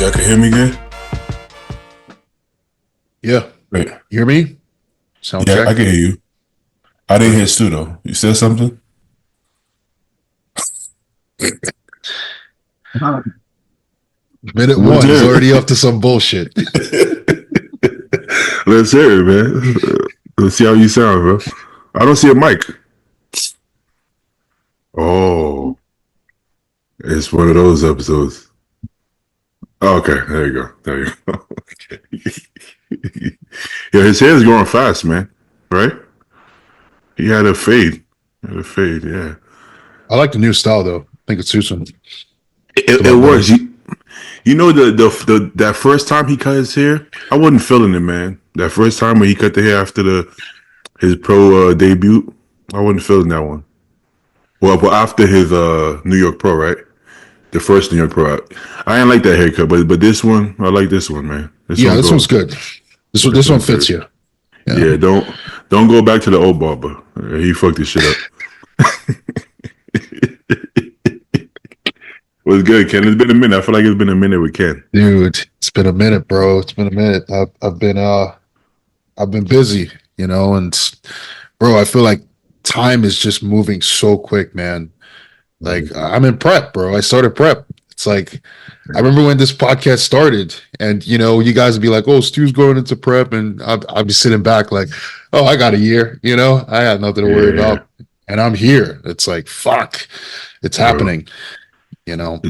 Y'all can hear me good? Yeah. Wait. You hear me? Sound Yeah, check. I can hear you. I didn't hear Stu though. You said something? Minute Let's one is hear already up to some bullshit. it. Let's hear it, man. Let's see how you sound, bro. I don't see a mic. Oh, it's one of those episodes. Okay, there you go. There you go. Okay. Yeah, his hair is growing fast, man. Right? He had a fade. Yeah. I like the new style though. I think it suits him. It's a It lot better. works. You know the that first time he cut his hair, I wasn't feeling it, man. That first time when he cut the hair after his pro debut, I wasn't feeling that one. Well, after his New York Pro, right? The first New York Pro, I didn't like that haircut, but this one, I like this one, man. This Yeah, one this one's goes. good. This This one one's fits good. you. Yeah. Yeah, don't go back to the old barber. He fucked this shit up. What's good, Ken? It's been a minute. I feel like it's been a minute with Ken. Dude, it's been a minute, bro. It's been a minute. I've been busy, and bro, I feel like time is just moving so quick, man. Like I'm in prep, bro. I started prep. It's like I remember when this podcast started, and you guys would be like, "Oh, Stu's going into prep," and I'd be sitting back like, "Oh, I got a year." I had nothing to worry Yeah, about, and I'm here. It's like, fuck, it's bro. happening. You know,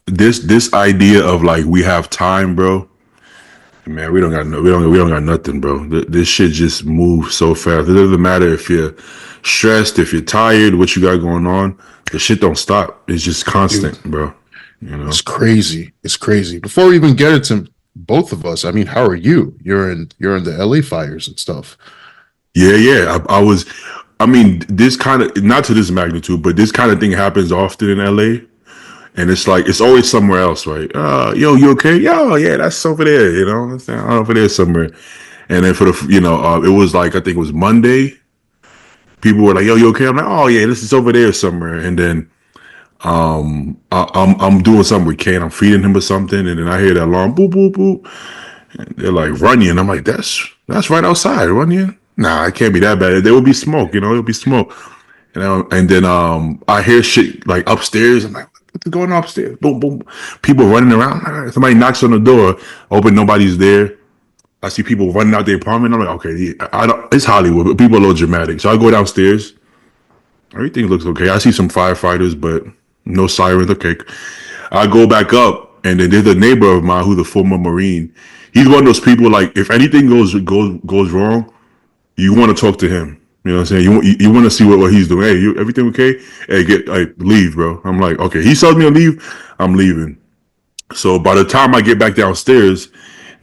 This idea of like we have time, bro. Man, we don't got nothing, bro. This shit just moves so fast. It doesn't matter if you're stressed, if you're tired, what you got going on. The shit don't stop. It's just dude, constant, bro. You know. it's crazy. It's crazy. Before we even get into both of us, I mean, how are you? You're in the LA fires and stuff. Yeah. I was. I mean, this kind of not to this magnitude, but this kind of thing happens often in LA. And it's like it's always somewhere else, right? Yo, you okay? Yo, yeah, that's over there. It's over there somewhere. And then for it was like I think it was Monday. People were like, "Yo, you okay?" I'm like, "Oh yeah, this is over there somewhere." And then I'm doing something with Kane. I'm feeding him or something, and then I hear that alarm, boop boop boop. And they're like Runyon. I'm like, that's right outside, Runyon. Nah, it can't be that bad. There will be smoke, it'll be smoke. And then I hear shit like upstairs. I'm like, what's going on upstairs? Boom, boom. People running around. Somebody knocks on the door, open, nobody's there. I see people running out the apartment. I'm like, okay, I don't. It's Hollywood, but people are a little dramatic. So I go downstairs. Everything looks okay. I see some firefighters, but no sirens. Okay, I go back up, and then there's a neighbor of mine who's a former Marine. He's one of those people like if anything goes wrong, you want to talk to him. You know what I'm saying? You want to see what he's doing. Hey, everything okay? Hey, leave, bro. I'm like, okay. He tells me to leave. I'm leaving. So by the time I get back downstairs,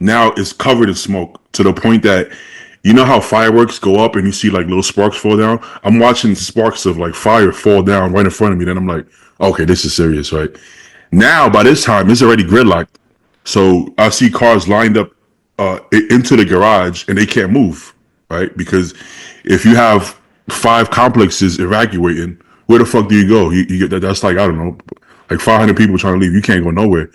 now it's covered in smoke to the point that you know how fireworks go up and you see like little sparks fall down. I'm watching sparks of like fire fall down right in front of me. Then I'm like, okay, this is serious, right? Now by this time it's already gridlocked. So I see cars lined up into the garage and they can't move, right? Because if you have 5 complexes evacuating, where the fuck do you go? You get that? That's like I don't know, like 500 people trying to leave. You can't go nowhere.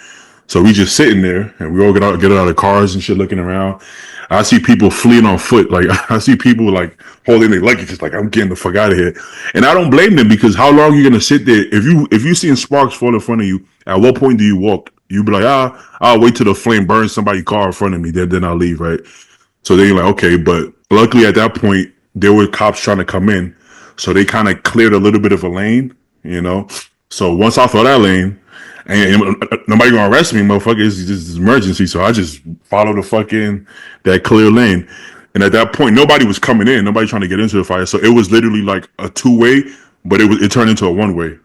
So we just sitting there and we all get out of cars and shit, looking around. I see people fleeing on foot. Like I see people like holding their luggage, just like I'm getting the fuck out of here. And I don't blame them because how long are you gonna sit there if you seeing sparks fall in front of you? At what point do you walk? You be like, I'll wait till the flame burns somebody's car in front of me, then I'll leave, right? So then you're like, okay, but luckily at that point there were cops trying to come in, so they kind of cleared a little bit of a lane. So once I saw that lane, and nobody gonna arrest me, motherfucker. It's just an emergency, so I just follow the fucking that clear lane. And at that point, nobody was coming in, nobody trying to get into the fire. So it was literally like a 2-way, but it turned into a 1-way.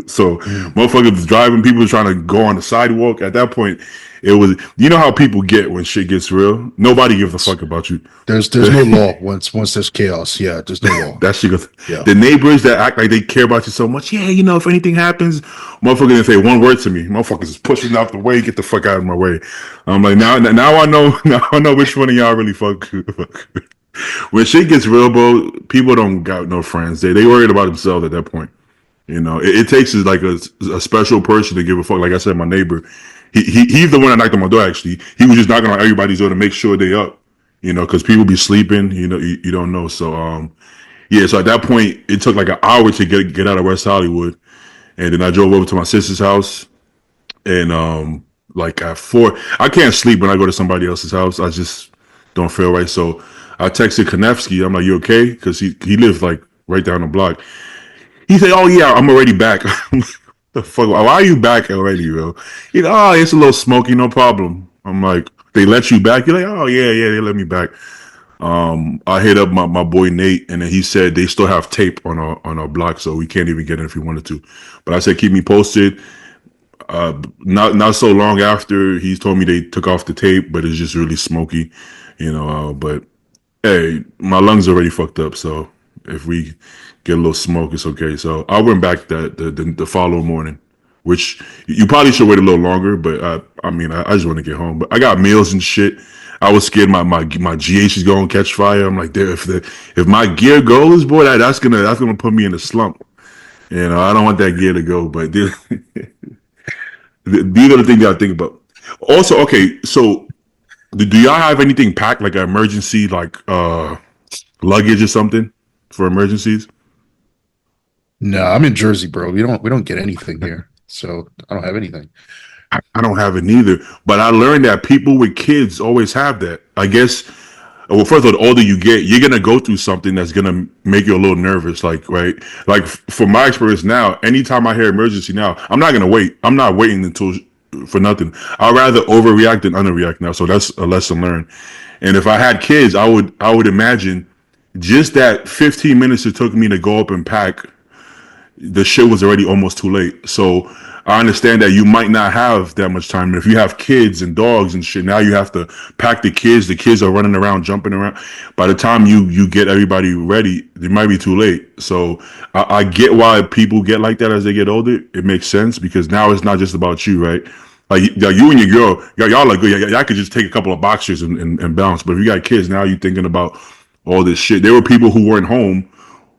So Mm. motherfuckers was driving, people was trying to go on the sidewalk. At that point, it was how people get when shit gets real. Nobody gives a fuck about you. There's no law once there's chaos. Yeah, there's no law. That shit goes. Yeah. The neighbors that act like they care about you so much, yeah, if anything happens, motherfucker didn't say one word to me. Motherfuckers is pushing out the way, get the fuck out of my way. I'm like, now I know, now I know which one of y'all really fuck. When shit gets real, bro, people don't got no friends. They worried about themselves at that point. It takes like a special person to give a fuck. Like I said, my neighbor, He's the one that knocked on my door. Actually, he was just knocking on everybody's door to make sure they up. Because people be sleeping. You don't know. So yeah. So at that point, it took like an hour to get out of West Hollywood, and then I drove over to my sister's house, and like at 4, I can't sleep when I go to somebody else's house. I just don't feel right. So I texted Konevsky. I'm like, "You okay?" Because he lives like right down the block. He said, "Oh yeah, I'm already back." The fuck? Why are you back already, bro? Oh, it's a little smoky, no problem. I'm like, they let you back? You're like, oh yeah, they let me back. I hit up my boy Nate, and then he said they still have tape on our block, so we can't even get in if we wanted to. But I said, keep me posted. Not so long after, he told me they took off the tape, but it's just really smoky, but hey, my lungs are already fucked up, so if we get a little smoke, it's okay. So I went back the following morning, which you probably should wait a little longer, but I just want to get home. But I got meals and shit. I was scared my GH is going to catch fire. I'm like, if my gear goes, boy, that's gonna put me in a slump. I don't want that gear to go. But these are the things I think about. Also, okay, so do y'all have anything packed like an emergency like luggage or something for emergencies? No, I'm in Jersey, bro. We don't get anything here, so I don't have anything. I don't have it neither. But I learned that people with kids always have that. I guess. Well, first of all, the older you get, you're gonna go through something that's gonna make you a little nervous. Like, right? Like, from my experience now, anytime I hear emergency now, I'm not gonna wait. I'm not waiting until for nothing. I'd rather overreact than underreact now. So that's a lesson learned. And if I had kids, I would imagine just that 15 minutes it took me to go up and pack, the shit was already almost too late. So I understand that you might not have that much time. And if you have kids and dogs and shit, now you have to pack the kids. The kids are running around, jumping around. By the time you get everybody ready, it might be too late. So I get why people get like that as they get older. It makes sense because now it's not just about you, right? Like you and your girl, y'all are good. Y'all could just take a couple of boxers and bounce. But if you got kids, now you're thinking about all this shit. There were people who weren't home,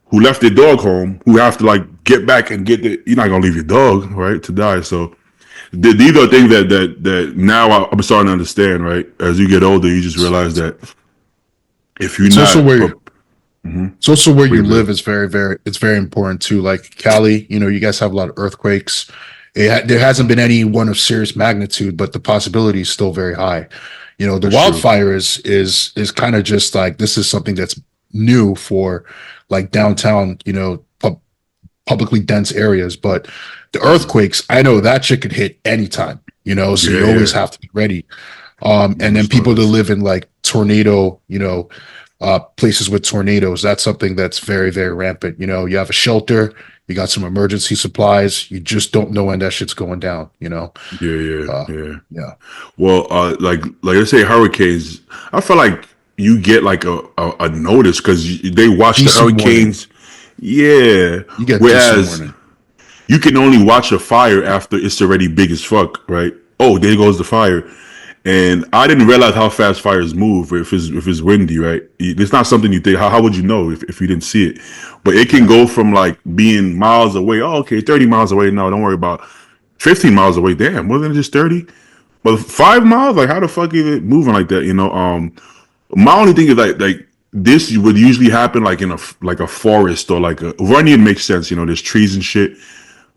who left their dog home, who have to like get back and get the. You're not gonna leave your dog, right, to die. So these are things that now I'm starting to understand, right? As you get older, you just realize that if you're It's also not, where it's also where you you live. live is it's very important too. Like Cali, you guys have a lot of earthquakes. There hasn't been any one of serious magnitude, but the possibility is still very high. The That's true. wildfire is kind of just like this is something that's new for like downtown, publicly dense areas. But the earthquakes, I know that shit could hit anytime, so Yeah, you yeah. always have to be ready. And then Most people that notice. live in like tornado, places with tornadoes, that's something that's very, very rampant. You have a shelter, you got some emergency supplies, you just don't know when that shit's going down. Yeah, yeah, Uh, yeah. yeah. Well, like I say, hurricanes. I feel like you get like a notice because they watch the Decent warning. hurricanes. Yeah. You get decent Whereas warning. you can only watch a fire after it's already big as fuck, right? Oh, there goes the fire. And I didn't realize how fast fires move if it's windy, right? It's not something you think. How would you know if you didn't see it? But it can Yeah. go from like being miles away. Oh, okay, 30 miles away. No, don't worry about 15 miles away. Damn, wasn't it just 30? But 5 miles, like how the fuck is it moving like that? My only thing is like this would usually happen like in a forest or like a Runyon makes sense. There's trees and shit.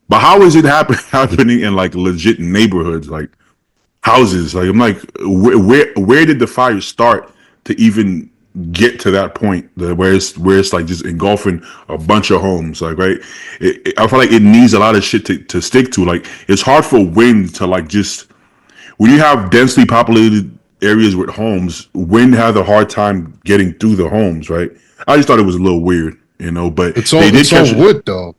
But how is it happening in like legit neighborhoods, like houses? Like I'm like, where did the fire start to even get to that point where it's like just engulfing a bunch of homes, like right? I feel like it needs a lot of shit to stick to. Like it's hard for wind to like just when you have densely populated areas with homes, wind has a hard time getting through the homes, right? I just thought it was a little weird, but It's they all did it's all catch it. wood though.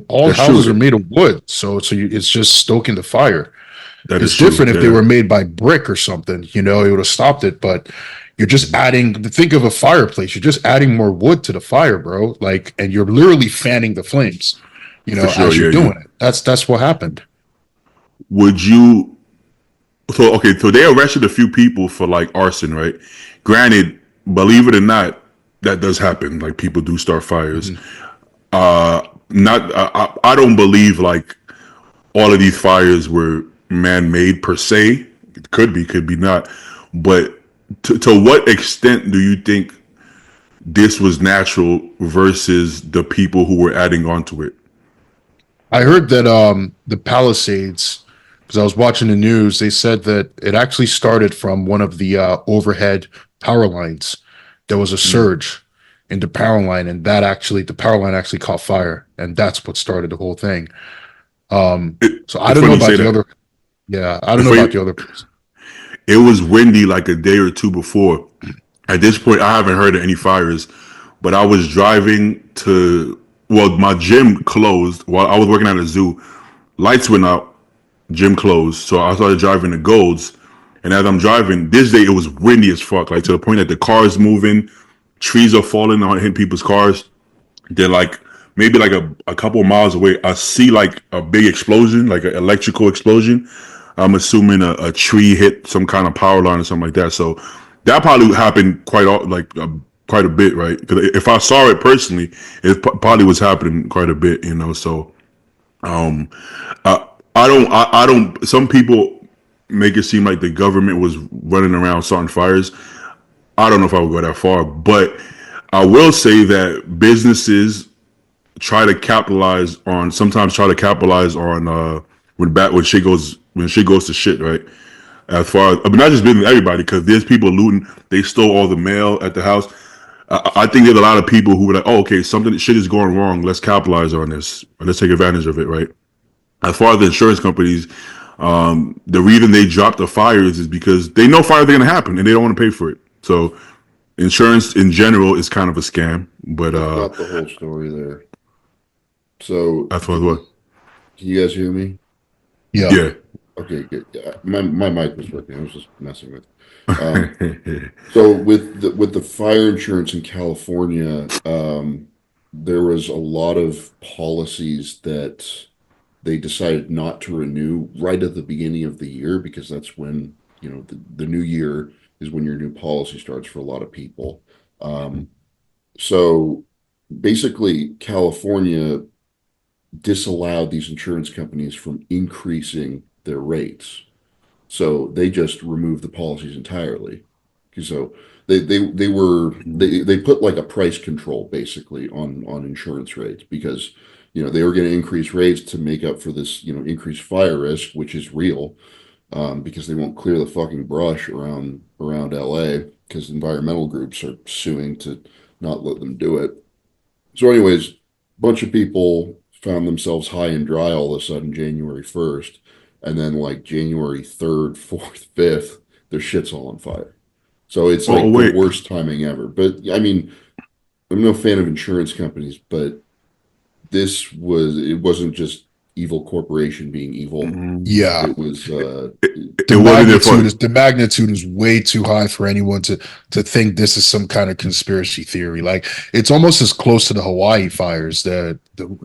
All That's houses are true. made of wood, so it's just stoking the fire. That is It's true. different if they Yeah, were made by brick or something, it would have stopped it. But you're just adding, think of a fireplace, you're just adding more wood to the fire, bro. Like, and you're literally fanning the flames, for sure. as you're Yeah, doing yeah. it. That's what happened. Would you? So okay, so they arrested a few people for like arson, right? Granted, believe it or not, that does happen. Like people do start fires. Mhm. Not, I don't believe like all of these fires were man-made per se. It could be not. But to what extent do you think this was natural versus the people who were adding on to it? I heard that the Palisades, because I was watching the news, they said that it actually started from one of the overhead power lines. There was a Mm. surge in the power line, and that actually the power line actually caught fire, and that's what started the whole thing. So I It's don't know funny you say about the that. other. Yeah, I don't It's know about funny. the other place. It was windy like a day or two before. At this point, I haven't heard of any fires, but I was driving to, well, my gym closed while I was working at a zoo. Lights went out, gym closed. So I started driving to Golds. And as I'm driving, this day it was windy as fuck, like to the point that the cars moving, trees are falling on hitting people's cars. They're like maybe like a couple of miles away. I see like a big explosion, like an electrical explosion. I'm assuming a tree hit some kind of power line or something like that. So that probably happened quite a bit, right? Because if I saw it personally, it probably was happening quite a bit, you know. So um, I don't. Some people make it seem like the government was running around starting fires. I don't know if I would go that far, but I will say that businesses sometimes try to capitalize on when shit goes to shit, right? As far as, I mean, not just business, everybody, because there's people looting. They stole all the mail at the house. I think there's a lot of people who were like, oh, okay, something shit is going wrong. Let's capitalize on this. Let's take advantage of it, right? As far as the insurance companies, the reason they drop the fires is because they know fires are going to happen and they don't want to pay for it. So insurance in general is kind of a scam, but That's not the whole story there. So, that's what. can you guys hear me? Yeah, Yeah. Okay, good. Yeah, my mic was working. I was just messing with. Um, so with the fire insurance in California, there was a lot of policies that they decided not to renew right at the beginning of the year because that's when, the new year is when your new policy starts for a lot of people. Um, so basically, California disallowed these insurance companies from increasing their rates. So they just removed the policies entirely. So they put like a price control basically on insurance rates because they were going to increase rates to make up for this increased fire risk, which is real, because they won't clear the fucking brush around LA because environmental groups are suing to not let them do it. So, anyways, a bunch of people found themselves high and dry all of a sudden January 1st. And then, like January 3rd, 4th, 5th, their shit's all on fire. So it's Oh, like the wait. worst timing ever. But I mean, I'm no fan of insurance companies, but it wasn't just evil corporation being evil. yeah. It was, The It wasn't their fault. magnitude is way too high for anyone to think this is some kind of conspiracy theory. Like it's almost as close to the Hawaii fires, the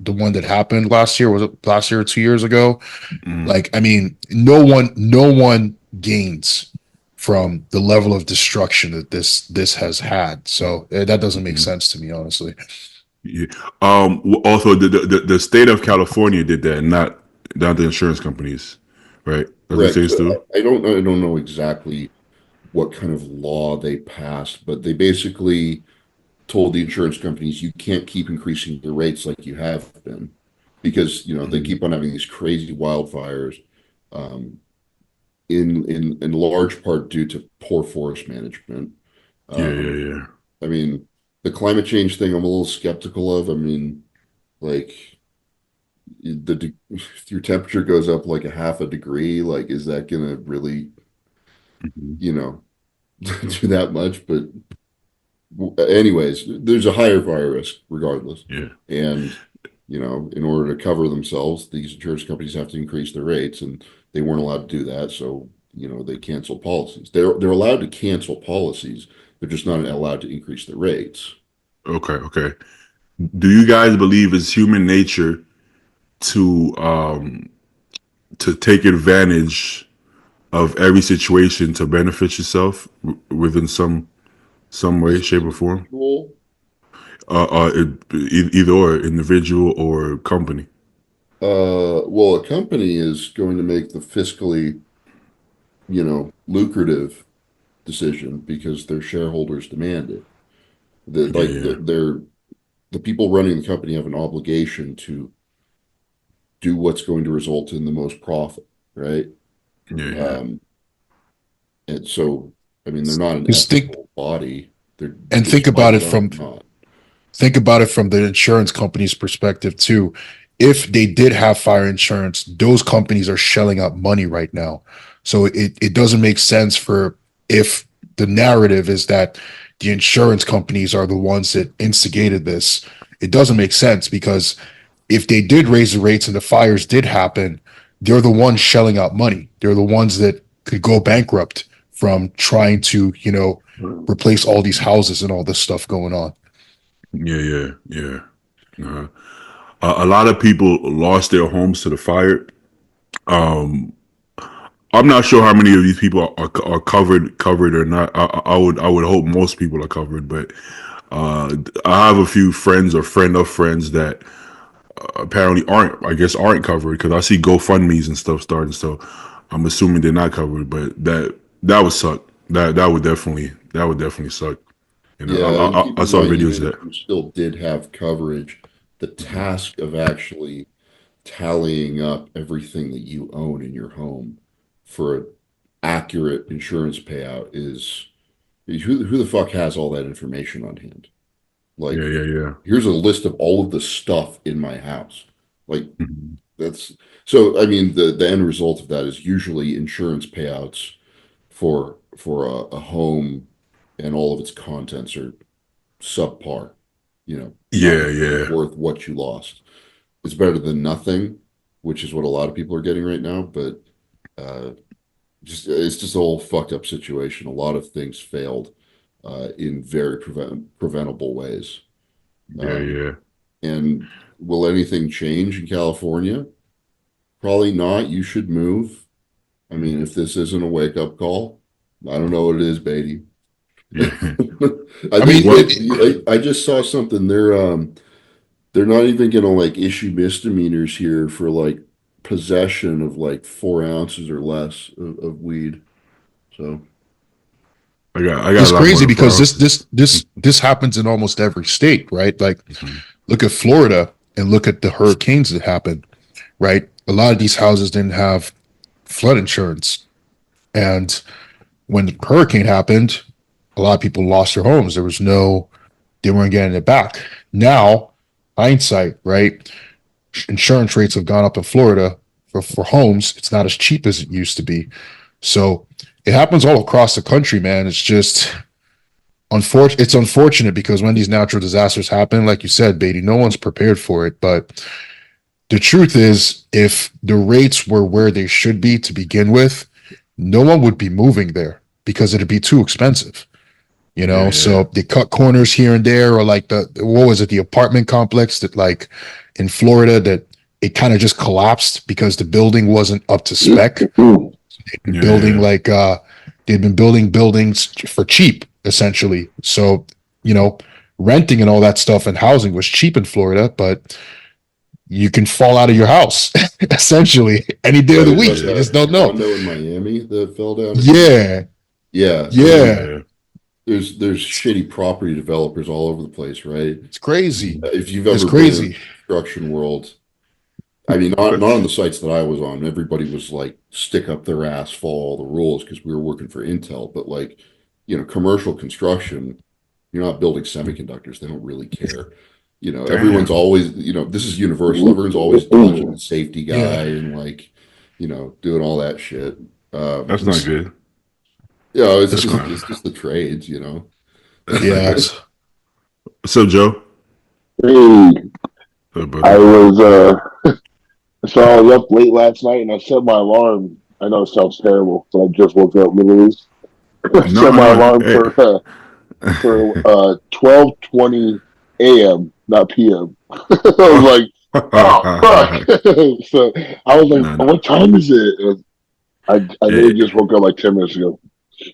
one that happened last year. Was it last year or 2 years ago? Mm, Like, I mean, no one gains from the level of destruction that this has had. So that doesn't make mm, sense to me, honestly. yeah. Also, the state of California did that, not the insurance companies, right? That's what correct. states So do. I don't know exactly what kind of law they passed, but they basically told the insurance companies you can't keep increasing your rates like you have been because they Mm, keep on having these crazy wildfires, um, in large part due to poor forest management. yeah, Um, yeah, I mean, the climate change thing I'm a little skeptical of. I mean, like if your temperature goes up like a half a degree, like is that gonna really, yeah. you know, do that much? But anyways, there's a higher fire risk regardless. Yeah. And, in order to cover themselves, these insurance companies have to increase their rates, and they weren't allowed to do that. So, they cancel policies. They're allowed to cancel policies. They're just not allowed to increase their rates. Okay, okay. Do you guys believe it's human nature to um to take advantage of every situation to benefit yourself within some way, As an shape, or form? individual, Either or individual or company. Well, a company is going to make the fiscally, lucrative decision because their shareholders demand it. The Yeah, like yeah, the people running the company have an obligation to do what's going to result in the most profit, right? yeah, yeah, Um, and so, I mean, they're not an Just think ethical body. They're and just think by about it design from not. the insurance company's perspective too. If they did have fire insurance, those companies are shelling out money right now. So it doesn't make sense for if the narrative is that the insurance companies are the ones that instigated this. It doesn't make sense because if they did raise the rates and the fires did happen, they're the ones shelling out money. They're the ones that could go bankrupt from trying to, replace all these houses and all this stuff going on. yeah, yeah, yeah. Uh, a lot of people lost their homes to the fire. Um, I'm not sure how many of these people are covered or not. I would hope most people are covered, but I have a few friends or friend of friends that apparently aren't covered because I see GoFundmes and stuff starting. So I'm assuming they're not covered, but that would suck. That would definitely suck. Yeah, and keep I in saw mind, videos even of if that. you still did have coverage, the task of actually tallying up everything that you own in your home for an accurate insurance payout is who the fuck has all that information on hand? Yeah, Like, yeah, yeah. here's a list of all of the stuff in my house. Like, Mhm. that's so. I mean, the end result of that is usually insurance payouts for a home and all of its contents are subpar. Not Yeah, necessarily yeah, worth what you lost. It's better than nothing, which is what a lot of people are getting right now. But uh, it's just a whole fucked up situation. A lot of things failed in very preventable ways. yeah, Um, yeah. and will anything change in California? Probably not. You should move. I mean, if this isn't a wake up call, I don't know what it is, Beatty. Yeah. I I think mean, Well, I just saw something. They're not even gonna like issue misdemeanors here for like possession of like 4 ounces or less of weed. So I got it's a lot more crazy than four because this ounces. this this this happens in almost every state, right? Like, Mhm. look at Florida and look at the hurricanes that happened, right? A lot of these houses didn't have flood insurance, and when the hurricane happened, a lot of people lost their homes. They weren't getting it back. Now, hindsight, right? Insurance rates have gone up in Florida for homes. It's not as cheap as it used to be. So it happens all across the country, man. It's just unfortunate. It's unfortunate because when these natural disasters happen, like you said, Beatty, no one's prepared for it. But the truth is, if the rates were where they should be to begin with, no one would be moving there because it'd be too expensive. Yeah, yeah, So they cut corners here and there, or like the what was it, the apartment complex that like in Florida that it kind of just collapsed because the building wasn't up to spec. They'd been yeah, building yeah, like they'd been building buildings for cheap, essentially. So, you know, renting and all that stuff and housing was cheap in Florida, but you can fall out of your house essentially any day yeah, of the there's week. like You yeah, just a don't know. condo in Miami that fell down recently. Yeah, Yeah, I mean, yeah. yeah, there's shitty property developers all over the place, right? It's crazy. If you've It's ever been in the crazy. construction world, I mean, not on the sites that I was on. Everybody was like stick up their ass, follow all the rules because we were working for Intel. But like, commercial construction, you're not building semiconductors. They don't really care. Everyone's Damn, always, this is universal. Everyone's always dodging the safety Yeah. guy and like, doing all that shit. that's not It's good. It's it's just cr- it's just the trades. That's not yeah. good. So, Joe, Hey, I brother. was so I was up late last night and I set my alarm. I know it sounds terrible, but I just woke up literally. I set No, my no. alarm Hey. for 12:20 a.m., not p.m. I was like, oh fuck. So I was like, No, no. what time is it? And I literally Hey, just woke up like 10 minutes ago.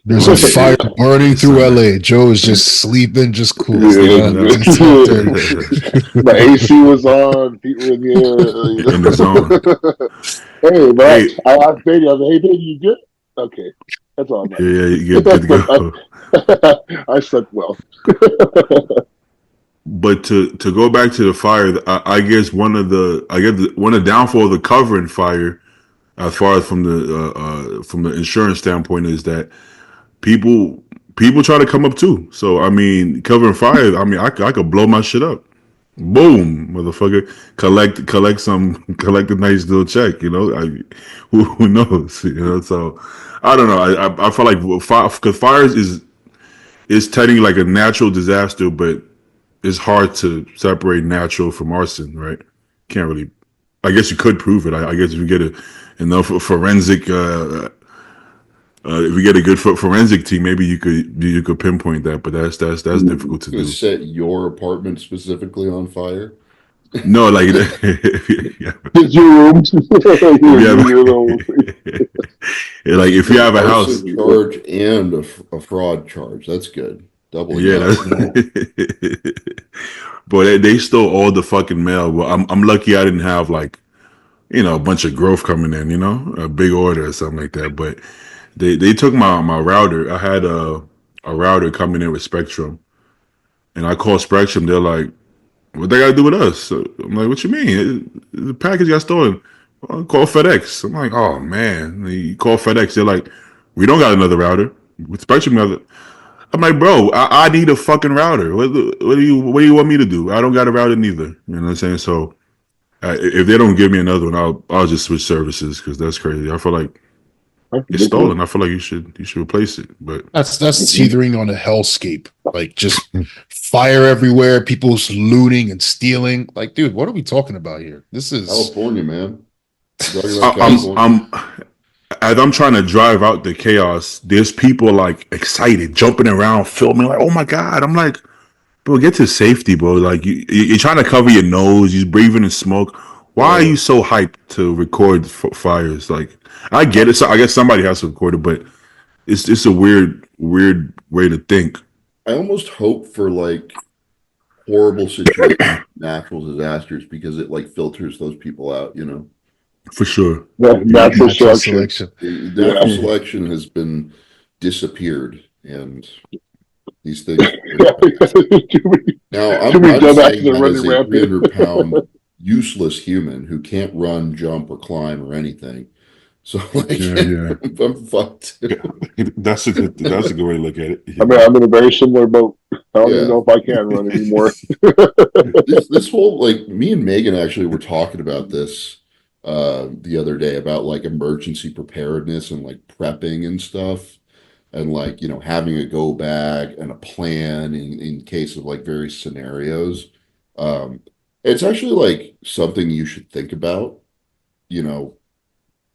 There's a fire burning through Son. LA. Joe is just sleeping, just cool. Yeah, It's 12:30. my AC was on, feet were in the air. In the zone. Hey, but Hey, I asked Baby, I was like, hey, Baby, you good? Okay, that's all that yeah, matters. you good to go. I slept well. But to go back to the fire, I guess one of the downfall of the covering fire, as far as from the insurance standpoint, is that people people try to come up too. So I mean, covering fire. I mean, I could blow my shit up. Boom, motherfucker. Collect a nice little check. You know, who knows? You know, so I don't know. I feel like because fires is technically like a natural disaster, but it's hard to separate natural from arson, right? Can't really. I guess you could prove it. I guess if you get enough forensic, if you get a good forensic team, maybe you could pinpoint that. But that's difficult to Gonna do. set your apartment specifically on fire. No, like yeah, Just your rooms. if you have Your little- like if you have a house, Arson charge and a fraud charge. That's good. Doubling yeah, up. that's. But they stole all the fucking mail. Well, I'm lucky I didn't have like a bunch of growth coming in, a big order or something like that. But they took my router. I had a router coming in with Spectrum, and I called Spectrum. They're like, "What they got to do with us?" So I'm like, "What you mean? The package got stolen." Well, call FedEx. I'm like, "Oh man!" You call FedEx. They're like, "We don't got another router. With Spectrum, I'm like, bro, I need a fucking router. What do you want me to do? I don't got a router neither. You know what I'm saying? So if they don't give me another one, I'll just switch services because that's crazy. I feel like it's stolen. I feel like you should replace it. But That's teetering on a hellscape. Like just fire everywhere, people's looting and stealing. Like, dude, what are we talking about here? This is California, man. Talking about I'm California. as I'm trying to drive out the chaos, there's people like excited, jumping around, filming, like, oh my God. I'm like, bro, get to safety, bro. Like you're trying to cover your nose, you're breathing in smoke. Why are you so hyped to record fires? Like, I get it. So I guess somebody has to record it, but it's a weird way to think. I almost hope for like horrible situations, natural disasters, because it like filters those people out, you know. For sure. Natural natural selection. selection. Natural selection has been disappeared, and these things. Now, Too many I'm dumbasses saying are that running as a rampant. 300-pound useless human who can't run, jump, or climb or anything. So, like, Yeah. I'm fucked. That's a good way to look at it. I mean, I'm in a very similar boat. I don't even Yeah. know if I can run anymore. This whole, like, me and Megan actually were talking about this the other day about like emergency preparedness and like prepping and stuff, and like, having a go bag and a plan in case of like various scenarios. Um, it's actually like something you should think about, you know,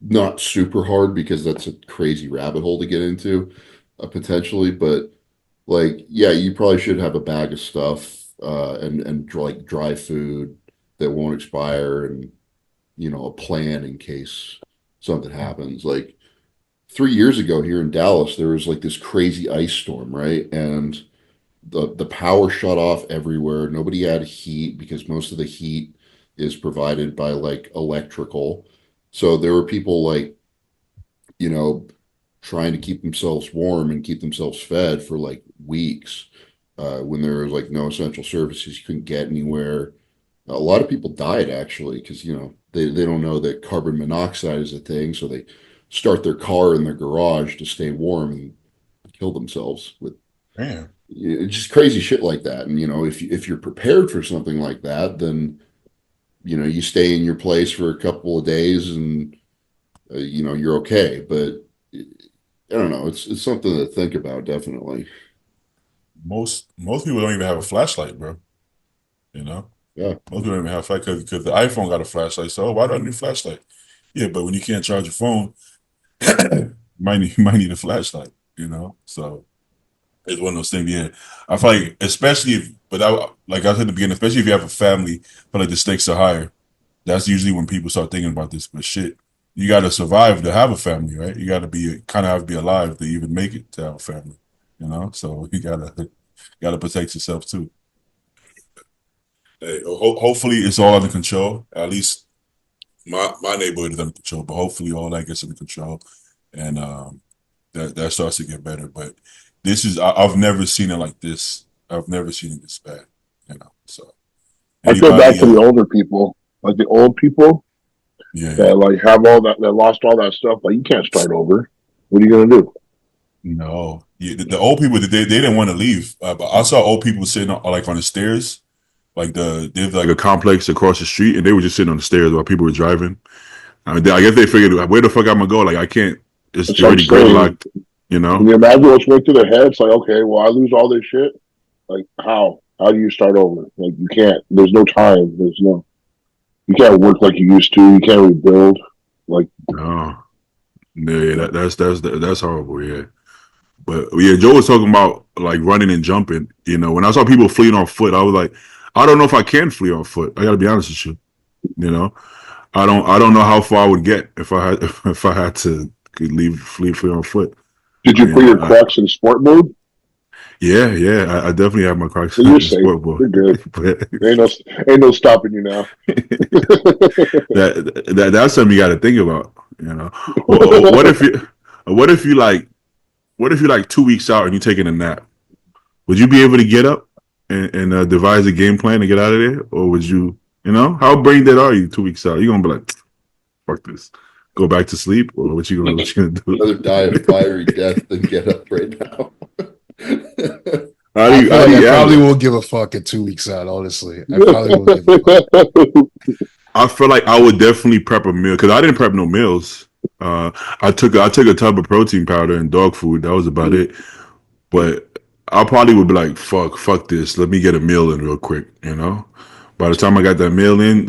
not super hard because that's a crazy rabbit hole to get into, potentially, but like, yeah, you probably should have a bag of stuff, and like dry food that won't expire, and a plan in case something happens. Like 3 years ago here in Dallas, there was like this crazy ice storm, right? And the power shut off everywhere. Nobody had heat because most of the heat is provided by like electrical. So there were people like, you know, trying to keep themselves warm and keep themselves fed for like weeks, when there was like no essential services, you couldn't get anywhere. A lot of people died actually because they don't know that carbon monoxide is a thing, so they start their car in their garage to stay warm and kill themselves with Man. it's just crazy shit like that. And if you're prepared for something like that, then you stay in your place for a couple of days, and you're okay. But I don't know. It's something to think about, definitely. Most people don't even have a flashlight, bro. You know, Yeah. most people don't even have a flashlight because the iPhone got a flashlight. So why do I need a flashlight? Yeah, but when you can't charge your phone, you might need a flashlight. So it's one of those things. Yeah, I feel like especially if, but like I said at the beginning, especially if you have a family, I feel like the stakes are higher. That's usually when people start thinking about this. But shit, you got to survive to have a family, right? You got to be kind of have to be alive to even make it to have a family, So you gotta protect yourself too. Hey, hopefully it's all under control. At least my neighborhood is under control, but hopefully all that gets under control, and that starts to get better. But this is I've never seen it like this. I've never seen it this bad, So I feel bad anybody, for the older people, like the old people yeah. that like have all that lost all that stuff. Like you can't start over. What are you gonna do? No, yeah, the old people they didn't want to leave. But I saw old people sitting like on the stairs, like there's like a complex across the street, and they were just sitting on the stairs while people were driving. I mean, I guess they figured, like, where the fuck I'm gonna go? Like, I can't. It's That's what I'm already saying. gridlocked, Can you imagine what's going through their heads? Like, okay, well, I lose all this shit. Like, how? How do you start over? Like, you can't. There's no time. There's no. You can't work like you used to. You can't rebuild. Like, No, yeah, that's horrible. Yeah, but yeah, Joe was talking about like running and jumping. When I saw people fleeing on foot, I was like, I don't know if I can flee on foot. I got to be honest with you. You know, I don't know how far I would get if I had if I had to flee on foot. did I you mean, put your Crocs in sport mode? yeah, I definitely have my Crocs So you're in safe. sport book, You're good. but Ain't no stopping you now. that's something you got to think about. What if what if you like, what if you like 2 weeks out and you're taking a nap? Would you be able to get up and devise a game plan to get out of there, or would you? How brain dead are you 2 weeks out? You gonna be like, fuck this, go back to sleep, or what you gonna do? Rather die a fiery death than get up right now. How do I you feel how do like I you probably handle it? won't give a fuck in 2 weeks out. Honestly, I probably won't give a fuck. I feel like I would definitely prep a meal because I didn't prep no meals. I took a tub of protein powder and dog food. That was about it. But I probably would be like, fuck this. Let me get a meal in real quick. By the time I got that meal in,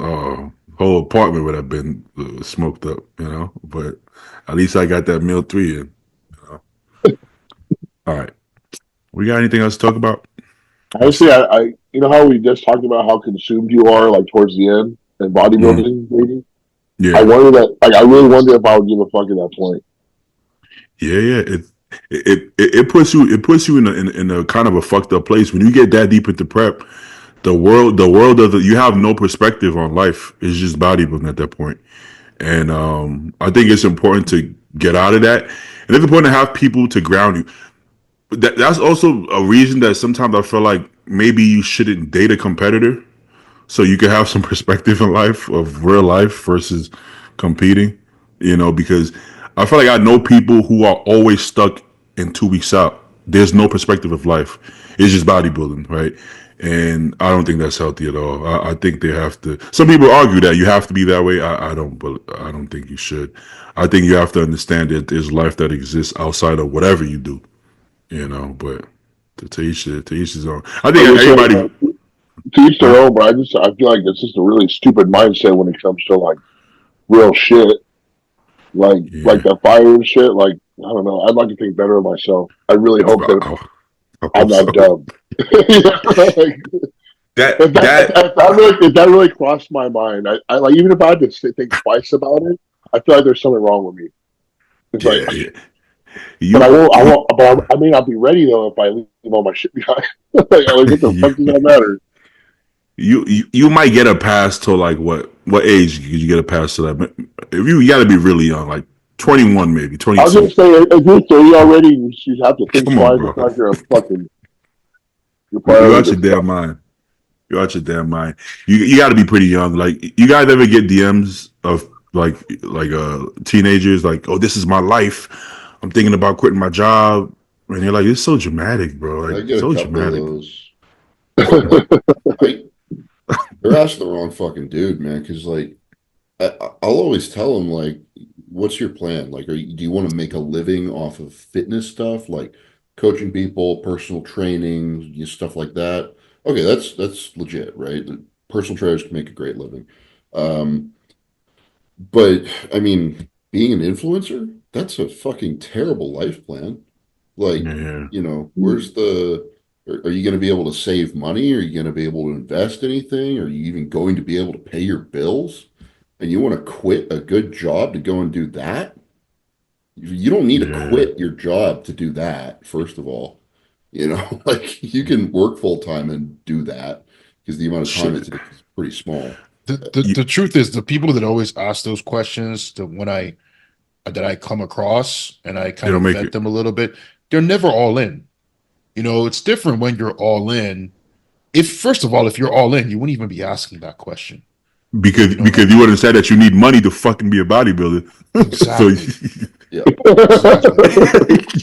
whole apartment would have been smoked up. But at least I got that meal 3 in. You know? All right. We got anything else to talk about? Honestly, I you know how we just talked about how consumed you are like towards the end and Mm, bodybuilding, maybe. I yeah. wonder that. Like, I really wonder if I would give a fuck at that point. Yeah. It puts you in a kind of a fucked up place when you get that deep into prep. The world doesn't. You have no perspective on life. It's just bodybuilding at that point. And I think it's important to get out of that. And it's important to have people to ground you. But that's also a reason that sometimes I feel like maybe you shouldn't date a competitor, so you can have some perspective in life of real life versus competing. Because I feel like I know people who are always stuck in 2 weeks out. There's no perspective of life. It's just bodybuilding, right? And I don't think that's healthy at all. I think they have to. Some people argue that you have to be that way. I don't. But I don't think you should. I think you have to understand that there's life that exists outside of whatever you do. But to each his own. I Like think I said, everybody. to each Huh? their own. But I feel like it's just a really stupid mindset when it comes to like real shit, like Yeah. that fire and shit. Like, I don't know. I'd like to think better of myself. I really hope that I I'm hope not so. dumb. Like, That that if that really crossed my mind, I like even if I had to think twice about it, I feel like there's something wrong with me. It's like, yeah. but You I you won't, but I may not be ready though if I leave all my shit behind. Like, what the you fuck does that matter? you might get a pass till like what age could you get a pass to that? If you got to be really young, like 21 maybe I was 22. gonna say, if you're 30 already, you have to think Come on, twice. I bro. feel like you're a fucking, your You priorities out are your damn fucked. mind. You out your damn mind. You got to be pretty young. Like you guys ever get DMs of like teenagers like, oh, this is my life. I'm thinking about quitting my job, and you're like, it's so dramatic, bro. I Like get a so couple of dramatic. those, but like I they're asking the wrong fucking dude, man. Because like I'll always tell them like, what's your plan? Like, do you want to make a living off of fitness stuff, like coaching people, personal training, stuff like that? Okay, that's legit, right? The personal trainers can make a great living. Um, but I mean, being an influencer, that's a fucking terrible life plan. Like, Yeah. where's are you going to be able to save money? Are you going to be able to invest anything? Are you even going to be able to pay your bills? and you want to quit a good job to go and do that? You don't need to Yeah. quit your job to do that, first of all. Like you can work full time and do that because the amount of time it Shit. takes is pretty small. The truth is, the people that always ask those questions, that I come across and I They kind don't of make vet it them a little bit, they're never all in. It's different when you're all in. If First of all, if you're all in, you wouldn't even be asking that question. because you understand that you need money to fucking be a bodybuilder. So Exactly, Yeah. exactly.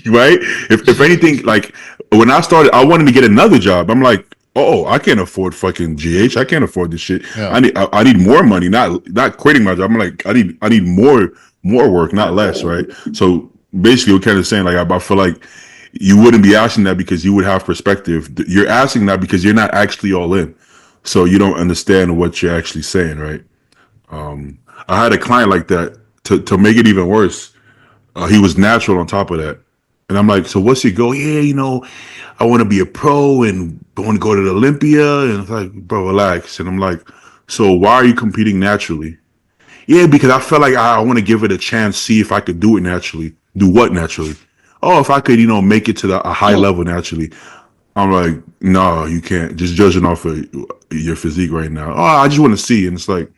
right? If anything, like when I started, I wanted to get another job. I'm like, oh, I can't afford fucking GH. I can't afford this shit. Yeah. I need more money, not quitting my job. I'm like, I need more work, not less, right? So basically, we're kind of saying like I feel like you wouldn't be asking that because you would have perspective. You're asking that because you're not actually all in, so you don't understand what you're actually saying, right? I had a client like that. To make it even worse, he was natural on top of that. And I'm like, so what's your goal? Yeah, I want to be a pro and I want to go to the Olympia. And it's like, bro, relax. And I'm like, so why are you competing naturally? Yeah, because I felt like I want to give it a chance, see if I could do it naturally. Do what naturally? Oh, if I could, make it to a high level naturally. I'm like, no, you can't. Just judging off of your physique right now. Oh, I just want to see. And it's like,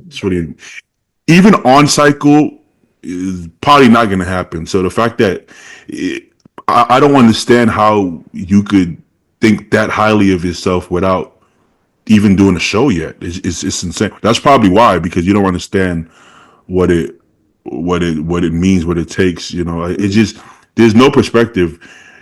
it's really, even on cycle is probably not going to happen. So the fact that I don't understand how you could think that highly of yourself without even doing a show yet. It's insane. That's probably why, because you don't understand what it means, what it takes. It just there's no perspective.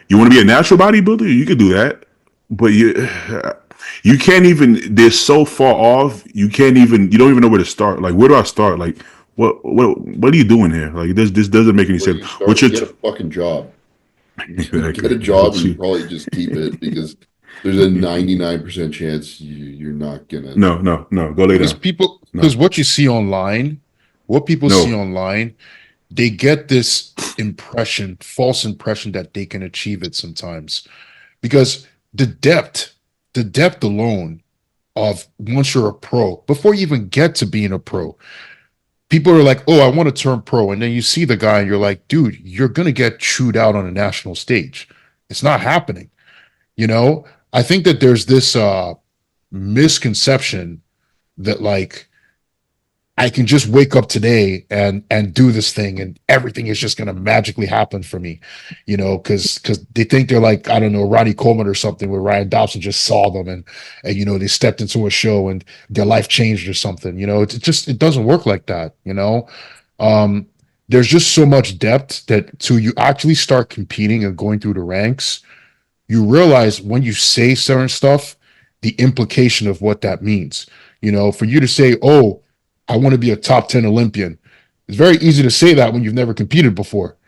You want to be a natural bodybuilder, you could do that, but you can't even. They're so far off. You don't even know where to start. Like, where do I start? Like, what are you doing here? Like, this doesn't make any Where sense. you What's start, your get a fucking job. Get exactly? a job and probably just keep it because there's a 99% chance you're not gonna. No. Go lay down. Because No, what people see no. online, they get this false impression that they can achieve it sometimes. Because the depth, the depth alone of once you're a pro, before you even get to being a pro, people are like, oh, I want to turn pro. And then you see the guy and you're like, dude, you're going to get chewed out on a national stage. It's not happening. I think that there's this misconception that like I can just wake up today and do this thing and everything is just gonna magically happen for me, because they think they're like, I don't know, Ronnie Coleman or something, where Ryan Dobson just saw them and they stepped into a show and their life changed or something. It doesn't work like that. Um, there's just so much depth that till you actually start competing and going through the ranks, you realize when you say certain stuff, the implication of what that means. For you to say, oh, I want to be a top 10 Olympian, it's very easy to say that when you've never competed before.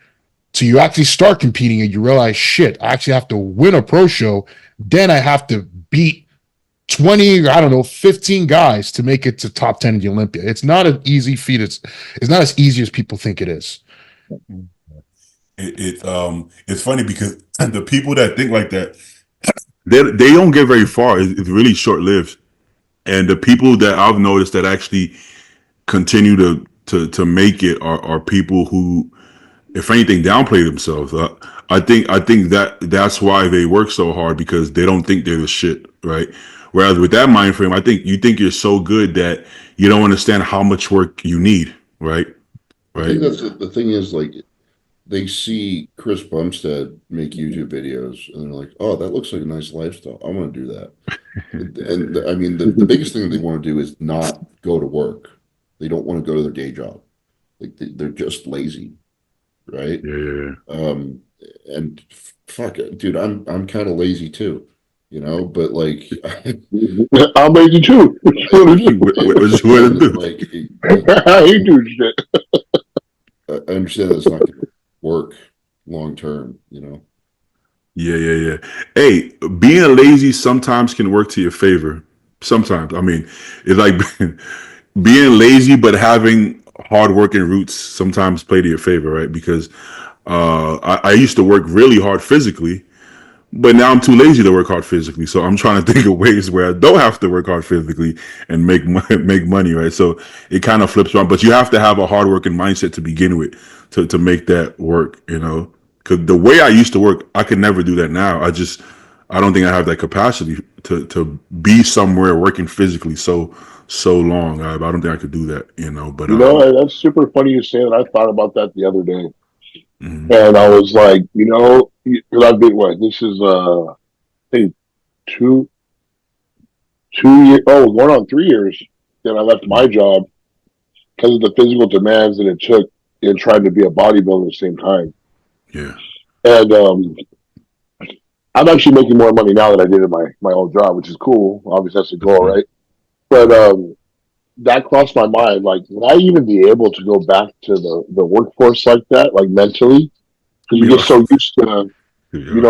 So you actually start competing and you realize, shit, I actually have to win a pro show. Then I have to beat 20, I don't know, 15 guys to make it to top 10 in the Olympia. It's not an easy feat. It's not as easy as people think it is. It's funny because the people that think like that, they don't get very far. It's really short lived. And the people that I've noticed that actually continue to make it are people who, if anything, downplay themselves. I think that's why they work so hard, because they don't think they're the shit, right? Whereas with that mind frame, I think you think you're so good that you don't understand how much work you need, right? I Right? think that's the thing is like they see Chris Bumstead make YouTube videos and they're like, oh, that looks like a nice lifestyle. I want to do that. And I mean, the biggest thing they want to do is not go to work. They don't want to go to their day job. Like they're just lazy, right? Yeah. Um, and fuck it, dude, I'm kind of lazy too, but like I'm lazy too. What's what to understand do? like I hate doing shit. I understand that it's not going to work long term. Yeah. Hey, being lazy sometimes can work to your favor. Sometimes, I mean, it's like being lazy but having hardworking roots sometimes play to your favor, right? Because I used to work really hard physically, But now I'm too lazy to work hard physically, so I'm trying to think of ways where I don't have to work hard physically and make money, right? So it kind of flips around, but you have to have a hardworking mindset to begin with to make that work, you know. Because the way I used to work, I could never do that now. I don't think I have that capacity to be somewhere working physically so long. I don't think I could do that, you know. But You know, that's super funny you say that. I thought about that the other day, mhm. and I was like, you know, because I've been what this is, I think two 2 years, oh, going on 3 years. Then I left my job because of the physical demands that it took in trying to be a bodybuilder at the same time. Yeah, And I'm actually making more money now than I did in my old job, which is cool. Obviously, that's the goal, mhm. right? But that crossed my mind. Like, would I even be able to go back to the workforce like that, like mentally? Because you get Yeah, so used to, yeah.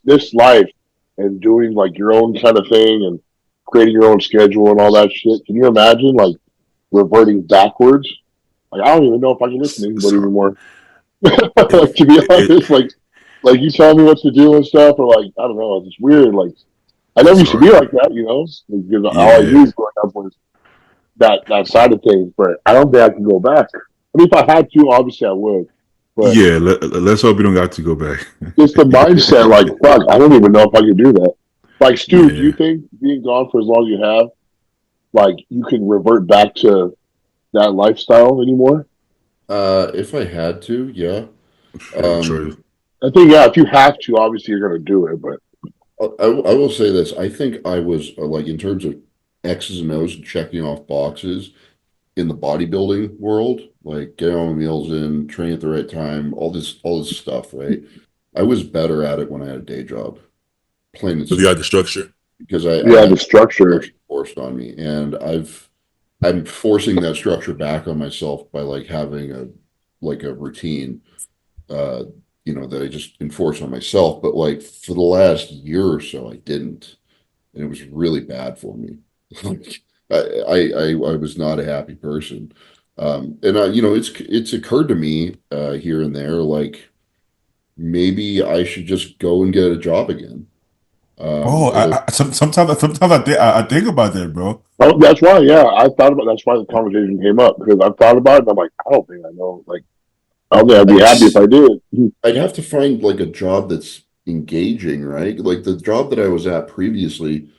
this life and doing like your own kind of thing and creating your own schedule and all that shit. Can you imagine like reverting backwards? Like, I don't even know if I can listen to anybody So anymore. it, Like, to be honest, it like you tell me what to do and stuff, or like I don't know, it's weird. Like I never it's used to be hard. like that, because all I Yeah. knew growing up was that side of things. But I don't think I can go back. I mean, if I had to, obviously I would. But Yeah, let's hope you don't got to go back. just the mindset, like fuck, I don't even know if I could do that. Like Stu, do you Yeah. think being gone for as long as you have, like you can revert back to that lifestyle anymore? If I had to, yeah. Fair choice. Um, I think yeah, if you have to, obviously you're gonna do it. But I will say this. I think I was like in terms of X's and O's and checking off boxes in the bodybuilding world, like getting all my meals in, training at the right time, all this stuff, right? I was better at it when I had a day job, plain and Because you had simple, the structure. because I yeah, had the structure. structure forced on me, and I'm forcing that structure back on myself by like having a routine, uh, that I just enforce on myself. But like for the last year or so, I didn't, and it was really bad for me. Like I was not a happy person. And it's occurred to me here and there, like maybe I should just go and get a job again. Oh, At a sometimes I think about that, bro. Oh, that's why. Yeah, I thought about. That's why the conversation came up because I've thought about it. And I'm like, I don't think I know. Like, I don't think I'd be happy if I did. I'd have to find like a job that's engaging, right? Like the job that I was at previously,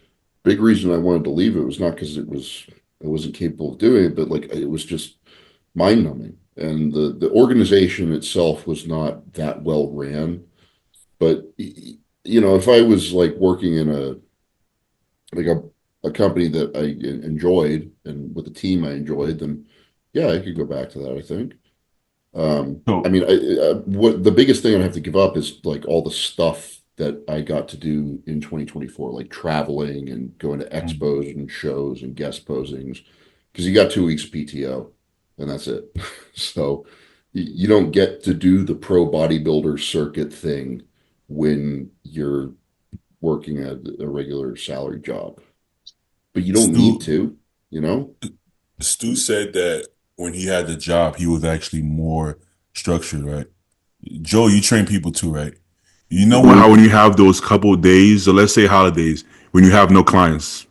big reason I wanted to leave it was not because I wasn't capable of doing it, but like it was just mind numbing. And the organization itself was not that well ran. But if I was like working in like a company that I enjoyed and with a team I enjoyed, then yeah, I could go back to that, I think. I So, mean, what the biggest thing I have to give up is like all the stuff that I got to do in 2024, like traveling and going to mm, expos and shows and guest posings, because you got 2 weeks PTO and that's it. So you don't get to do the pro bodybuilder circuit thing when you're working at a regular salary job, but you don't need Stu to, you know? Stu said that when he had the job, he was actually more structured, right? Joe, you train people too, right? You know Well, when how when you have those couple days, so let's say holidays, when you have no clients,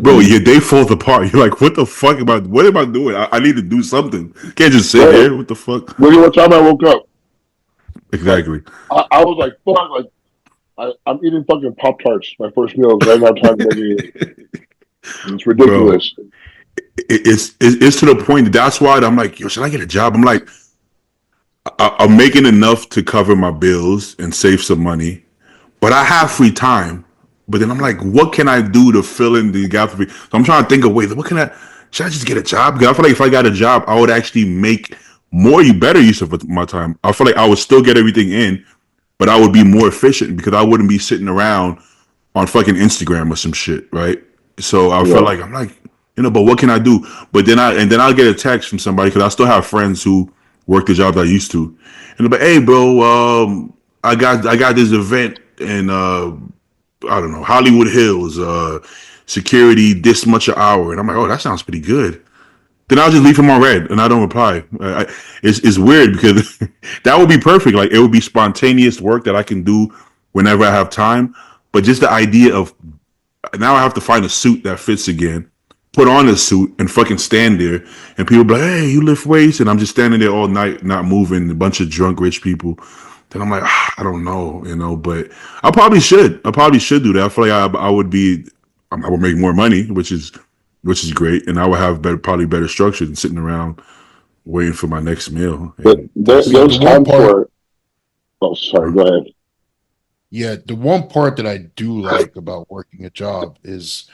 bro, Mhm. your day falls apart. You're like, what the fuck what am I doing? I need to do something. Can't just sit Bro, here. What the fuck? look at what time I woke up. Like, Exactly, I was like, fuck. Like, I'm eating fucking Pop Tarts. My first meal is right now. Time to make it. It's bro. ridiculous. It's to the point that that's why I'm like, yo, should I get a job? I'm like, I'm making enough to cover my bills and save some money, but I have free time. But then I'm like, what can I do to fill in the gap? So I'm trying to think of ways. What can I? Should I just get a job? Because I feel like if I got a job, I would actually make better use of my time. I feel like I would still get everything in, but I would be more efficient because I wouldn't be sitting around on fucking Instagram or some shit, right? So I feel Yeah. like I'm like, but what can I do? But then I'll get a text from somebody because I still have friends who work the jobs I used to, and they're like, hey, bro, I got this event in I don't know, Hollywood Hills, security this much an hour, and I'm like, oh, that sounds pretty good. Then I'll just leave him on red and I don't reply. It's weird because that would be perfect. Like it would be spontaneous work that I can do whenever I have time. But just the idea of now I have to find a suit that fits again, put on a suit and fucking stand there, and people be like, "Hey, you lift weights," and I'm just standing there all night, not moving. A bunch of drunk rich people. Then I'm like, I don't know, but I probably should. I probably should do that. I feel like I would be, I would make more money, which is great, and I would have probably better structure than sitting around waiting for my next meal. But And The there's one time part, for it. Oh, sorry. Go ahead. yeah, the one part that I do like about working a job is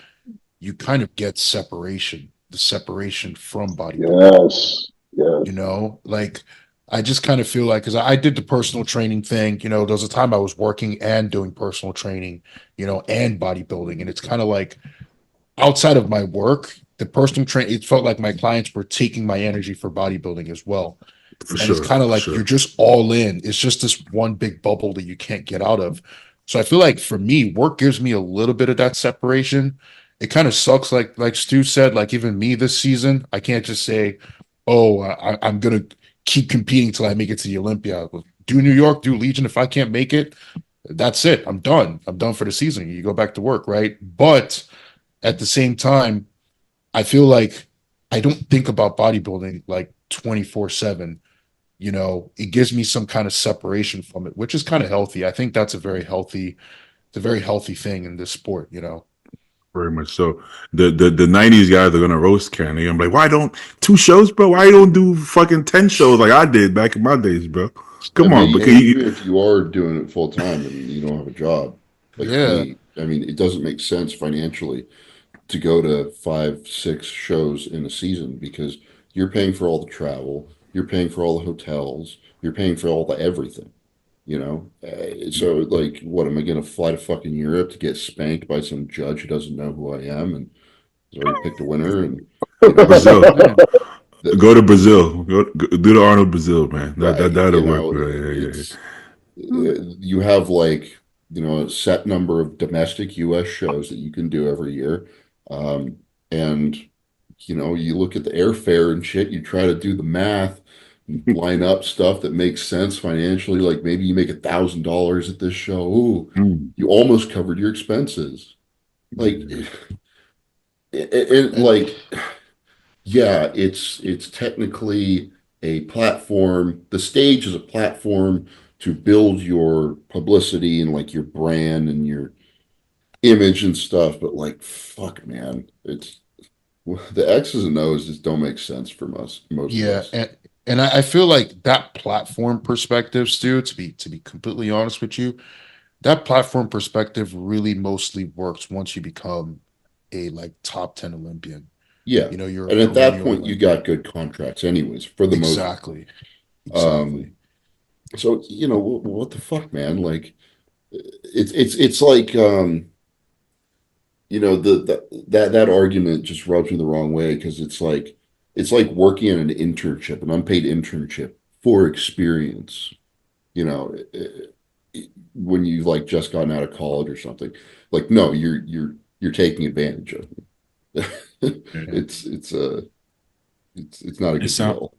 you kind of get separation, the separation from bodybuilding. Yes. Yes. Like I just kind of feel like because I did the personal training thing, there was a time I was working and doing personal training, and bodybuilding, and it's kind of like outside of my work, the personal train, it felt like my clients were taking my energy for bodybuilding as well. for And it's sure, kind of for like you're sure. just all in. It's just this one big bubble that you can't get out of. So I feel like for me, work gives me a little bit of that separation. It kind of sucks, like Stu said, like even me this season, I can't just say, "Oh, I'm gonna keep competing till I make it to the Olympia." Do New York, do Legion. If I can't make it, that's it. I'm done. I'm done for the season. You go back to work, right? But at the same time, I feel like I don't think about bodybuilding like 24/7. It gives me some kind of separation from it, which is kind of healthy. I think that's a very healthy thing in this sport. Very much so. The '90s guys are gonna roast Kenny. I'm like, why don't 2 shows, bro? Why you don't do fucking 10 shows like I did back in my days, bro? I Come on, mean, because even if you are doing it full time and you don't have a job, like Yeah. me, I mean, it doesn't make sense financially to go to 5, 6 shows in a season because you're paying for all the travel, you're paying for all the hotels, you're paying for all the everything, you know? So, like, what am I going to fly to fucking Europe to get spanked by some judge who doesn't know who I am and has already picked a winner? And, you know, Brazil, Yeah. go to Brazil, do the Arnold Brazil, man. right, That'll you work. know, Yeah. it's, you have like, a set number of domestic US shows that you can do every year. Um, and you look at the airfare and shit, you try to do the math, line up stuff that makes sense financially. Like maybe you make $1,000 at this show. Ooh, Mm. you almost covered your expenses. Like, And like, yeah, it's technically a platform. The stage is a platform to build your publicity and like your brand and your image and stuff. But like, fuck, man, it's the X's and O's just don't make sense for most of yeah, us. and I feel like that platform perspective, Stu, to be completely honest with you, that platform perspective really mostly works once you become a like top 10 Olympian. Yeah. You're a And at that perennial point, you Olympian. got good contracts, anyways, for the most part. Exactly. Um, Exactly. so what the fuck, man? Like, it's like that argument just rubs me the wrong way because it's like working in an internship, an unpaid internship for experience. You know, when you've like just gotten out of college or something. Like, no, you're taking advantage of me. Yeah. It's not a It good deal.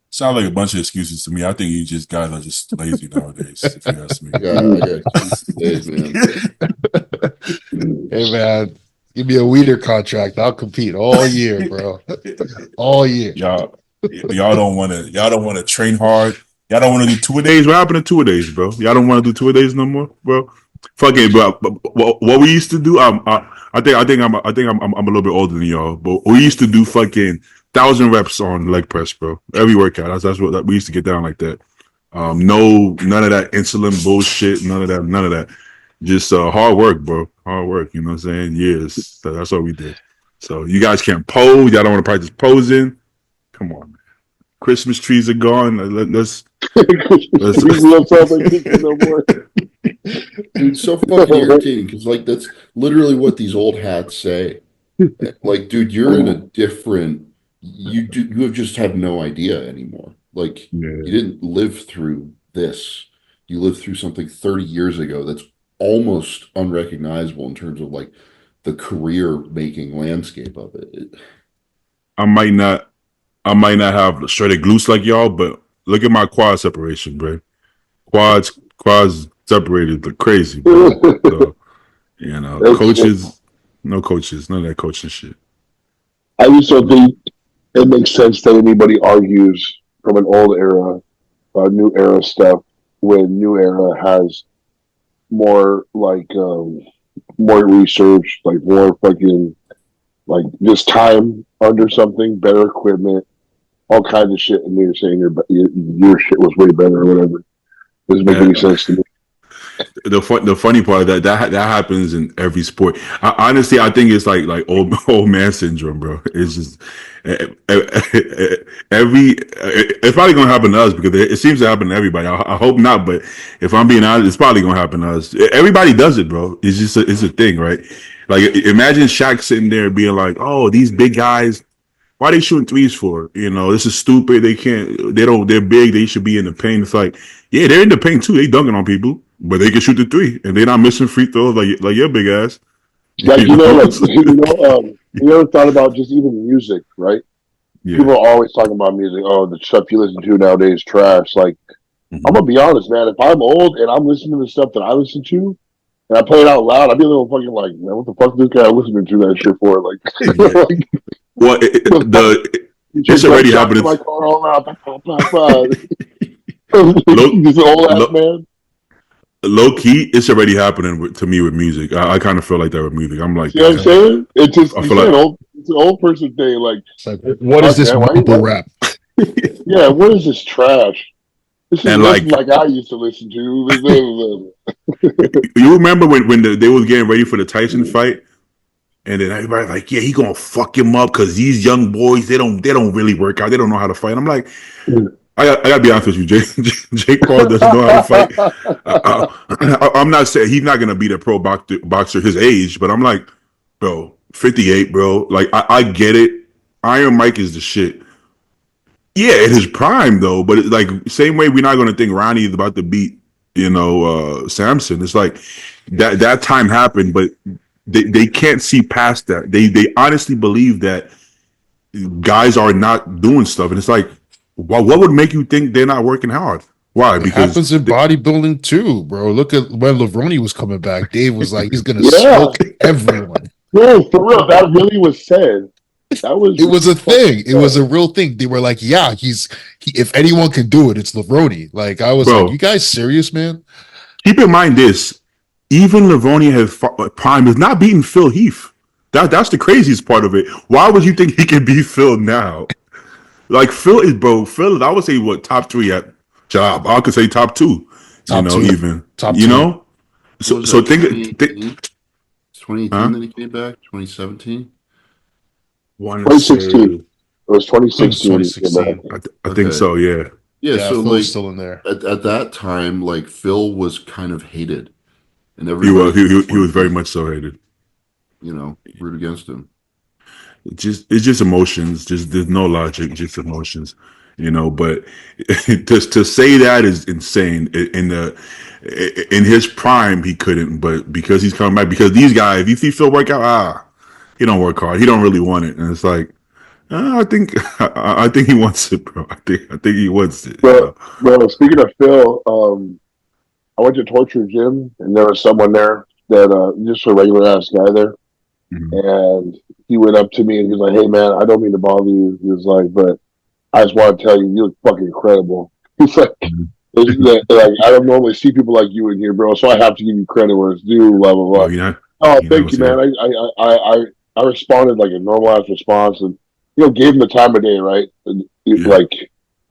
sounds like a bunch of excuses to me. I think you just guys are just lazy nowadays, if you ask me. I got excuses for days, man. Hey man, give me a weeder contract. I'll compete all year, bro. All year. Y'all don't want to train hard. Y'all don't want to do two a days. Days, what happened to 2 days, bro? Y'all don't want to do 2 days no more, bro. Fuck it, bro. What we used to do, I think I'm a little bit older than y'all, but we used to do fucking 1,000 reps on leg press, bro. Every workout. That's what we used to get down like that. No, none of that insulin bullshit. None of that. None of that. Just hard work, bro. Hard work. You know what I'm saying? Years. So that's what we did. So you guys can't pose. Y'all don't want to practice posing. Come on, man. Christmas trees are gone. Let's We don't celebrate Christmas no more. Dude, it's so fucking irritating because like that's literally what these old hats say. Like, dude, you're in a different you have just have no idea anymore. Like you yeah. didn't live through this. You lived through something 30 years ago that's almost unrecognizable in terms of like the career making landscape of it. I might not. I might not have straight glutes like y'all, but look at my quad separation, bro. Quads separated the crazy, bro. So, coaches, no coaches, none of that coaching shit. I just don't think it makes sense that anybody argues from an old era, new era stuff when new era has more more research, like more fucking like just time under something, better equipment, all kinds of shit, and you're saying your shit was way better or whatever. Doesn't make any sense to me. The funny part of that happens in every sport. Honestly, I think it's like old man syndrome, bro. It's just it's probably gonna happen to us because it seems to happen to everybody. I hope not, but if I'm being honest, it's probably gonna happen to us. Everybody does it, bro. It's just it's a thing, right? Like imagine Shaq sitting there being like, "Oh, these big guys, why are they shooting threes for? This is stupid. They can't. They don't. They're big. They should be in the paint." It's like, yeah, they're in the paint too. They dunking on people, but they can shoot the three, and they're not missing free throws like your big ass. Like you ever thought about just even music, right? Yeah. People are always talking about music. Oh, the stuff you listen to nowadays is trash. Like, I'm gonna be honest, man. If I'm old and I'm listening to the stuff that I listen to, and I play it out loud, I'd be a little fucking like, man, what the fuck is this guy listening to that shit for? Like, Well, it's already happening. My car all out. This old ass man. Low key, it's already happening to me with music. I kind of feel like that with music. I'm like, you know what I'm saying? It's just I feel like it's an old person thing. Like, what is this mumble rap? Yeah, what is this trash? This is like I used to listen to. You remember when they was getting ready for the Tyson fight, and then everybody's like, "Yeah, he gonna fuck him up because these young boys they don't really work out. They don't know how to fight." I'm like, I gotta be honest with you, Jake Paul doesn't know how to fight. I'm not saying he's not gonna be the pro boxer his age, but I'm like, bro, 58, bro. Like I get it. Iron Mike is the shit. Yeah, in his prime though, but like same way we're not gonna think Ronnie is about to beat Samson. It's like that time happened, but they can't see past that. They honestly believe that guys are not doing stuff, and it's like, what would make you think they're not working hard? Why? It Because happens in bodybuilding too, bro. Look at when Levroni was coming back. Dave was like, he's gonna smoke everyone. No, for real, that really was said. It was a thing. It was a real thing. They were like, yeah, if anyone can do it, it's Levroni. Like I was like, you guys serious, man? Keep in mind this: even Levroni has prime is not beating Phil Heath. That's the craziest part of it. Why would you think he can beat Phil now? Like Phil, I would say what top 3 at job. I could say top 2. Top 2. Even top 2. You know. So think 2018 that he came back. 2017. 2016. It was 2016. I think so. Yeah. Yeah. So Phil's still in there. At that time, like Phil was kind of hated, and he was very much so hated. Root against him. It's just emotions. There's no logic. Just emotions. But to say that is insane. In his prime, he couldn't, but because he's coming back, because these guys, if you see Phil work out, he don't work hard. He don't really want it, and it's like, I think he wants it, bro. I think he wants it. Bro, speaking of Phil, I went to Torture Gym, and there was someone there that just a regular ass guy there, and he went up to me and he was like, "Hey man, I don't mean to bother you." He was like, "But I just want to tell you, you look fucking incredible." He's like, like, I don't normally see people like you in here, bro, so I have to give you credit where it's due, blah, blah, blah. Thank you, man. I responded like a normalized response and, gave him the time of day, right? And like, it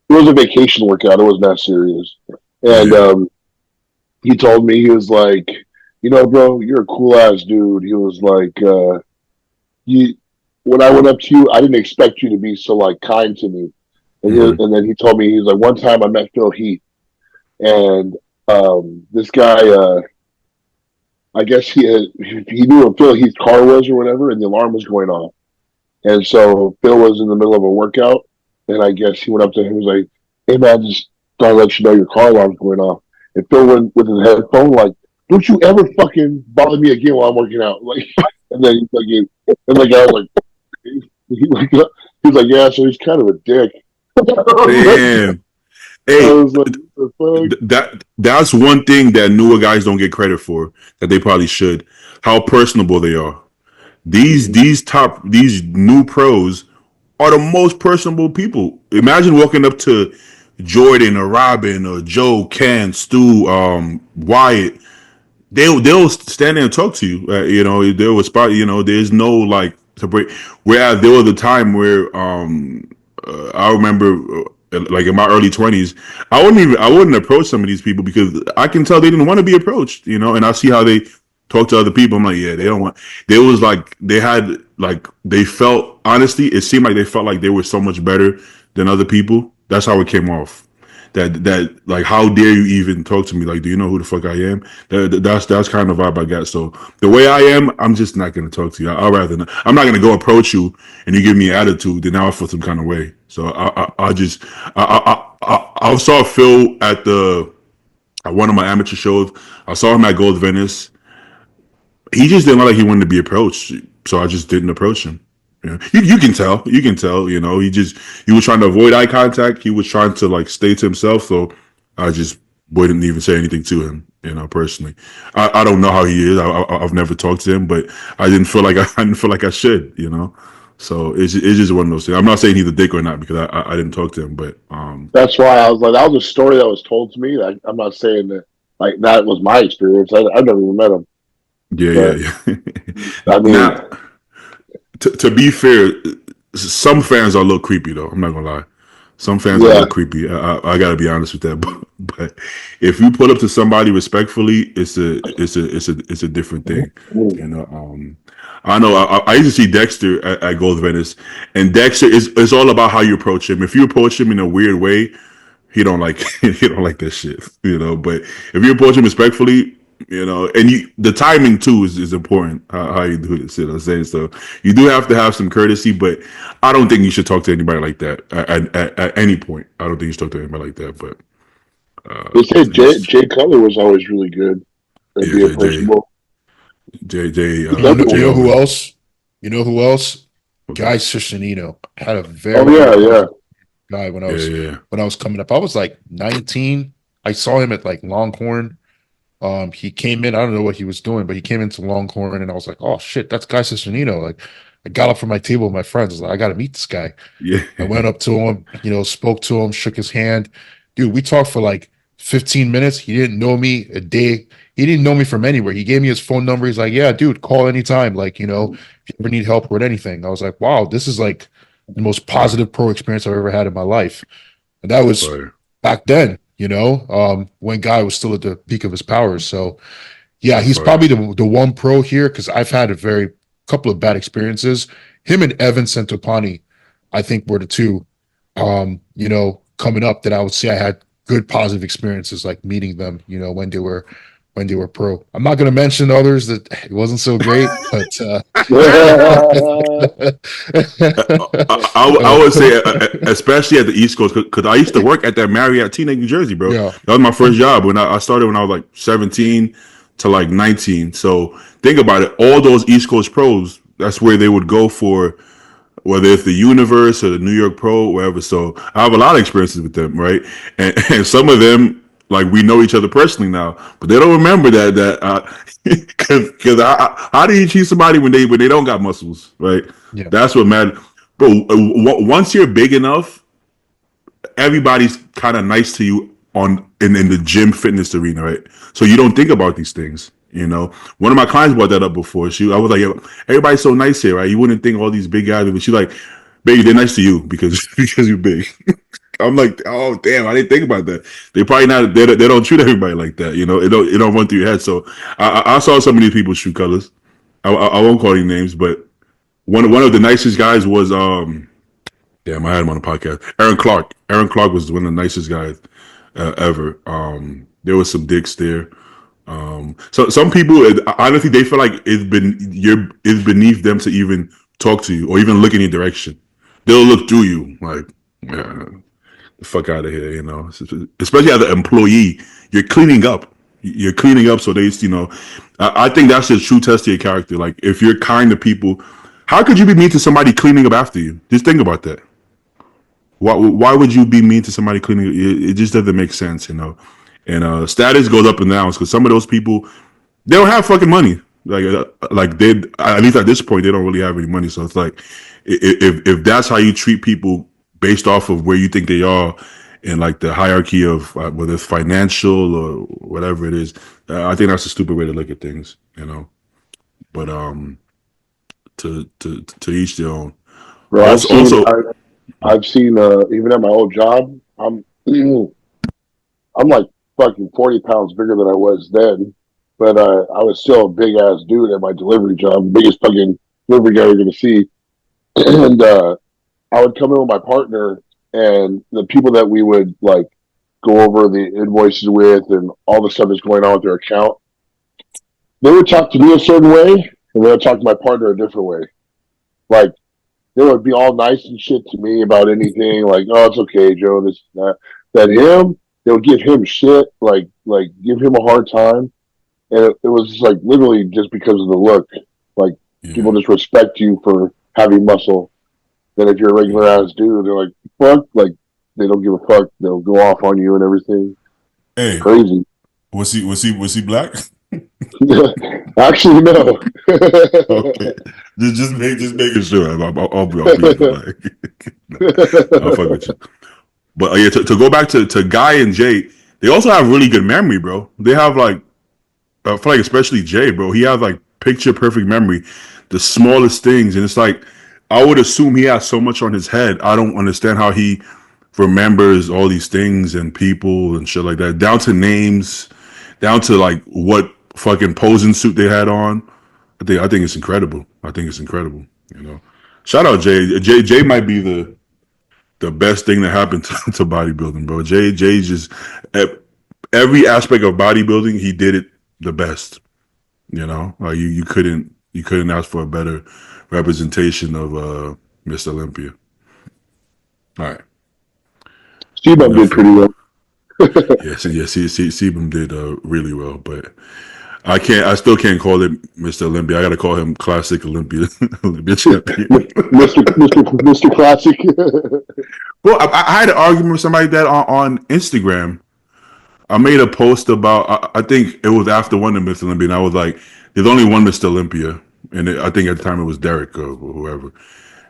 was a vacation workout. It wasn't that serious. And he told me, he was like, bro, you're a cool ass dude. He was like, when I went up to you, I didn't expect you to be so like kind to me. And, and then he told me, he was like, one time I met Phil Heath, and this guy, I guess he knew where Phil Heath's car was or whatever, and the alarm was going off. And so Phil was in the middle of a workout, and I guess he went up to him and was like, "Hey man, just thought I'd let you know your car alarm's going off." And Phil went with his headphone like, "Don't you ever fucking bother me again while I'm working out." Like, and then and the guy was like, he's like, "Yeah, so he's kind of a dick." Damn. I Hey, was like, what the that's one thing that newer guys don't get credit for that they probably should. How personable they are. These new pros are the most personable people. Imagine walking up to Jordan or Robin or Joe, Ken, Stu, Wyatt. They'll stand there and talk to you. They'll spot. There's no like to break. Whereas there was a time where I remember like in my early 20s, I wouldn't approach some of these people because I can tell they didn't want to be approached. And I see how they talk to other people. I'm like, yeah, they don't want. There was like they had like they felt honestly. It seemed like they felt like they were so much better than other people. That's how it came off. That like how dare you even talk to me, like, do you know who the fuck I am? That's kind of the vibe I got. So the way I am, I'm just not going to talk to you. I'd rather not. I'm not going to go approach you and you give me attitude, then I'll feel some kind of way. So I saw Phil at one of my amateur shows. I saw him at Gold Venice. He just didn't look like he wanted to be approached, so I just didn't approach him. You can tell. You can tell. He was trying to avoid eye contact. He was trying to like stay to himself. So I just wouldn't even say anything to him. Personally, I don't know how he is. I've never talked to him, but I didn't feel like I didn't feel like I should. So it's just one of those things. I'm not saying he's a dick or not because I didn't talk to him, but That's why I was like, that was a story that was told to me. Like, I'm not saying that like that was my experience. I've never even met him. yeah, But, yeah. I mean, Now, to be fair, some fans are a little creepy though. I'm not gonna lie. Some fans are a yeah, little creepy. I gotta be honest with that. But if you pull up to somebody respectfully, it's a different thing. You know. I know. I used to see Dexter at Gold Venice, and Dexter is all about how you approach him. If you approach him in a weird way, he don't like he don't like that shit. But if you approach him respectfully, and the timing too is important. How you do this, I'm saying. So you do have to have some courtesy, but I don't think you should talk to anybody like that at any point. I don't think you should talk to anybody like that. But they say just Jay Cutler was always really good at yeah, being personable. You Jay know who always else? You know who else? okay. Guy Cicinino had a Oh very yeah, good yeah. guy when I Yeah, was yeah, coming up. I was like 19. I saw him at like Longhorn. He came in. I don't know what he was doing, but he came into Longhorn, and I was like, "Oh shit, that's Guy Cicinino!" Like, I got up from my table with my friends. I was like, "I got to meet this guy." yeah. I went up to him, spoke to him, shook his hand. Dude, we talked for like 15 minutes. He didn't know me a day. He didn't know me from anywhere. He gave me his phone number. He's like, "Yeah, dude, call anytime. Like, if you ever need help with anything." I was like, "Wow, this is like the most positive pro experience I've ever had in my life." And that That's was fire. back then, when Guy was still at the peak of his powers. So yeah, That's he's fire. probably the one pro here because I've had a very couple of bad experiences. Him and Evan Centopani, I think, were the two, coming up that I would say I had good positive experiences, like meeting them, when they were pro. I'm not going to mention others that it wasn't so great, but I would say, especially at the East Coast, because I used to work at that Marriott Teaneck, New Jersey, bro. yeah, That was my first job when I started when I was like 17 to like 19. So think about it. All those East Coast pros, that's where they would go for whether it's the Universe or the New York Pro, wherever. So I have a lot of experiences with them, right? And some of them, like we know each other personally now, but they don't remember that because how do you treat somebody when they don't got muscles, right? yeah, That's what matters, bro. Once you're big enough, everybody's kind of nice to you in the gym fitness arena, right? So you don't think about these things. One of my clients brought that up before. I was like, "Yo, everybody's so nice here, right? You wouldn't think all these big guys." But she's like, "Baby, they're nice to you because because you're big." I'm like, "Oh damn, I didn't think about that." They probably not. They don't treat everybody like that. It don't run through your head. So I saw some of these people's true colors. I won't call any names, but one of the nicest guys was damn, I had him on the podcast. Aaron Clark. Aaron Clark was one of the nicest guys ever. There was some dicks there. So some people honestly they feel like it's beneath them to even talk to you or even look in your direction. They'll look through you like, yeah, the fuck out of here, Especially as an employee, you're cleaning up. You're cleaning up, so I think that's the true test of your character. Like if you're kind to people, how could you be mean to somebody cleaning up after you? Just think about that. Why would you be mean to somebody cleaning? It just doesn't make sense, you know. And status goes up and down because some of those people, they don't have fucking money. Like they, at least at this point, they don't really have any money. So it's like, if that's how you treat people based off of where you think they are in like the hierarchy of whether it's financial or whatever it is, I think that's a stupid way to look at things, you know. But to each their own. Bro, Also, I've seen even at my old job, I'm like fucking 40 pounds bigger than I was then, but I was still a big ass dude at my delivery job, biggest fucking delivery guy you're gonna see. And I would come in with my partner, and the people that we would like go over the invoices with and all the stuff that's going on with their account, they would talk to me a certain way, and they would talk to my partner a different way. Like they would be all nice and shit to me about anything, like, "Oh, it's okay, Joe, this and that." That him, they would give him shit, like give him a hard time, and it was just like literally just because of the look. Like people Yeah. just respect you for having muscle. Then if you're a regular ass dude, they're like, "Fuck," like they don't give a fuck. They'll go off on you and everything. It's Hey, crazy. was he black? Actually, no. okay, just making sure. I'll be like, I'll fuck with you. But yeah, to go back to Guy and Jay, they also have really good memory, bro. They have like, I feel like especially Jay, bro. He has like picture perfect memory, the smallest things, and it's like I would assume he has so much on his head. I don't understand how he remembers all these things and people and shit like that, down to names, down to like what fucking posing suit they had on. I think it's incredible. I think it's incredible. You know, shout out Jay. Jay might be the best thing that happened to bodybuilding, bro. Jay just every aspect of bodybuilding, he did it the best. You know, you couldn't ask for a better representation of Mr. Olympia. All right, Steve-Up did enough. pretty well. Yes, yes, Sebum did really well, but I still can't call it Mr. Olympia. I got to call him Classic Olympia, Olympia champion. Mr. Classic. Well, I had an argument with somebody that on Instagram. I made a post about. I think it was after one of Mr. Olympia, and I was like, "There's only one Mr. Olympia," and I think at the time it was Derek or whoever.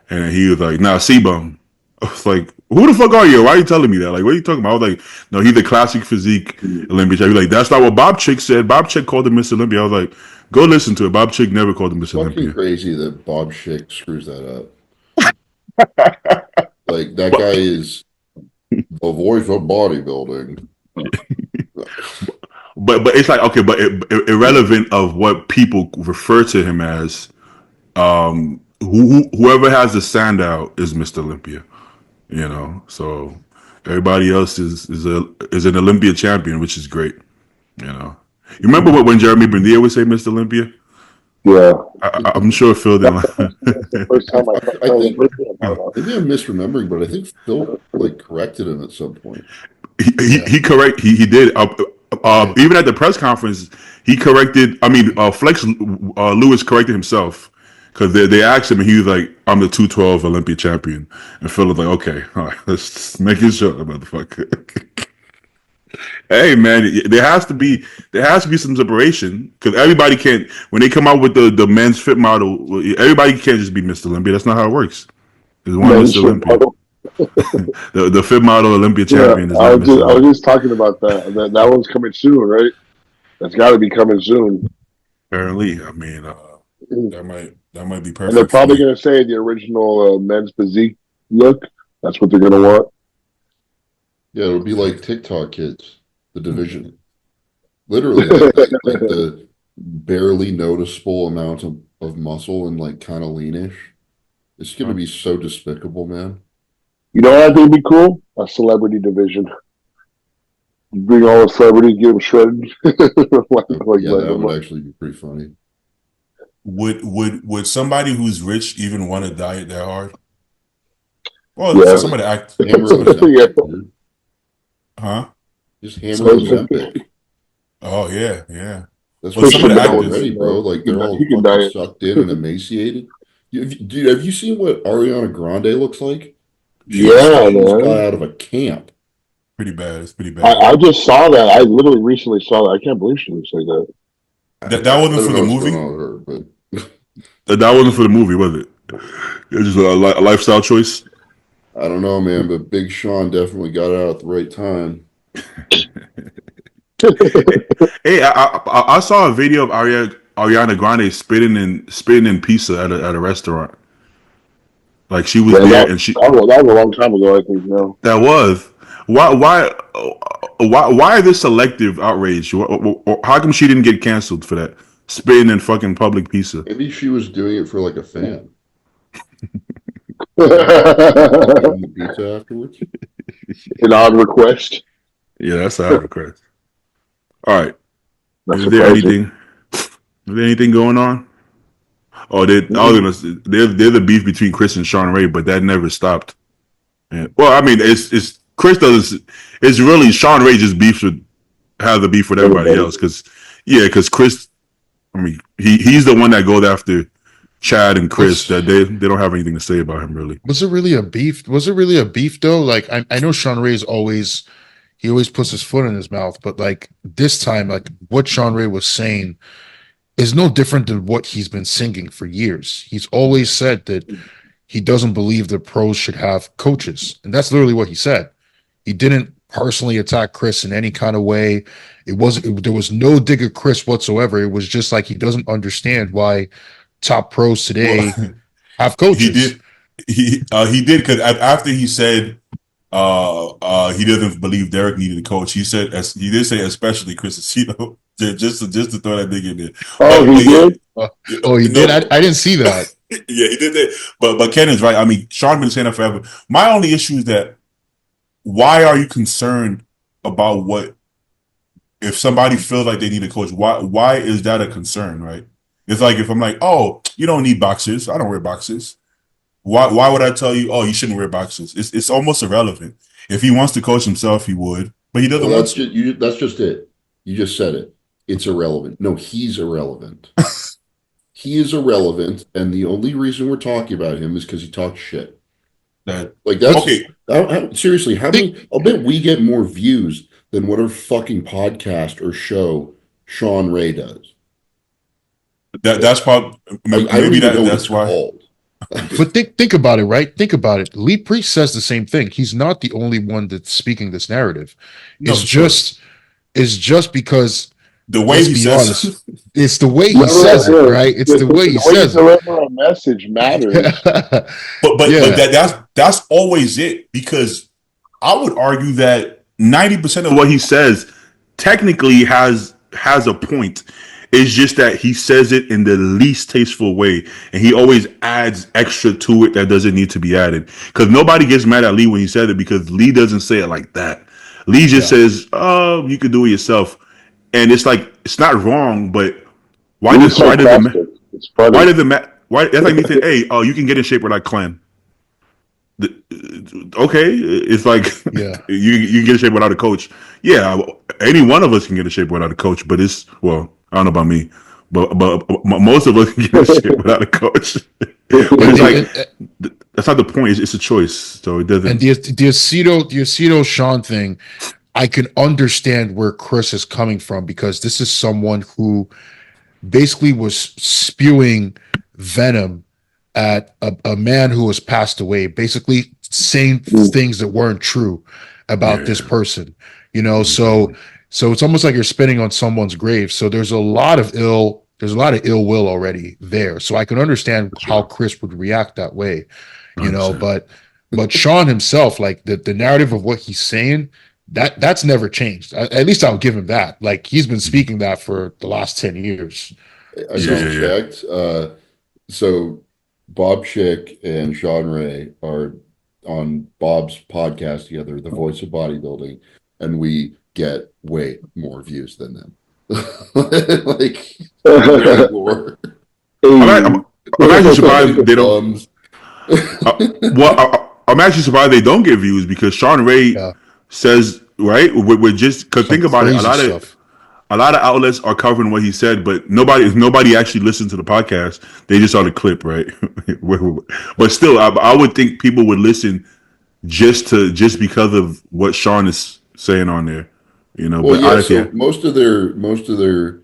And he was like, "Nah, C-Bum." I was like, "Who the fuck are you? Why are you telling me that? Like, what are you talking about?" I was like, "No, he's the classic physique Olympia." He was like, "That's not what Bob Chick said. Bob Chick called him Mr. Olympia." I was like, "Go listen to it. Bob Chick never called him Mr. Fucking Olympia." crazy that Bob Schick screws that up. Like that guy is the voice of bodybuilding. But it's like okay, but irrelevant of what people refer to him as. Whoever has the standout is Mr. Olympia. You know, so everybody else is an Olympia champion, which is great. You know, you remember when Jeremy Bernier would say Mr. Olympia? Yeah. I'm sure Phil didn't. First time I I think heard maybe I'm misremembering, but I think Phil like corrected him at some point. he did. Even at the press conference, he corrected. I mean, Flex Lewis corrected himself because they asked him, and he was like, "I'm the 212 Olympia champion," and Phil was like, "Okay, all right, let's just make sure, motherfucker." Hey man, there has to be some separation because everybody can't when they come out with the men's fit model. Everybody can't just be Mr. Olympia. That's not how it works. There's one men's Mr. fit Olympia. model. The fit model Olympia Yeah, champion is not Mr. I was Olympia. just talking about that. That one's coming soon, right? That's got to be coming soon. Apparently, I mean, And That might be they're perfect for probably you. going to say the original men's physique look. That's what they're going to want. Yeah, it would be like TikTok kids, the division. Literally, like the barely noticeable amount of muscle and like kind of leanish. It's gonna be so despicable, man. You know what I think would be cool? A celebrity division. You bring all the celebrities, get them shredded. Yeah, that would actually be pretty funny. Would somebody who's rich even want to diet that hard? Well, Yeah. for somebody to act, Hammer somebody, Ozempic, dude. huh? Just hammer Somebody, Ozempic. oh yeah. That's But what somebody they're to doing act already, bro. Like they're all You can fucking diet. sucked in and emaciated. Dude, have you seen what Ariana Grande looks like? Yeah, She Yeah, snatched this man. guy out of a camp. pretty bad. It's pretty I, bad. I just saw that. I literally recently saw that. I can't believe she looks like that. That I wasn't don't for know the what's going movie. on with her, but That wasn't for the movie, was it? It was just a lifestyle choice. I don't know, man. But Big Sean definitely got out at the right time. Hey, I saw a video of Ariana Grande spitting in pizza at a restaurant. Like she was Yeah, there that, and she that was a long time ago, I think, now. that was why is this selective outrage? How come she didn't get canceled for that spitting in fucking public pizza? Maybe she was doing it for like a fan. An Eating the pizza afterwards. odd request. Yeah, that's a hard request. All right, Not is there surprising. anything? Is there anything going on? Oh, they're the beef between Chris and Sean Ray, but that never stopped. Yeah. Well, I mean, it's Chris does. It's really Sean Ray just beefs with has the beef with everybody Everybody. else because Chris. I mean, he's the one that goes after Chad and Chris. That they don't have anything to say about him really. Was it really a beef? Was it really a beef though? Like I know Sean Ray's always he always puts his foot in his mouth, but like this time, like what Sean Ray was saying is no different than what he's been singing for years. He's always said that he doesn't believe that pros should have coaches, and that's literally what he said. He didn't personally attack Chris in any kind of way. There was no dig at Chris whatsoever. It was just like he doesn't understand why top pros today Well, have he coaches. did. He did because after he said he doesn't believe Derek needed a coach. He said he did say especially Chris Aceto, just to throw that thing in there. Oh, he did? Oh, he no, did. I didn't see that. yeah, he did that. But Kennan's right. I mean, Sean been saying that forever. My only issue is that why are you concerned about what if somebody feels like they need a coach? Why is that a concern? Right? It's like if I'm like, oh, you don't need boxers. I don't wear boxers. Why would I tell you, oh, you shouldn't wear boxers? It's almost irrelevant. If he wants to coach himself, he would, but he doesn't Well, want that's to. just you. That's just it. You just said it. It's irrelevant. No, he's irrelevant. He is irrelevant, and the only reason we're talking about him is because he talks shit. That Like that's okay. seriously. How many? I'll bet we get more views than whatever fucking podcast or show Sean Ray does. That's probably I don't maybe even know what that's it's why. called. But think about it, right? Think about it. Lee Priest says the same thing. He's not the only one that's speaking this narrative. No, It's for sure. just because The way let's he be says, honest, it's the way he No, says it, no, right? It's the way he you says it. deliver a message matters. but Yeah. that's always it because I would argue that 90% of What he says technically has a point. It's just that he says it in the least tasteful way, and he always adds extra to it that doesn't need to be added. Because nobody gets mad at Lee when he said it because Lee doesn't say it like that. Lee just says, "Oh, you could do it yourself," and it's like it's not wrong, but why It's does sarcastic. It's funny. why that's like me saying, "Hey, oh, you can get in shape with that clan." Okay, it's like Yeah. you can get in shape without a coach. Yeah, any one of us can get in shape without a coach, but it's well, I don't know about me, but most of us can get in shape without a coach. But it's like that's not the point. It's a choice, so it doesn't. And the Aceto Sean thing, I can understand where Chris is coming from because this is someone who basically was spewing venom at a man who has passed away, basically saying things that weren't true about this person. You know, so it's almost like you're spitting on someone's grave. So there's a lot of ill will already there. So I can understand how Chris would react that way, you know, 100%. but Sean himself, like the narrative of what he's saying, that's never changed. At least I'll give him that. Like he's been speaking that for the last 10 years. I just checked. So Bob Schick and Sean Ray are on Bob's podcast together, The Voice of Bodybuilding, and we get way more views than them. Like way more. I'm actually surprised they don't. I'm actually surprised they don't get views because Sean Ray says right. We're just because think about it. A lot of outlets are covering what he said, but nobody actually listened to the podcast. They just saw the clip, right? But still, I would think people would listen just because of what Sean is saying on there, you know. Well, But yeah. honestly, So most of their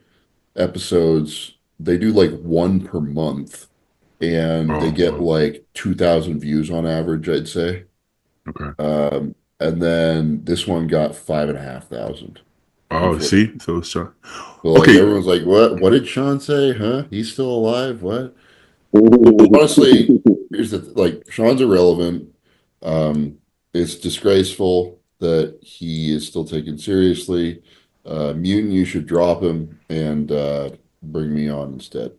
episodes, they do like one per month, and they oh, get well, like 2,000 views on average, I'd say. okay. And then this one got 5,500, Oh, unfortunately. see, so Sean. So like Okay, everyone's like, "What? What did Sean say? Huh? He's still alive? What?" Well, honestly, here's the like Sean's irrelevant. Um, it's disgraceful that he is still taken seriously. Mutant, you should drop him and bring me on instead.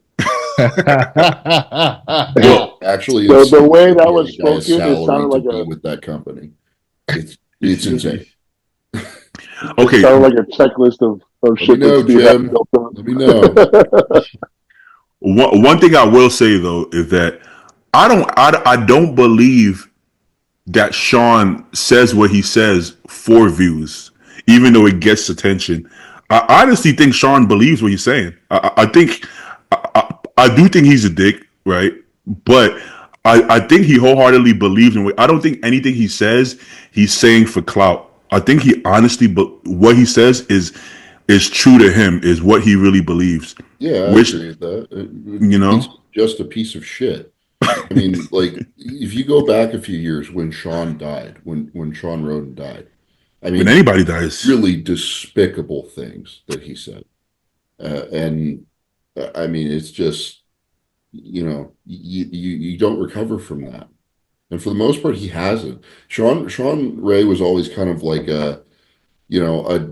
It's well, actually The insane way to that pay was the guy a spoken, it sounded salary to like be a with that company. It's insane. it okay. sounded like a checklist of Let me shit that know, Steve had Jim. built Let me know. up. One thing I will say though is that I don't believe that Sean says what he says for views, even though it gets attention. I honestly think Sean believes what he's saying. I think I do think he's a dick, right? But I think he wholeheartedly believes in what. I don't think anything he says he's saying for clout. I think he honestly, but what he says is true to him. Is what he really believes. Yeah, I Which agree with that. you He's know, just a piece of shit. I mean, like if you go back a few years when Sean died, when Sean Roden died, I when mean, anybody dies, really despicable things that he said. And I mean, it's just, you don't recover from that. And for the most part, he hasn't. Sean Ray was always kind of like a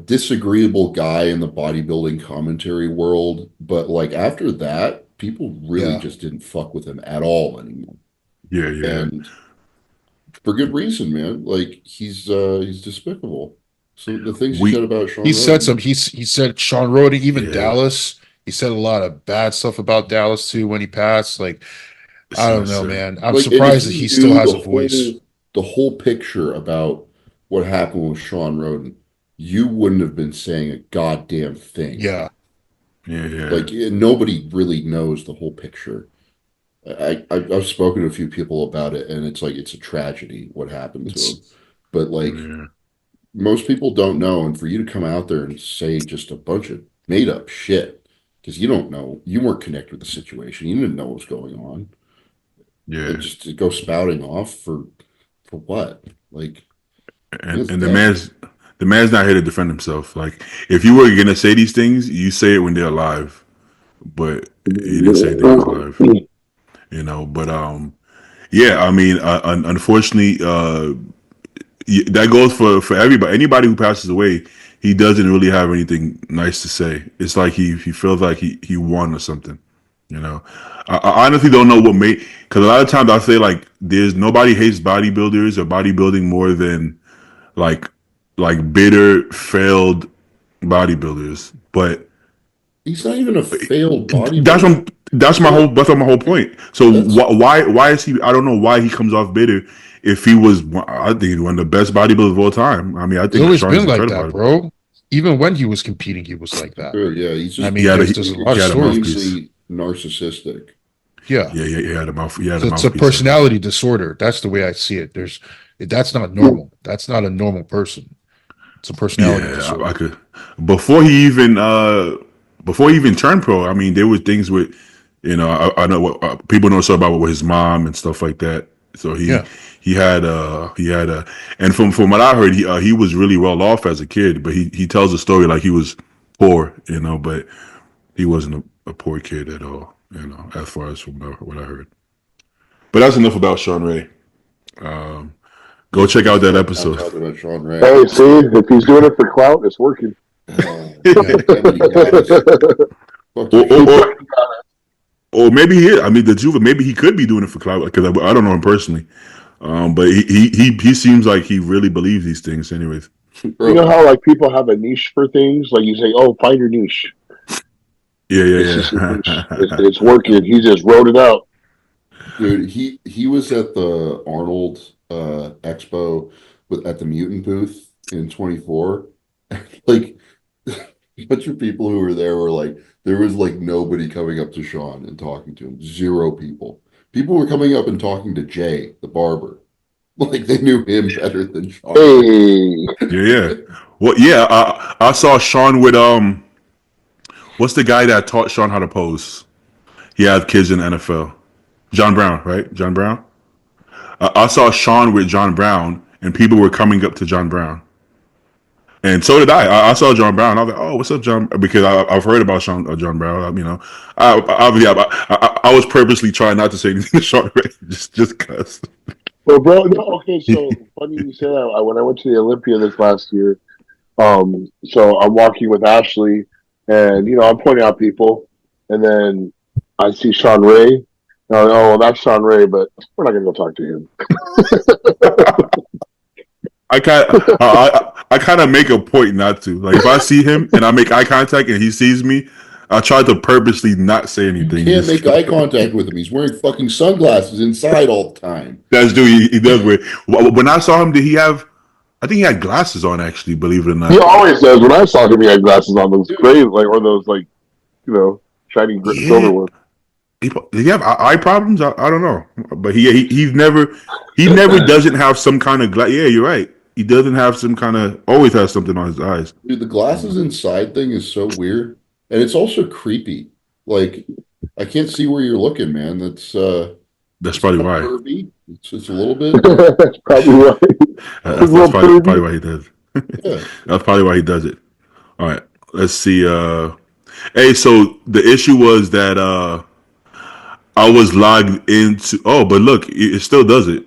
disagreeable guy in the bodybuilding commentary world. But like after that, people really Yeah. just didn't fuck with him at all anymore. yeah, yeah. And for good reason, man. Like he's despicable. So the things he said We about He Sean said Roden, some. He said Sean Rhoden, even yeah. Dallas. He said a lot of bad stuff about Dallas too when he passed. Like I don't know, So, man. I'm like, and if surprised that you he still knew has the a voice. whole picture about what happened with Sean Roden, you wouldn't have been saying a goddamn thing. Yeah, yeah, yeah. Like nobody really knows the whole picture. I've spoken to a few people about it, and it's like it's a tragedy what happened to him. it's But like Yeah, most people don't know, and for you to come out there and say just a bunch of made up shit because you don't know, you weren't connected with the situation, you didn't know what was going on, and yeah. just to go spouting off for what? Like, And it's and dead. the man's not here to defend himself. Like if you were gonna say these things, you say it when they're alive. But he didn't say anything when they're alive. You know. But yeah. I mean, unfortunately, that goes for everybody. Anybody who passes away, he doesn't really have anything nice to say. It's like he feels like he won or something. You know, I honestly don't know what made, because a lot of times I say like there's nobody hates bodybuilders or bodybuilding more than like bitter failed bodybuilders. But He's not even a failed that's bodybuilder. what that's my What? whole point. So That's why is he? I don't know why he comes off bitter. If he was, I think he's one of the best bodybuilders of all time. I mean, I He's think always Sean is been like incredible. that, bro. Even when he was competing, he was like that. good. Yeah, he's I just He mean, had a there's a lot he of had a stories. mouthpiece. extremely narcissistic. Yeah, He had a mouth. He had a so it's a mouthpiece. personality disorder. That's the way I see it. That's not normal. That's not a normal person. It's a personality Yeah, I disorder. could. Before he even before he even turned pro, I mean, there were things with, I know what people don't know so about with his mom and stuff like that. So Yeah, he had a, and from what I heard, he was really well off as a kid, but he tells a story like he was poor, but he wasn't a poor kid at all, as far as from what I heard. But that's enough about Sean Ray. Go Let's check out let's that start not episode. talking about Sean Ray. Hey, see, if he's doing it for clout, it's working. yeah. Damn it, he got us. Fuck or, your or, shit. or Or maybe he, I mean, the Juve, maybe he could be doing it for clout because I don't know him personally. But he seems like he really believes these things, anyways. You know Bro, how like people have a niche for things? Like you say, "Oh, find your niche." Yeah, It's just his yeah, niche. yeah. It's working. He just wrote it out. dude, he was at the Arnold Expo at the Mutant booth in 24. Like a bunch of people who were there were like, there was like nobody coming up to Sean and talking to him. Zero people. People were coming up and talking to Jay, the barber. Like they knew him better than Sean. Hey, Yeah. Well, yeah. I saw Sean with what's the guy that taught Sean how to pose? He had kids in the NFL. John Brown, right? John Brown. I saw Sean with John Brown, and people were coming up to John Brown, and so did I. I saw John Brown. I was like, "Oh, what's up, John?" Because I've heard about John Brown. You know, obviously, I was purposely trying not to say anything to Sean Ray, just cause. well, bro. No, okay, so funny you say that. When I went to the Olympia this last year, so I'm walking with Ashley, and I'm pointing out people, and then I see Sean Ray. And I'm like, oh, well, that's Sean Ray, but we're not gonna go talk to him. I kind of make a point not to. Like if I see him and I make eye contact and he sees me, I try to purposely not say You anything. can't make eye contact with him. He's wearing fucking sunglasses inside all the time. That's dude. He does wear. When I saw him, did he have? I think he had glasses on. Actually, believe it or He not. always says when I saw him, he had glasses on. Those gray, like, or those like, shiny silver Yeah. ones. Did he have eye problems? I don't know, but he never doesn't have some kind of yeah. You're right. He doesn't have some kind of always has something on his eyes. Dude, the glasses inside thing is so weird. And it's also creepy. Like, I can't see where you're looking, man. That's It's probably kind of why. pervy. It's a little bit. That's probably right. That's Little probably pervy. why he does. Yeah. That's probably why he does it. All right. Let's see. Hey, so the issue was that I was logged into. Oh, but look, it still does it.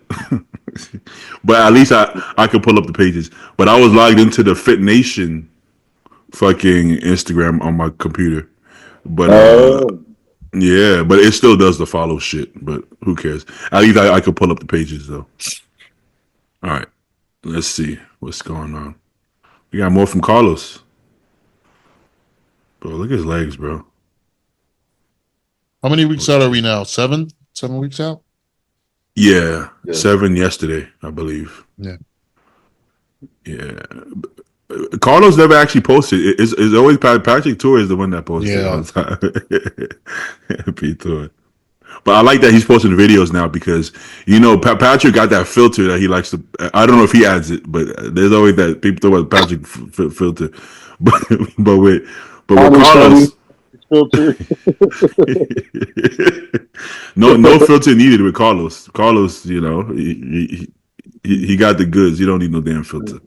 But at least I could pull up the pages. But I was logged into the Fit Nation fucking Instagram on my computer. But Oh, yeah, but it still does the follow shit. But who cares? At least I could pull up the pages though. All right. Let's see what's going on. We got more from Carlos. Bro, look at his legs, bro. How many weeks out are we now? 7? 7 weeks out? Yeah, Yeah. 7 yesterday, I believe. Yeah. Yeah. Carlos never actually posted. It's always Patrick Tour is the one that posted Yeah. all the time. Pete Tour. But I like that he's posting videos now because Patrick got that filter that he likes to. I don't know if he adds it, but there's always that people talk about Patrick filter. But with Honey, Carlos, filter. no filter needed with Carlos. Carlos, he got the goods. You don't need no damn filter.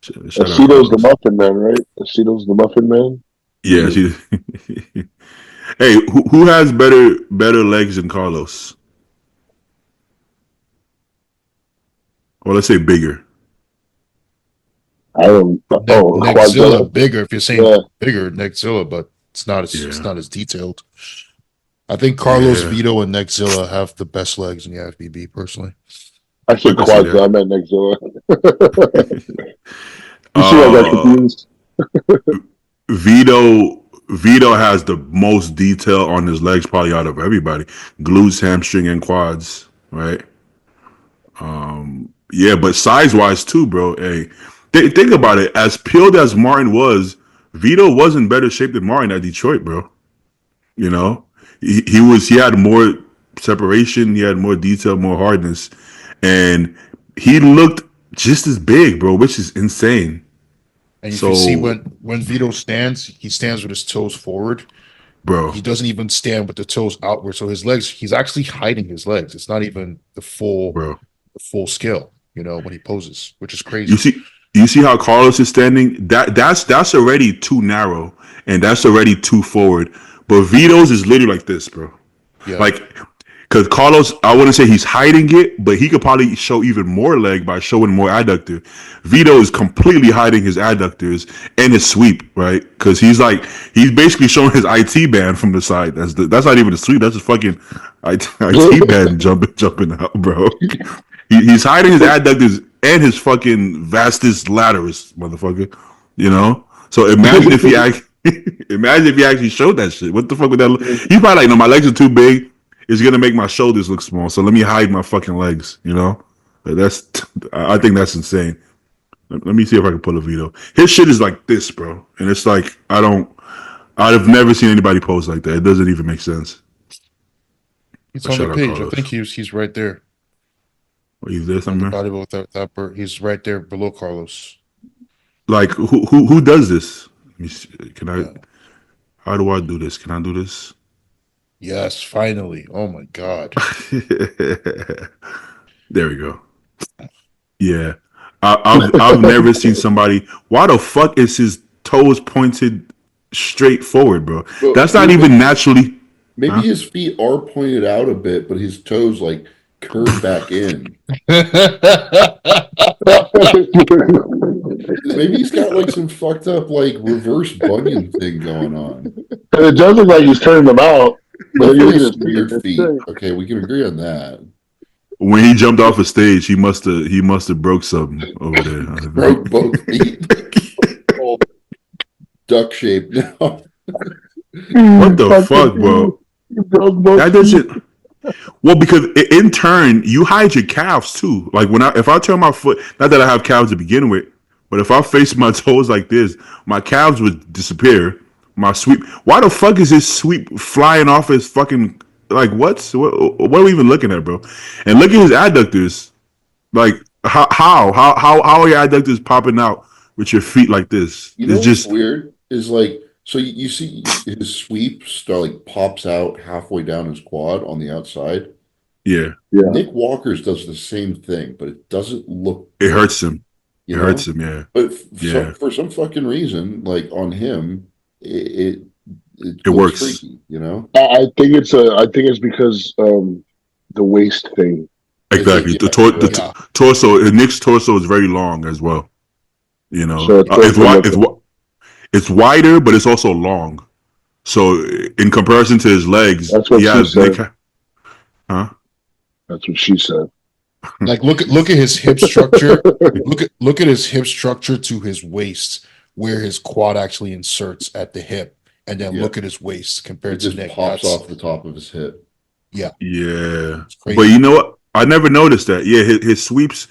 Shout out Aceto's the Carlos. Muffin Man, right? Aceto's the Muffin Man. Yeah, she. Hey, who has better legs than Carlos? Or let's say bigger. I am. Oh, Nextzilla Quadzilla. bigger. If you're saying Yeah. bigger, Nextzilla, but it's not as Yeah. detailed. I think Carlos, Yeah. Vito, and Nextzilla have the best legs in the IFBB. Personally, I said I can see that. Quadzilla. I meant Nextzilla. You see, I got confused. Vito has the most detail on his legs probably out of everybody. Glutes, hamstring, and quads, right? Yeah, but size wise too, bro. Hey, think about it. As peeled as Martin was, Vito was in better shape than Martin at Detroit, bro. You know, he had more separation, he had more detail, more hardness, and he looked just as big, bro, which is insane, and if So- you see when Vito stands, he stands with his toes forward. bro. He doesn't even stand with the toes outward. So his legs, he's actually hiding his legs. It's not even the full Bro, scale, when he poses, which is crazy. you see how Carlos is standing? That's already too narrow, and that's already too forward. But Vito's is literally like this, bro. Yeah. Like, because Carlos, I wouldn't say he's hiding it, but he could probably show even more leg by showing more adductor. Vito is completely hiding his adductors and his sweep, right? Because he's basically showing his IT band from the side. That's not even a sweep. That's a fucking IT band jumping out, bro. He's hiding his adductors and his fucking vastus laterus, motherfucker. So imagine if he actually showed that shit. What the fuck would that look? He's probably like, no, my legs are too big. It's gonna make my shoulders look small. So let me hide my fucking legs. I think that's insane. Let me see if I can pull a Vito. His shit is like this, bro, and it's like I've never seen anybody pose like that. It doesn't even make sense. He's But on shout the out page. Carlos. I think he's right there. He's there On the somewhere. bodybuilder that bird. He's right there below Carlos. Like who does this? Let me see. Can I? Yeah. How do I do this? Can I do this? Yes, finally. Oh my God. There we go. Yeah, I've never seen somebody. Why the fuck is his toes pointed straight forward, bro? But That's not even naturally. maybe Huh? his feet are pointed out a bit, but his toes like curve back in. Maybe he's got like some fucked up like reverse bunion thing going on. it does look like he's turning them out, but then you look at his feet. Weird It's feet. straight. Okay, we can agree on that. When he jumped off a stage, he must have broke something over there. Broke both feet. All duck shaped now. What the fuck, bro? That doesn't. Well, because in turn, you hide your calves too. Like if I turn my foot, not that I have calves to begin with, but if I face my toes like this, my calves would disappear. My sweep. Why the fuck is this sweep flying off his fucking like what are we even looking at, bro? And look at his adductors. Like how are your adductors popping out with your feet like this? You know It's what's just weird is like so you see his sweep start like pops out halfway down his quad on the outside. yeah. Yeah. Nick Walker's does the same thing, but it doesn't look It good, hurts him. you It know? hurts him. Yeah. But Yeah. for some fucking reason, like on him, it It looks works. freaky, you know? I think it's because the waist thing. Is it? Exactly. Yeah, Yeah. Torso. Nick's torso is very long as well. You know, So it's it's good wide. looking. It's wider, but it's also long. So in comparison to his legs, That's what he she has said. Nick. Huh? That's what she said. Like look at his hip structure. Look at his hip structure to his waist, where his quad actually inserts at the hip, and then Yeah. look at his waist it compared to just Nick. pops That's off the top of his hip. yeah, Yeah, it's crazy. but you know what? I never noticed that. Yeah, his sweeps,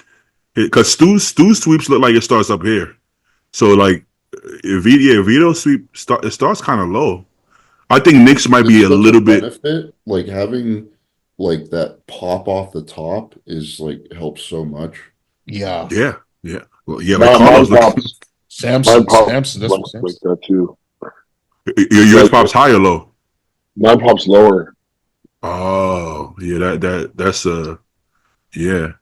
because Stu's sweeps look like it starts up here. So like, if Vito's it starts kind of low. I think Nick's might be a That's little bit. benefit. Like having like that pop off the top is like helps so much. Yeah, Yeah, yeah. Well, yeah, like Mine Carlos. pops. Samson. Mine pops That's what like Samson. that too. Yours pops high or low? Mine pops lower. Oh, yeah. That's yeah.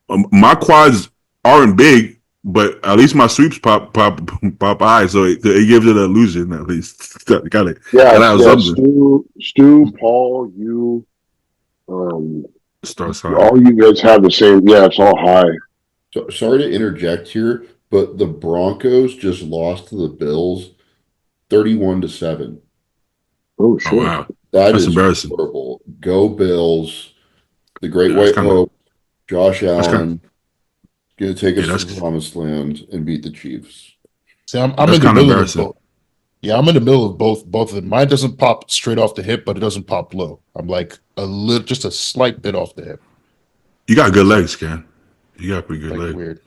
My quads aren't big, but at least my sweeps pop high, so it gives it an illusion at least. Gotta have something. Stu, Paul, you, Starts high. all you guys have the same. Yeah, it's all high. So sorry to interject here, but the Broncos just lost to the Bills 31-7. Oh Oh shit! wow, That that's is embarrassing. horrible. Go Bills. The Great Yeah, that's White kinda- Hope. Josh That's kind. Allen gonna take us Yeah, to the promised land and beat the Chiefs. See, I'm That's in the kinda middle of embarrassing. both. Yeah, I'm in the middle of both of them. Mine doesn't pop straight off the hip, but it doesn't pop low. I'm like just a slight bit off the hip. You got good legs, Ken. You got pretty good Like legs, weird.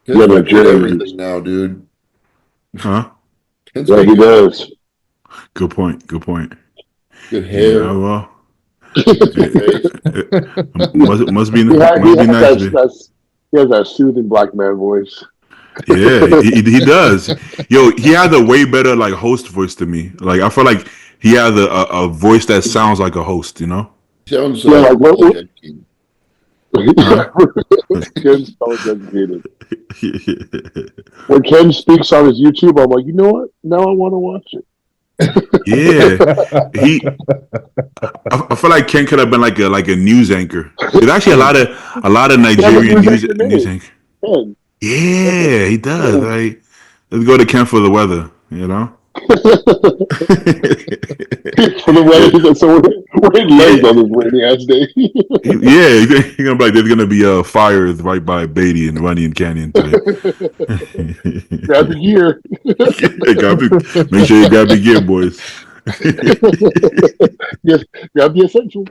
Ken's Yeah, but got Jerry- everything now, dude. huh? Ken's Yeah, got he does. Good point. Good point. good hair. Yeah, well, Good face. must be He nice. he has that soothing black man voice. Yeah, he does. Yo, he has a way better like host voice to me. Like I feel like he has a voice that sounds like a host. You know? Sounds Yeah, like what- college educated. Ken's college educated. When Ken speaks on his YouTube, I'm like, you know what? Now I want to watch it. Yeah, I feel like Ken could have been like a news anchor. There's actually a lot of Nigerian news anchor. Ken. Yeah, he does. Right. Let's go to Ken for the weather. You know. For the weather, so we're late on this rainy ass day. Yeah, you're gonna be like, there's gonna be fires right by Beatty and Runyon Canyon today. Grab the gear. Make sure you grab the gear, boys. Yes, grab the essential.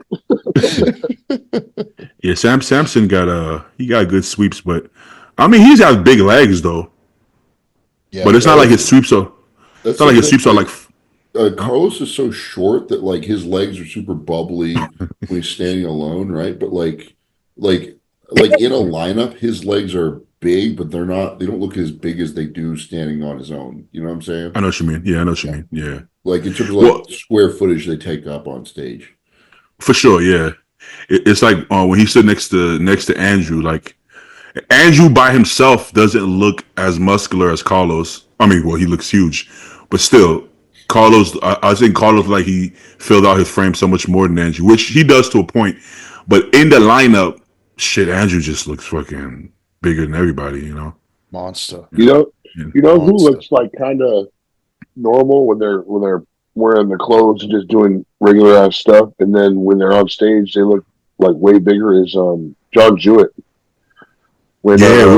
Yeah, Samson got he got good sweeps, but I mean he's got big legs though. Yeah, But it's not like his sweeps are. That's It's not like the his thing, sweeps are like. Carlos is so short that like his legs are super bubbly when he's standing alone, right? But like like in a lineup, his legs are big, but they don't look as big as they do standing on his own. You know what I'm saying? I know what you mean. Yeah, I know what you Yeah. mean. Yeah. Like in terms of Well, like square footage they take up on stage. for sure. Yeah. It's like when he stood next to Andrew. Like Andrew by himself doesn't look as muscular as Carlos. I mean, well, he looks huge, but still, Carlos. I think Carlos like he filled out his frame so much more than Andrew, which he does to a point. But in the lineup, shit, Andrew just looks fucking bigger than everybody. Monster. You know, Yeah. you know who Monster. looks like kind of normal when they're wearing the clothes and just doing regular ass stuff, and then when they're on stage, they look like way bigger. Is John Jewett. When Yeah,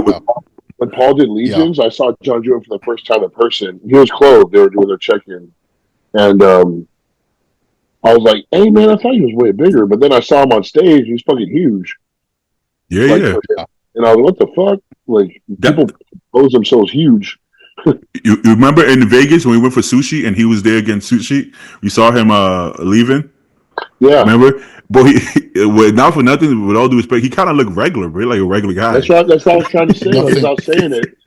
when Paul did Yeah. Legions, I saw John Jewett for the first time in person. He was clothed. They were doing their check-in, and I was like, "Hey man, I thought he was way bigger," but then I saw him on stage. He's fucking huge. yeah, Like, yeah. and I was like, "What the fuck?" Like people That, pose themselves huge. you remember in Vegas when we went for sushi and he was there against sushi? We saw him leaving. Yeah, Remember? But well, not for nothing, with all due respect, he kind of looked regular, bro, like a regular guy. that's right. That's what I was trying to say. Like, Nothing. without saying it.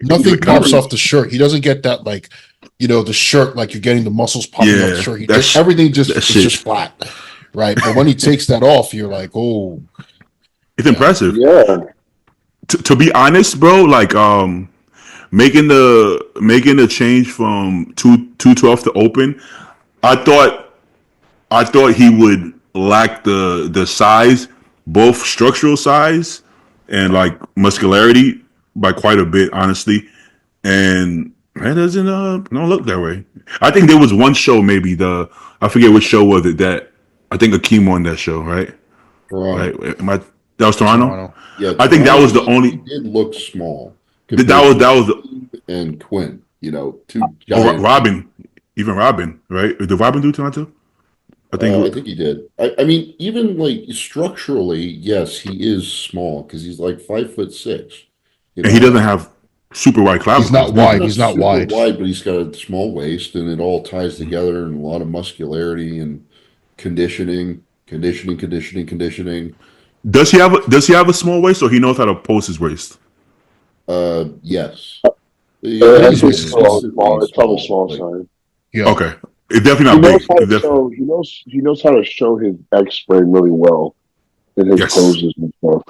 Nothing Like, pops off the shirt. He doesn't get that like, the shirt like you're getting the muscles popping off Yeah, the shirt. that's- Everything just that is shit. just flat, right? But when he takes that off, you're like, oh, It's impressive. Yeah, To be honest, bro, like making the change from 212 to open, I thought he would lack the size, both structural size and like muscularity by quite a bit, honestly. And it doesn't don't look that way. I think there was one show, maybe I forget which show was it that I think Akeem won that show, right? Toronto. Right? That was Toronto. Toronto. Yeah, I think that was the Toronto, only. he did look small. That compared was to the and Quinn, two oh, giants. Robin, even Robin, right? Did Robin do Toronto? I I think, think he did. I mean, even like structurally, yes, he is small because he's like 5'6". and he doesn't have super wide He's clavicles. not does wide. he? He's not super wide. but he's got a small waist, and it all ties together, and a lot of muscularity and conditioning. Does he have a small waist, or he knows how to post his waist? Yes. I it's think it's small. It's on the small like, side. Yeah. Okay, it's definitely He not knows big. how It's to definitely, show. He knows how to show his X frame really well in his yes. poses and stuff.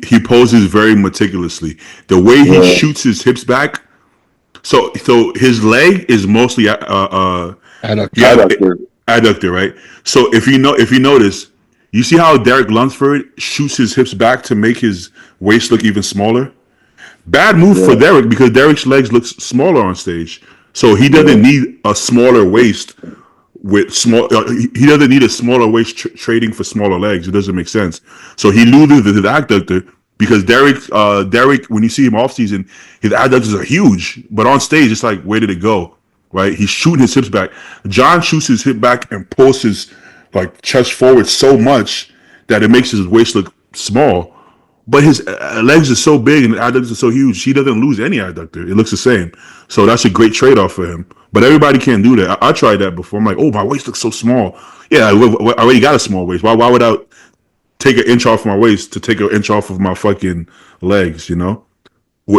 He poses very meticulously. The way he Yeah. shoots his hips back. So his leg is mostly Adductor. adductor, right? So if you notice, you see how Derek Lunsford shoots his hips back to make his waist look even smaller. Bad move for Yeah. Derek because Derek's legs look smaller on stage, so he doesn't need a smaller waist with small. He doesn't need a smaller waist trading for smaller legs. It doesn't make sense. So he loses the adductor because Derek, when you see him off season, his adductors are huge, but on stage it's like, where did it go? Right? He's shooting his hips back. John shoots his hip back and pulls his like chest forward so much that it makes his waist look small. But his legs are so big and the adductors are so huge, he doesn't lose any adductor. It looks the same. So that's a great trade off for him. But everybody can't do that. I tried that before. I'm like, oh, my waist looks so small. Yeah, I already got a small waist. Why would I take an inch off my waist to take an inch off of my fucking legs, you know?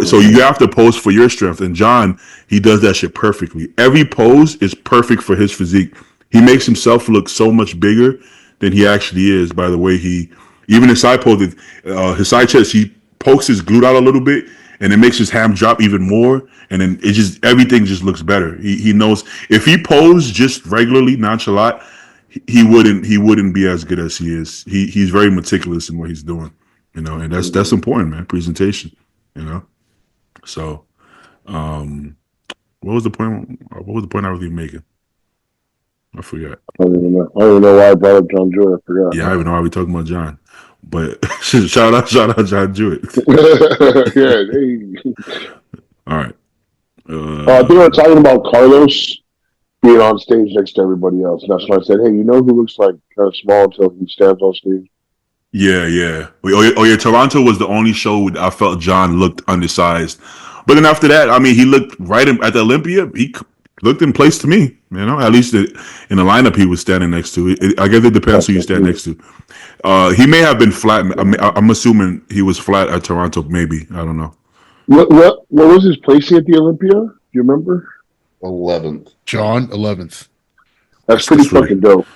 So you have to pose for your strength. And John, he does that shit perfectly. Every pose is perfect for his physique. He makes himself look so much bigger than he actually is by the way even his side pose, his side chest, he pokes his glute out a little bit and it makes his ham drop even more. And then everything just looks better. He knows if he posed just regularly, nonchalant, he wouldn't be as good as he is. He's very meticulous in what he's doing, and that's important, man. Presentation, you know. So, what was the point? What was the point I was even making? I forgot. I don't even know why I brought up John Jewett. I forgot. Yeah, I don't even know why we talking about John, but shout out John Jewett. Yeah. Hey. All right. I think we were talking about Carlos being on stage next to everybody else. And that's why I said, hey, you know who looks like kind of small until he stands on stage? Yeah. Oh, yeah. Toronto was the only show I felt John looked undersized. But then after that, I mean, he looked right at the Olympia. He looked in place to me. You know, at least in the lineup he was standing next to. I guess it depends who you stand next to. He may have been flat. I'm assuming he was flat at Toronto. Maybe I don't know. What was his placing at the Olympia? Do you remember? 11th. John 11th. That's pretty really, fucking dope.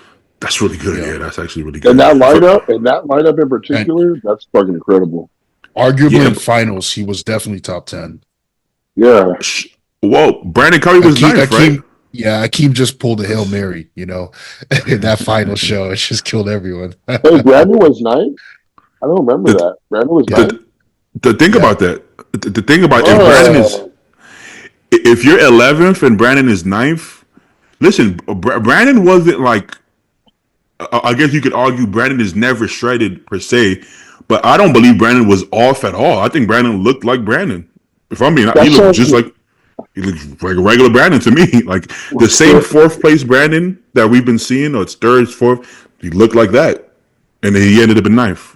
That's really good. Yeah. Yeah, that's actually really good. And that lineup in particular, that's fucking incredible. Arguably in finals, he was definitely top 10. Yeah. Whoa, Brandon Curry was ninth, right? Yeah, Akeem just pulled a Hail Mary, in that final show. It just killed everyone. Hey, Brandon was ninth? I don't remember that. Brandon was ninth? The thing about that, the thing about if Brandon is, if you're 11th and Brandon is 9th, listen, Brandon wasn't like, I guess you could argue Brandon is never shredded per se, but I don't believe Brandon was off at all. I think Brandon looked like Brandon. If I'm being, he looked just like, he looks like a regular Brandon to me. Like the same fourth place Brandon that we've been seeing, or it's third, fourth, he looked like that. And then he ended up in ninth.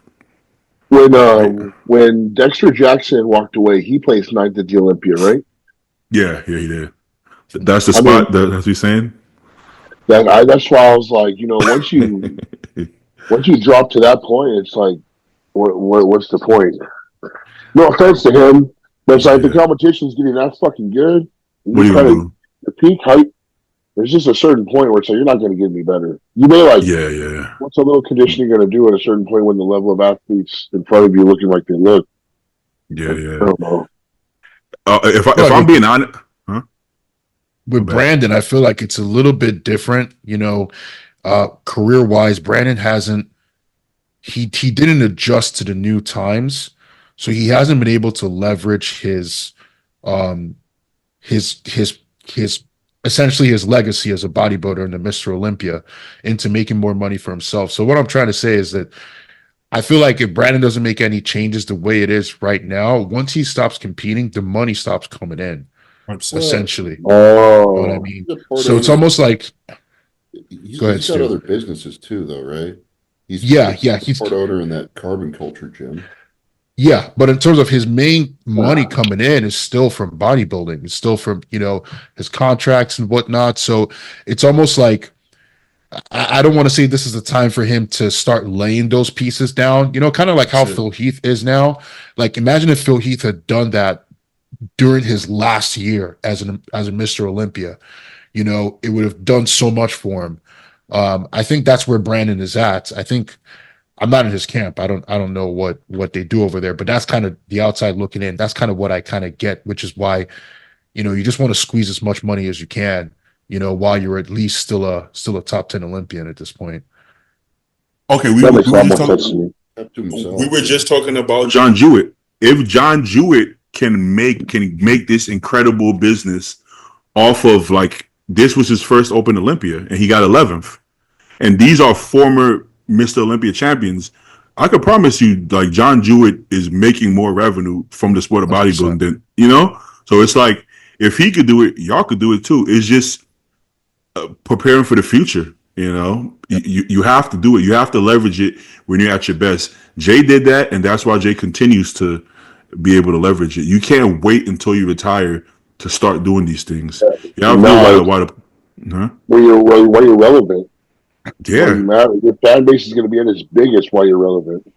When Dexter Jackson walked away, he placed ninth at the Olympia, right? Yeah, he did. That's the spot. That's what he's saying. That's why I was like, once you drop to that point, it's like, what's the point? No offense to him, but it's like the competition's getting that fucking good. What are you gonna do? The peak height. There's just a certain point where it's like you're not going to get any better. You may yeah. What's a little conditioning going to do at a certain point when the level of athletes in front of you looking like they look? Yeah. I don't know. If I'm being honest, with Brandon, I feel like it's a little bit different. Career wise, Brandon hasn't. He didn't adjust to the new times, so he hasn't been able to leverage his essentially his legacy as a bodybuilder and the Mr. Olympia into making more money for himself. So what I'm trying to say is that I feel like if Brandon doesn't make any changes the way it is right now, once he stops competing, the money stops coming in. 100%. Essentially. Oh, You know what I mean? So it's almost like he's go ahead, got Stu. other businesses too, though, right? He's part owner in that carbon culture gym. Yeah, but in terms of his main money coming in is still from bodybuilding. It's still from, his contracts and whatnot. So it's almost like I don't want to say this is the time for him to start laying those pieces down, kind of like how Phil Heath is now. Like imagine if Phil Heath had done that during his last year as a Mr. Olympia. It would have done so much for him. I think that's where Brandon is at. I think I'm not in his camp. I don't know what they do over there, but that's kind of the outside looking in. That's kind of what I kind of get, which is why, you just want to squeeze as much money as you can, while you're at least still a top 10 Olympian at this point. Okay, we were just talking about John Jewett. If John Jewett can make this incredible business off of like this was his first Open Olympia and he got 11th, and these are former Mr. Olympia champions, I could promise you, like John Jewett is making more revenue from the sport of bodybuilding than So it's like if he could do it, y'all could do it too. It's just preparing for the future. You have to do it. You have to leverage it when you're at your best. Jay did that, and that's why Jay continues to be able to leverage it. You can't wait until you retire to start doing these things. You have when you're relevant. Yeah, your fan base is going to be at its biggest while you're relevant.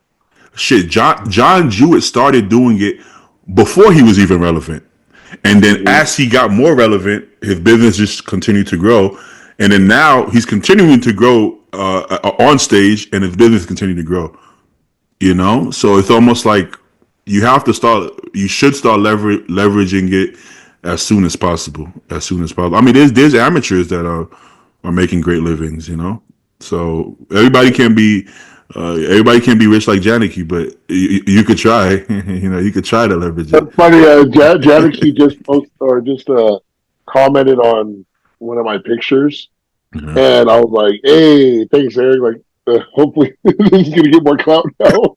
Shit, John Jewett started doing it before he was even relevant, and then as he got more relevant, his business just continued to grow, and then now he's continuing to grow on stage, and his business continued to grow. So it's almost like you should start leveraging it as soon as possible. I mean, there's amateurs that are making great livings. So everybody can be rich like Janicki, but you could try. You could try to leverage it. That's funny. Janicki just commented on one of my pictures, and I was like, "Hey, thanks, Eric. Like, hopefully this is gonna get more clout now."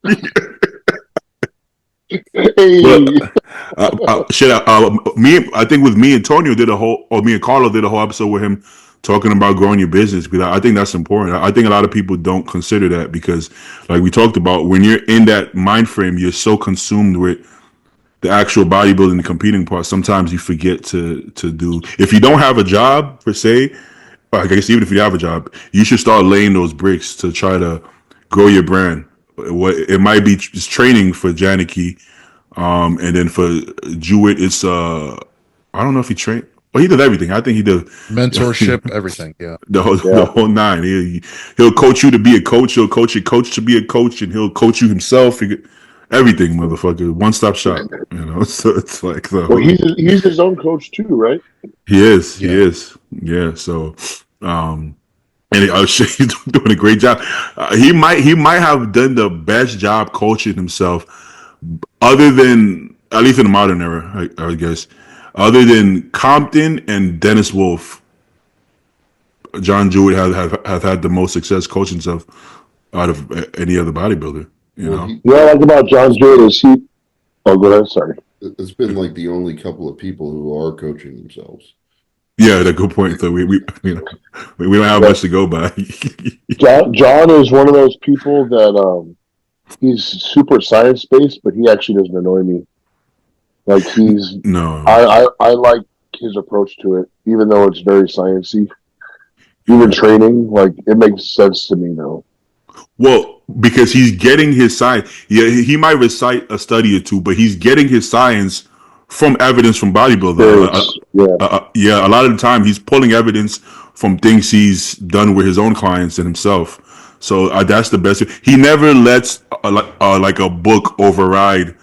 I think with me and Tonio me and Carlo did a whole episode with him talking about growing your business, because I think that's important. I think a lot of people don't consider that because, like we talked about, when you're in that mind frame, you're so consumed with the actual bodybuilding and competing part. Sometimes you forget to do. If you don't have a job per se, I guess even if you have a job, you should start laying those bricks to try to grow your brand. What it might be just training for Janicki, and then for Jewett, it's I don't know if he trained. Well, he did everything. I think he did Mentorship, everything. Yeah. the Yeah. whole nine. He'll coach you to be a coach. He'll coach your coach to be a coach, and he'll coach you himself. Everything, motherfucker. One stop shop. You know, so it's like the Well, he's his own coach too, right? he is. Yeah. He is. Yeah. So, and he's doing a great job. He might have done the best job coaching himself, other than at least in the modern era, I guess. Other than Compton and Dennis Wolf, John Jewett has had the most success coaching himself out of any other bodybuilder. You Well, know. What I like about John Jewett is he. Oh, go ahead. Sorry. it's been like the only couple of people who are coaching themselves. Yeah, that's a good point. So we don't have much to go by. John is one of those people that he's super science based, but he actually doesn't annoy me. Like he's No. I like his approach to it, even though it's very sciencey. Even training, like it makes sense to me now. Well, because he's getting his science. Yeah, he might recite a study or two, but he's getting his science from evidence from bodybuilding. Yeah, a lot of the time he's pulling evidence from things he's done with his own clients and himself. So that's the best. He never lets like a book override.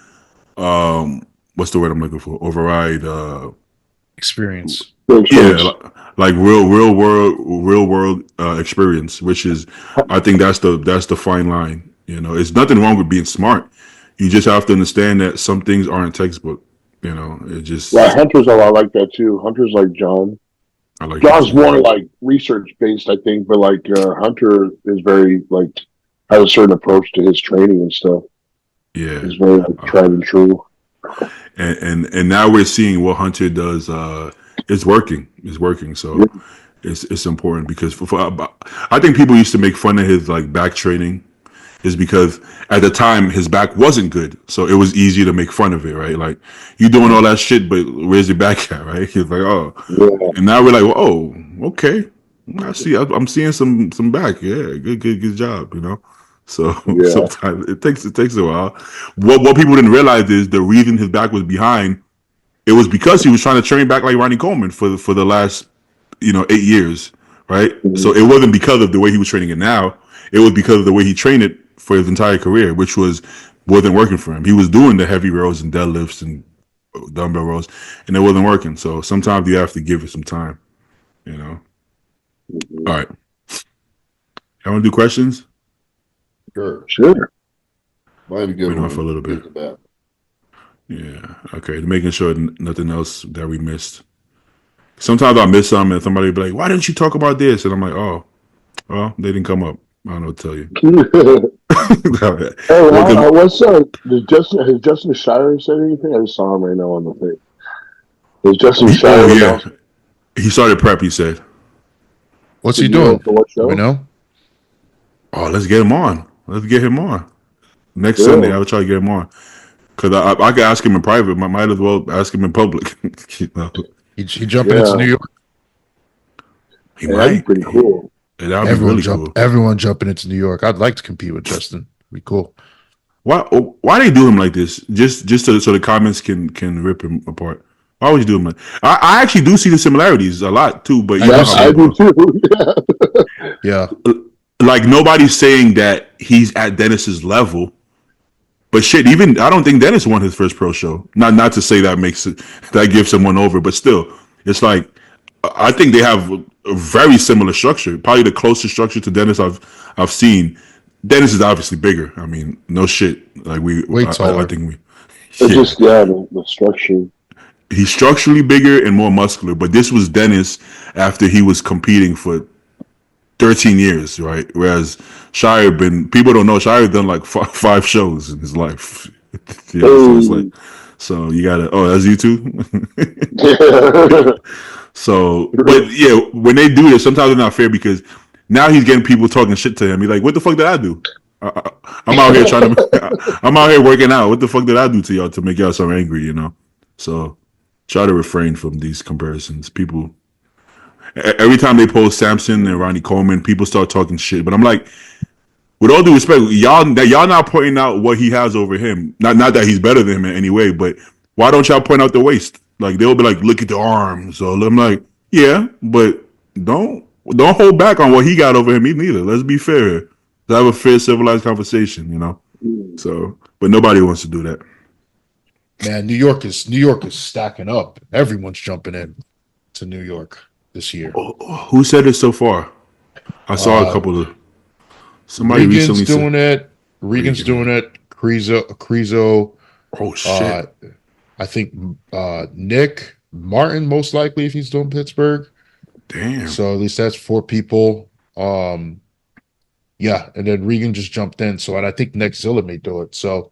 What's the word I'm looking for? Override. Experience. Yeah, like real world experience, which is, I think that's the fine line. You know, it's nothing wrong with being smart. You just have to understand that some things aren't textbook. You know, it just. Yeah, Hunter's a lot like that too. Hunter's like John. I like John's that. more like research based, I think, but like Hunter is very like has a certain approach to his training and stuff. Yeah, He's very like, tried and true. and now we're seeing what Hunter does. It's working. It's working. So it's important because I think people used to make fun of his like back training, is because at the time his back wasn't good, so it was easy to make fun of it, right? Like, you doing all that shit, but where's your back at, right? He's like, oh, and now we're like, well, oh, okay, I'm seeing some back, yeah, good job, you know. So sometimes it takes a while. What people didn't realize is the reason his back was behind. It was because he was trying to train back like Ronnie Coleman for the last 8 years, right? Mm-hmm. So it wasn't because of the way he was training it now. It was because of the way he trained it for his entire career, which wasn't working for him. He was doing the heavy rows and deadlifts and dumbbell rows, and it wasn't working. So sometimes you have to give it some time, you know. Mm-hmm. All right, I want to do questions. Sure. Might be good. Went on for a little bit. Yeah. Okay. Making sure nothing else that we missed. Sometimes I miss something, and somebody will be like, "Why didn't you talk about this?" And I'm like, "Oh, well, they didn't come up. I don't know what to tell you." Hey, what's has Justin Shire said anything? I just saw him right now on the thing. Is Justin Shire? Oh yeah, he started prep. He said, "What's he doing? For what show? Do we know?" Oh, let's get him on. Let's get him on next Sunday. I will try to get him on because I could ask him in private. I might as well ask him in public. You know? He jumping into New York. He might. That'd be pretty cool. That'd be really cool. Everyone jumping into New York. I'd like to compete with Justin. Be cool. Why they do him like this? Just so the comments can rip him apart. Why would you do him like? I actually do see the similarities a lot too. But I do too. Yeah. Like, nobody's saying that he's at Dennis's level, but shit, even I don't think Dennis won his first pro show. Not to say that gives someone over, but still, it's like I think they have a very similar structure, probably the closest structure to Dennis I've seen. Dennis is obviously bigger. I mean, no shit. Like way taller. I think we. Just the structure. He's structurally bigger and more muscular, but this was Dennis after he was competing for 13 years, right? Whereas Shire people don't know, Shire done like 5 shows in his life. So it's like, so you gotta, that's you too? So, but yeah, when they do this, sometimes it's not fair because now he's getting people talking shit to him. He's like, what the fuck did I do? I'm out here I'm out here working out. What the fuck did I do to y'all to make y'all so angry, you know? So try to refrain from these comparisons. People Every time they post Samson and Ronnie Coleman, people start talking shit. But I'm like, with all due respect, y'all not pointing out what he has over him. Not that he's better than him in any way, but why don't y'all point out the waist? Like they'll be like, look at the arms. So I'm like, yeah, but don't hold back on what he got over him neither. Let's be fair. Let's have a fair, civilized conversation, you know. So, but nobody wants to do that. Man, New York is stacking up. Everyone's jumping in to New York this year. Who said it so far? I saw a couple of somebody Regan's recently doing said, it. Regan's doing it. Krizo. oh shit. I think Nick Martin, most likely, if he's doing Pittsburgh. Damn. So at least that's 4 people. Yeah, and then Regan just jumped in. So and I think next Zilla may do it. So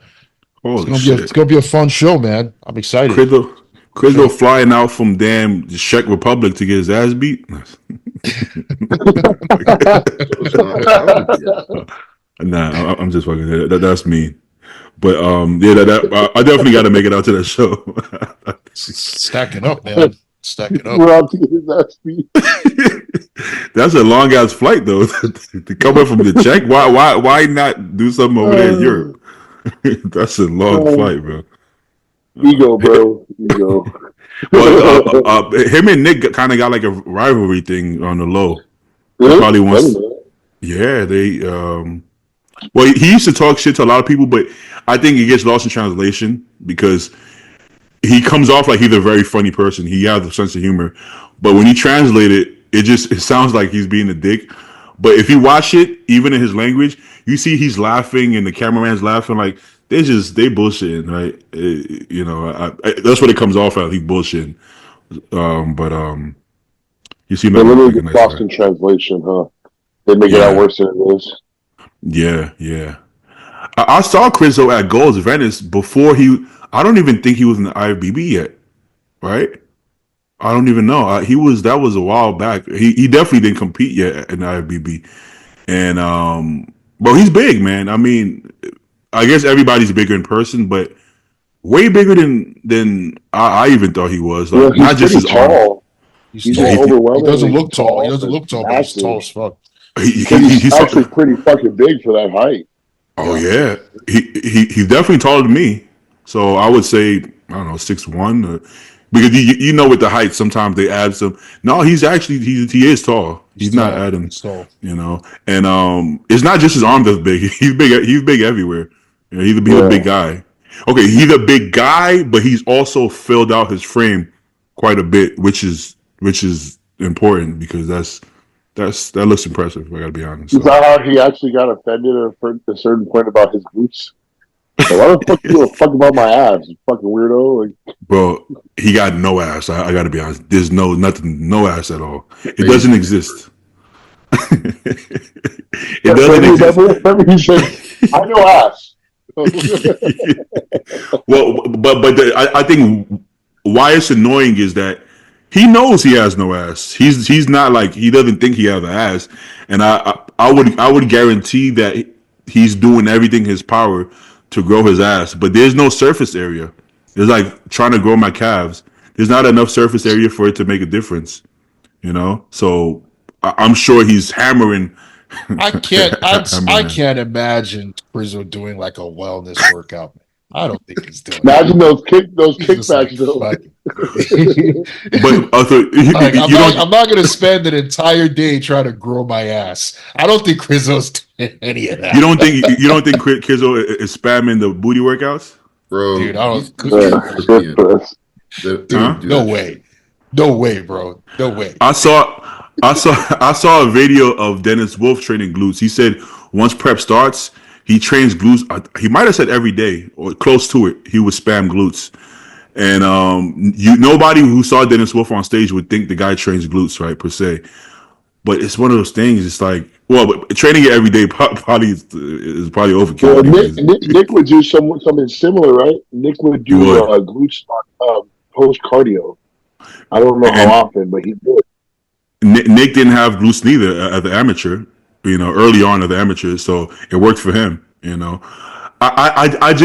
Holy shit. it's gonna be a fun show, man. I'm excited. Crizzle flying out from damn Czech Republic to get his ass beat. Nah, I'm just fucking. That's me. But yeah, I definitely got to make it out to that show. Stacking up, man. Stacking up. We're out to get his ass beat. That's a long ass flight though. To come up from the Czech, why not do something over there in Europe? That's a long flight, bro. Ego, bro. Ego. Well, him and Nick kind of got like a rivalry thing on the low. Really? Probably once. Yeah, they. Well, he used to talk shit to a lot of people, but I think it gets lost in translation because he comes off like he's a very funny person. He has a sense of humor, but when he translates it, it sounds like he's being a dick. But if you watch it, even in his language, you see he's laughing and the cameraman's laughing. Like they bullshitting, right? You know, that's what it comes off as. He bullshitting. You see, they literally get lost in translation, huh? They make it out worse than it is. Yeah. I saw Crizo at Gold's Venice before he. I don't even think he was in the IFBB yet, right? I don't even know. He was. That was a while back. He definitely didn't compete yet in the IFBB, and but he's big, man. I mean, I guess everybody's bigger in person, but way bigger than I even thought he was. Like, Yeah, not just his tall. arm. He's Yeah, tall. overwhelming. He doesn't look tall. He doesn't look tall, but he's tall as fuck. He's actually pretty fucking big for that height. Oh yeah, he's definitely taller than me. So I would say I don't know 6'1", because you know with the height sometimes they add some. No, he is tall. He's not tall. adding. He's tall. You know, and it's not just his arm that's big. He's big. He's big everywhere. You know, he's a big guy. Okay, he's a big guy, but he's also filled out his frame quite a bit, which is important because that looks impressive. I gotta be honest. Is that how he actually got offended at a certain point about his glutes? Like, why the fuck you give a fuck about my ass, you fucking weirdo? Like, bro, he got no ass. I gotta be honest. There's no ass at all. It doesn't exist. It doesn't exist. He said, I know ass. Well, but I think why it's annoying is that he knows he has no ass. He's not like he doesn't think he has an ass, and I would guarantee that he's doing everything in his power to grow his ass, but there's no surface area. It's like trying to grow my calves. There's not enough surface area for it to make a difference, you know. So I'm sure he's hammering. I can't imagine Rizzo doing like a wellness workout. I don't think he's doing. Imagine those kickbacks though. But Arthur, I'm not going to spend an entire day trying to grow my ass. I don't think Rizzo's doing any of that. You don't think Kizzo is spamming the booty workouts, bro? Dude, I don't. Dude, no way, bro, no way. I saw a video of Dennis Wolf training glutes. He said once prep starts, he trains glutes. He might have said every day or close to it. He would spam glutes, and nobody who saw Dennis Wolf on stage would think the guy trains glutes, right, per se. But it's one of those things. It's like, well, but training it every day probably is probably overkill. Well, Nick would do something similar, right? Nick would do glutes post cardio. I don't know how often, but he would. Nick didn't have glutes neither as an amateur, you know, early on as an amateur, so it worked for him, you know. I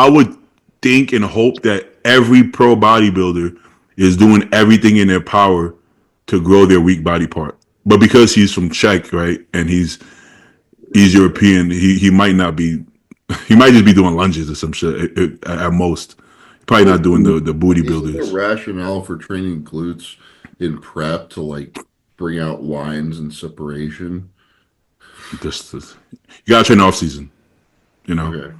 would think and hope that every pro bodybuilder is doing everything in their power to grow their weak body part. But because he's from Czech, right, and he's European, he might not be. He might just be doing lunges or some shit at most. Probably not doing the booty Isn't the builders. rationale for training glutes in prep to like bring out lines and separation? You gotta train off season. You know. Okay.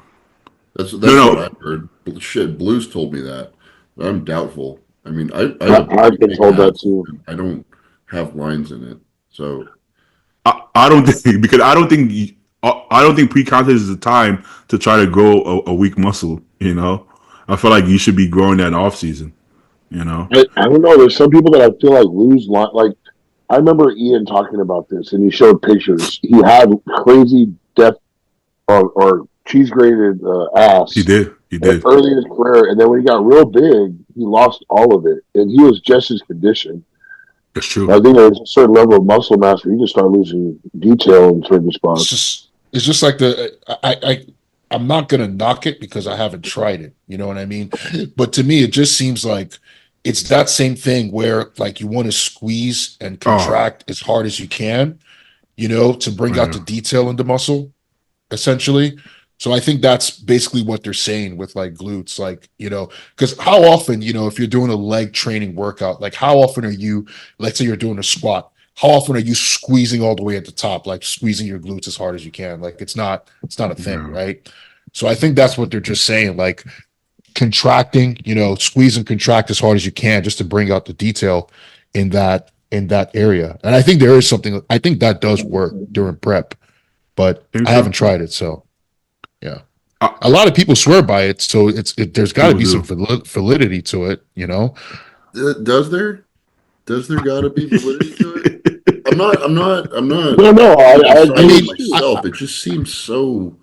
That's No, what no. I've heard. Shit, Blues told me that. I'm doubtful. I mean, I have a I've pretty been big told that ass, too. and I don't have lines in it. So I don't think because I don't think pre-contest is the time to try to grow a weak muscle. You know, I feel like you should be growing that off season. You know. I don't know. There's some people that I feel like lose like I remember Ian talking about this, and he showed pictures. He had crazy depth or cheese grated He ass did. He did. early in his career, and then when he got real big, he lost all of it, and he was just as conditioned. That's true. I think there's a certain level of muscle mass where you just start losing detail in certain spots. It's just like I'm not gonna knock it because I haven't tried it. You know what I mean? But to me, it just seems like it's that same thing where like you want to squeeze and Oh, contract as hard as you can, to bring out yeah. the detail in the muscle, essentially. So I think that's basically what they're saying with like glutes, like, because how often, if you're doing a leg training workout, like how often are you, let's say you're doing a squat, how often are you squeezing all the way at the top, like squeezing your glutes as hard as you can? Like it's not a thing, Yeah. right? So I think that's what they're just saying, like contracting, squeeze and contract as hard as you can just to bring out the detail in that area. And I think there is something, I think that does work during prep, but Think I so? haven't tried it, so. Yeah. Uh, A lot of people swear by it, so there's got to People be some do. validity to it. does there? Does there gotta be validity to it? I'm not No, no, taking a I side with mean, agree. myself. It just seems so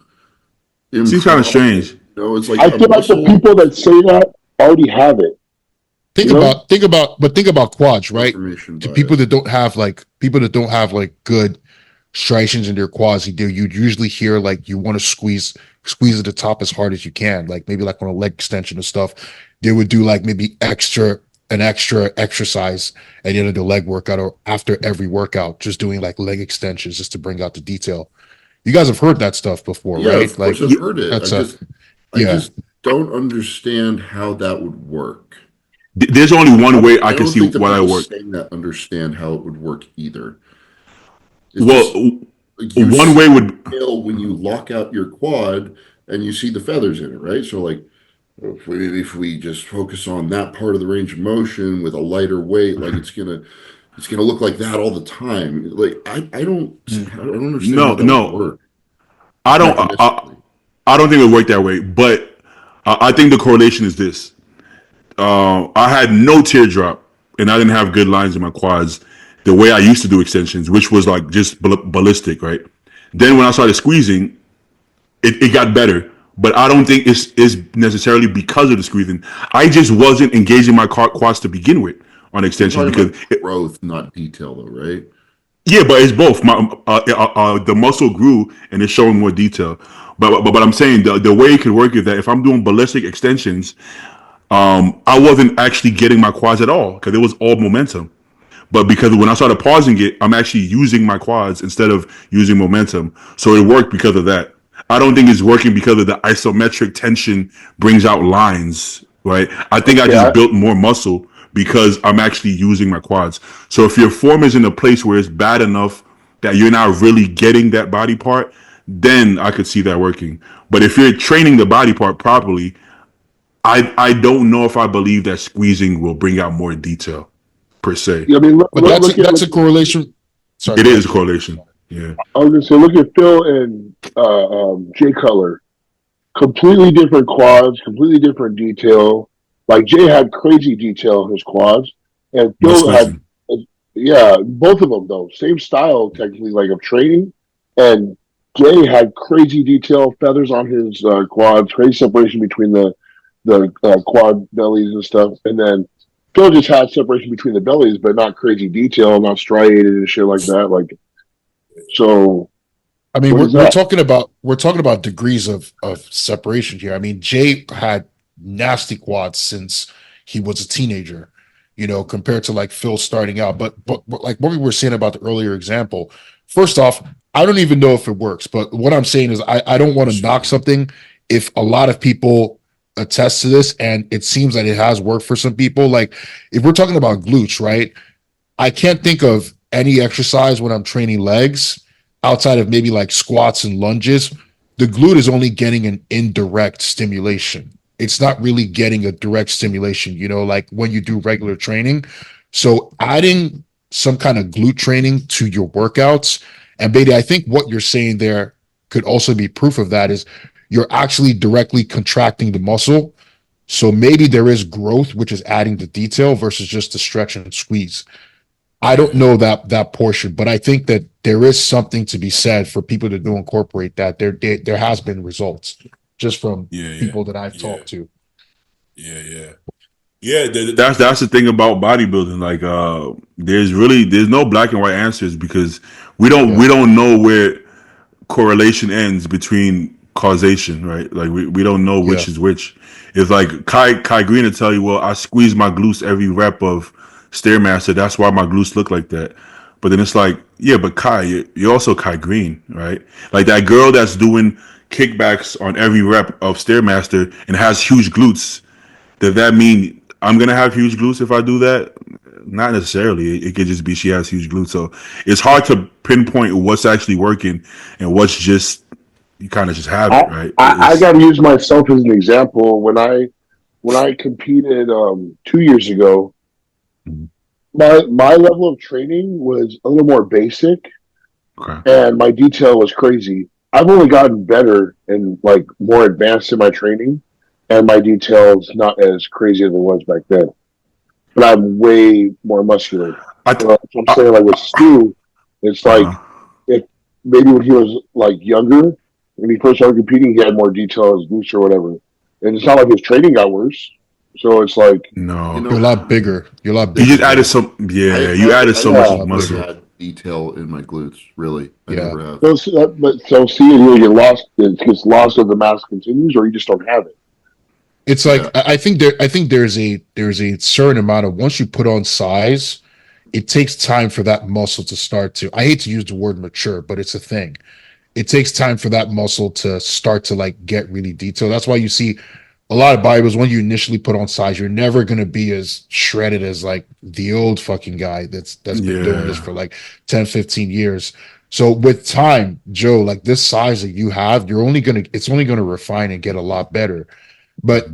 Seems kind of improbable. strange. It's like I a feel like the muscle people that say that already have it. think You know? about think about but think about quads, right? confirmation To people bias. that don't have like good striations in their quads, you'd usually hear like you want to squeeze at the top as hard as you can, like maybe like on a leg extension and stuff. They would do like maybe an extra exercise at the end of the leg workout or after every workout, just doing like leg extensions just to bring out the detail. You guys have heard that stuff before, Yeah, right? of course Like I've heard it. that's a I yeah. just don't understand how that would work. There's only one way I I can don't see think the why that people work. saying that understand how it would work either. It's Well, just like you one see way would. detail when you lock out your quad and you see the feathers in it, right? So like if we just focus on that part of the range of motion with a lighter weight, like it's gonna look like that all the time. Like I don't understand how No, that would no, work I don't. mechanistically. I don't think it would work that way. But I think the correlation is this: I had no teardrop, and I didn't have good lines in my quads the way I used to do extensions, which was like just ballistic, right? Then when I started squeezing, it got better. But I don't think it's necessarily because of the squeezing. I just wasn't engaging my quads to begin with on You're extensions talking because about growth, not detail, though, right? yeah, but it's both. The muscle grew and it's showing more detail. But I'm saying the way it could work is that if I'm doing ballistic extensions, I wasn't actually getting my quads at all because it was all momentum. But because when I started pausing it, I'm actually using my quads instead of using momentum. So it worked because of that. I don't think it's working because of the isometric tension brings out lines, right? I think I Okay, just built more muscle because I'm actually using my quads. So if your form is in a place where it's bad enough that you're not really getting that body part, then I could see that working. But if you're training the body part properly, I don't know if I believe that squeezing will bring out more detail per se. I mean, But that's look a correlation. Sorry, It go is ahead, a Jay. correlation. Yeah. I was gonna say, look at Phil and Jay Cutler. Completely different quads, completely different detail. Like Jay had crazy detail in his quads, and No Phil had, squeezing. yeah, both of them though, same style technically, like of training. And Jay had crazy detail, feathers on his quads, crazy separation between the quad bellies and stuff. And then Phil just had separation between the bellies, but not crazy detail, not striated and shit like that. Like so, I mean, what we're, is we're that? talking about we're talking about degrees of separation here. I mean, Jay had nasty quads since he was a teenager, compared to like Phil starting out. But like what we were saying about the earlier example, first off, I don't even know if it works. But what I'm saying is I don't want to knock something if a lot of people attest to this and it seems that it has worked for some people. Like if we're talking about glutes, right? I can't think of any exercise when I'm training legs outside of maybe like squats and lunges. The glute is only getting an indirect stimulation. It's not really getting a direct stimulation, like when you do regular training. So adding some kind of glute training to your workouts, and Beatty, I think what you're saying there could also be proof of that is you're actually directly contracting the muscle. So maybe there is growth, which is adding the detail versus just the stretch and squeeze. I don't know that portion, but I think that there is something to be said for people that do incorporate that. There has been results just from people that I've talked to. That's the thing about bodybuilding. Like, there's no black and white answers because we don't know where correlation ends between causation, right? Like we don't know which is which. It's like Kai Green will tell you, well, I squeeze my glutes every rep of Stairmaster. That's why my glutes look like that. But then it's like, yeah, but Kai, you're also Kai Green, right? Like that girl that's doing kickbacks on every rep of Stairmaster and has huge glutes. Does that mean I'm gonna have huge glutes if I do that? Not necessarily. It could just be she has huge glutes. So it's hard to pinpoint what's actually working and what's just you kind of just have it, right? I got to use myself as an example. When I competed 2 years ago, my level of training was a little more basic, and my detail was crazy. I've only gotten better and like more advanced in my training, and my detail's not as crazy as it was back then. But I'm way more muscular. So I'm saying like with Stu, it's like if maybe when he was like younger, when he first started competing, he had more detail as glutes or whatever. And it's not like his training got worse. So it's like no, You're a lot bigger. You're a lot bigger. you just added some. Yeah, you added so much muscle. Had detail in my glutes. Really, I never have. So see, you get lost. It gets lost as the mass continues, or you just don't have it. It's like I think there's a certain amount of once you put on size, it takes time for that muscle to start to. I hate to use the word mature, but it's a thing. It takes time for that muscle to start to like get really detailed. That's why you see a lot of bodybuilders when you initially put on size, you're never gonna be as shredded as like the old fucking guy that's been doing this for like 10, 15 years. So with time, Joe, like this size that you have, it's only gonna refine and get a lot better. But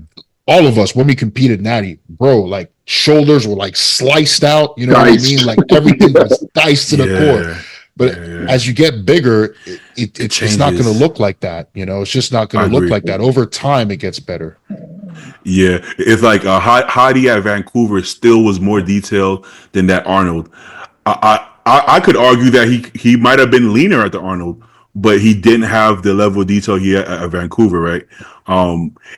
all of us, when we competed Natty, bro, like shoulders were like sliced out, you know what I mean? Like everything was diced to the core. But as you get bigger, it's not going to look like that. It's just not going to look like that. Over time, it gets better. Yeah, it's like Hadi at Vancouver still was more detailed than that Arnold. I could argue that he might have been leaner at the Arnold, but he didn't have the level of detail he had at Vancouver, right?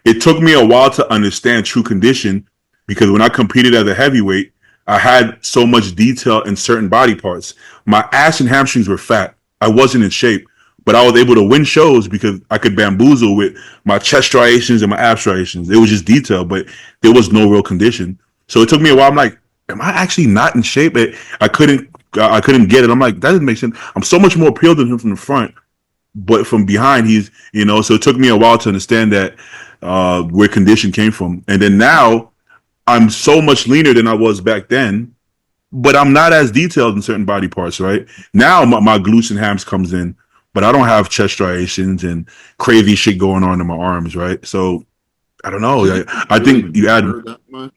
It took me a while to understand true condition because when I competed as a heavyweight, I had so much detail in certain body parts. My ass and hamstrings were fat. I wasn't in shape, but I was able to win shows because I could bamboozle with my chest striations and my ab striations. It was just detail, but there was no real condition. So it took me a while. I'm like, am I actually not in shape? I couldn't get it. I'm like, that doesn't make sense. I'm so much more peeled than him from the front, but from behind, he's, so it took me a while to understand that where condition came from. And then now I'm so much leaner than I was back then, but I'm not as detailed in certain body parts, right? Now my glutes and hams comes in, but I don't have chest striations and crazy shit going on in my arms, right? So I don't know. I think you add that much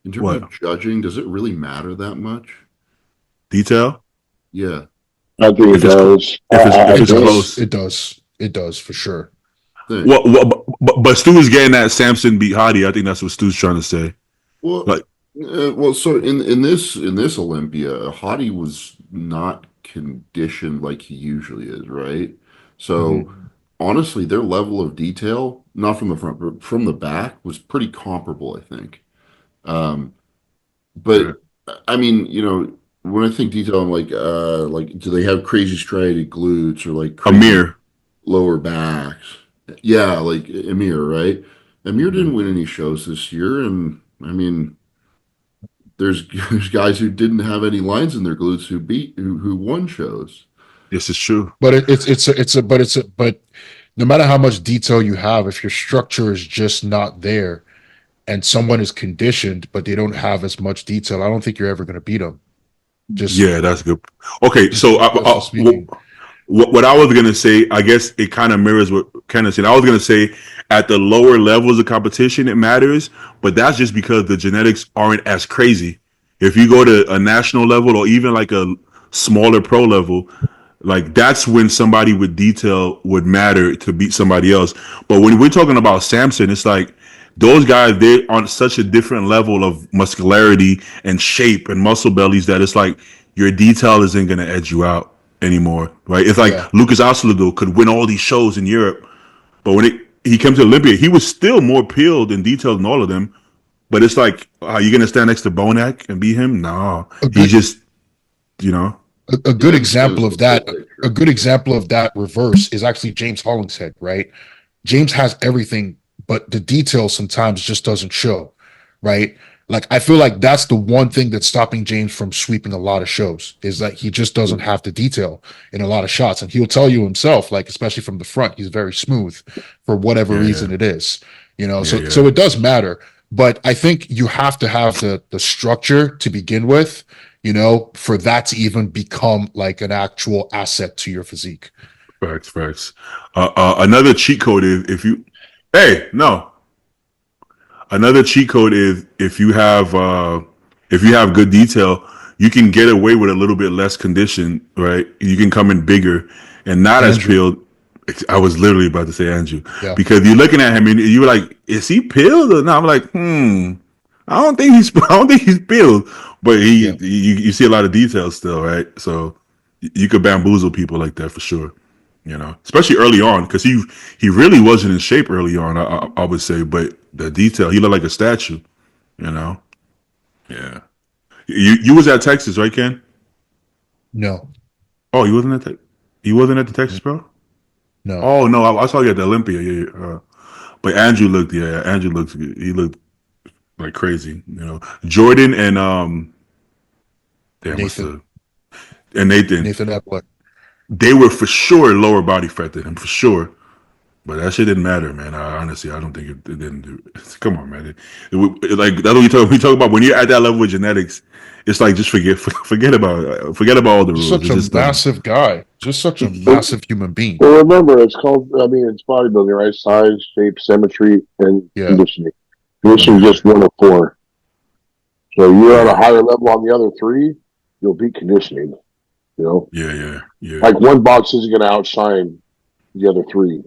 in terms of judging. Does it really matter that much? Detail? Yeah, I think it does. If it's close, it does for sure. But Stu is getting that Samson beat Hadi. I think that's what Stu's trying to say. So in this Olympia, Hadi was not conditioned like he usually is, right? So honestly, their level of detail, not from the front, but from the back, was pretty comparable, I think. But I mean, when I think detail, I'm like, do they have crazy striated glutes or like Amir lower backs? Yeah, like Amir, right? Amir didn't win any shows this year, and I mean, there's guys who didn't have any lines in their glutes who won shows. This is true. But but no matter how much detail you have, if your structure is just not there, and someone is conditioned but they don't have as much detail, I don't think you're ever going to beat them. Yeah, that's good. Okay, so speaking. what I was gonna say, I guess it kind of mirrors what Ken said. I was gonna say at the lower levels of competition, it matters, but that's just because the genetics aren't as crazy. If you go to a national level or even like a smaller pro level, like that's when somebody with detail would matter to beat somebody else. But when we're talking about Samson, it's like those guys, they're on such a different level of muscularity and shape and muscle bellies that it's like your detail isn't going to edge you out anymore, right? It's like Yeah. Lucas Oslado could win all these shows in Europe, but when he came to Olympia, he was still more peeled and detailed than all of them. But it's like, are you going to stand next to Bonac and beat him? No, A he good, just, you know, a good Yeah, example because of that, the full picture. a good example of that reverse is actually James Hollingshead, right? James has everything, but the detail sometimes just doesn't show, right? Like I feel like that's the one thing that's stopping James from sweeping a lot of shows is that he just doesn't have the detail in a lot of shots, and he'll tell you himself, like especially from the front, he's very smooth for whatever yeah, yeah, reason it is, you know. yeah, So yeah. it does matter, but I think you have to have the structure to begin with, you know, for that to even become like an actual asset to your physique. Facts, facts. Another cheat code is hey, no. Another cheat code is if you have good detail, you can get away with a little bit less condition, right? You can come in bigger and not as Andrew, peeled. I was literally about to say Andrew yeah, because you're looking at him and you're like, is he peeled or not? I'm like, I don't think he's I don't think he's peeled, but yeah. you see a lot of details still, right? So you could bamboozle people like that for sure. You know, especially early on, because he really wasn't in shape early on. I would say, but the detail, he looked like a statue. You know, yeah. You was at Texas, right, Ken? No, Oh, you wasn't at you wasn't at the Texas, bro. no. Oh no, I saw you at the Olympia. Yeah, yeah. But Andrew looked good. He looked like crazy. You know, Jordan and damn, what's Nathan, the and Nathan, Nathan Epler. they were for sure lower body fat than him for sure. But that shit didn't matter, man. Honestly, I don't think it didn't do. Come on, man. Like that's what we talk about when you're at that level with genetics. It's like just forget about all the Just rules. such It a just doesn't. massive guy. Just such a massive human being. Well, remember, it's called, I mean, it's bodybuilding, right? Size, shape, symmetry, and Yeah. conditioning. Conditioning Yeah, just one of four. So you're on a yeah, higher level on the other three, you'll beat conditioning. You know, yeah. like one box isn't going to outshine the other three.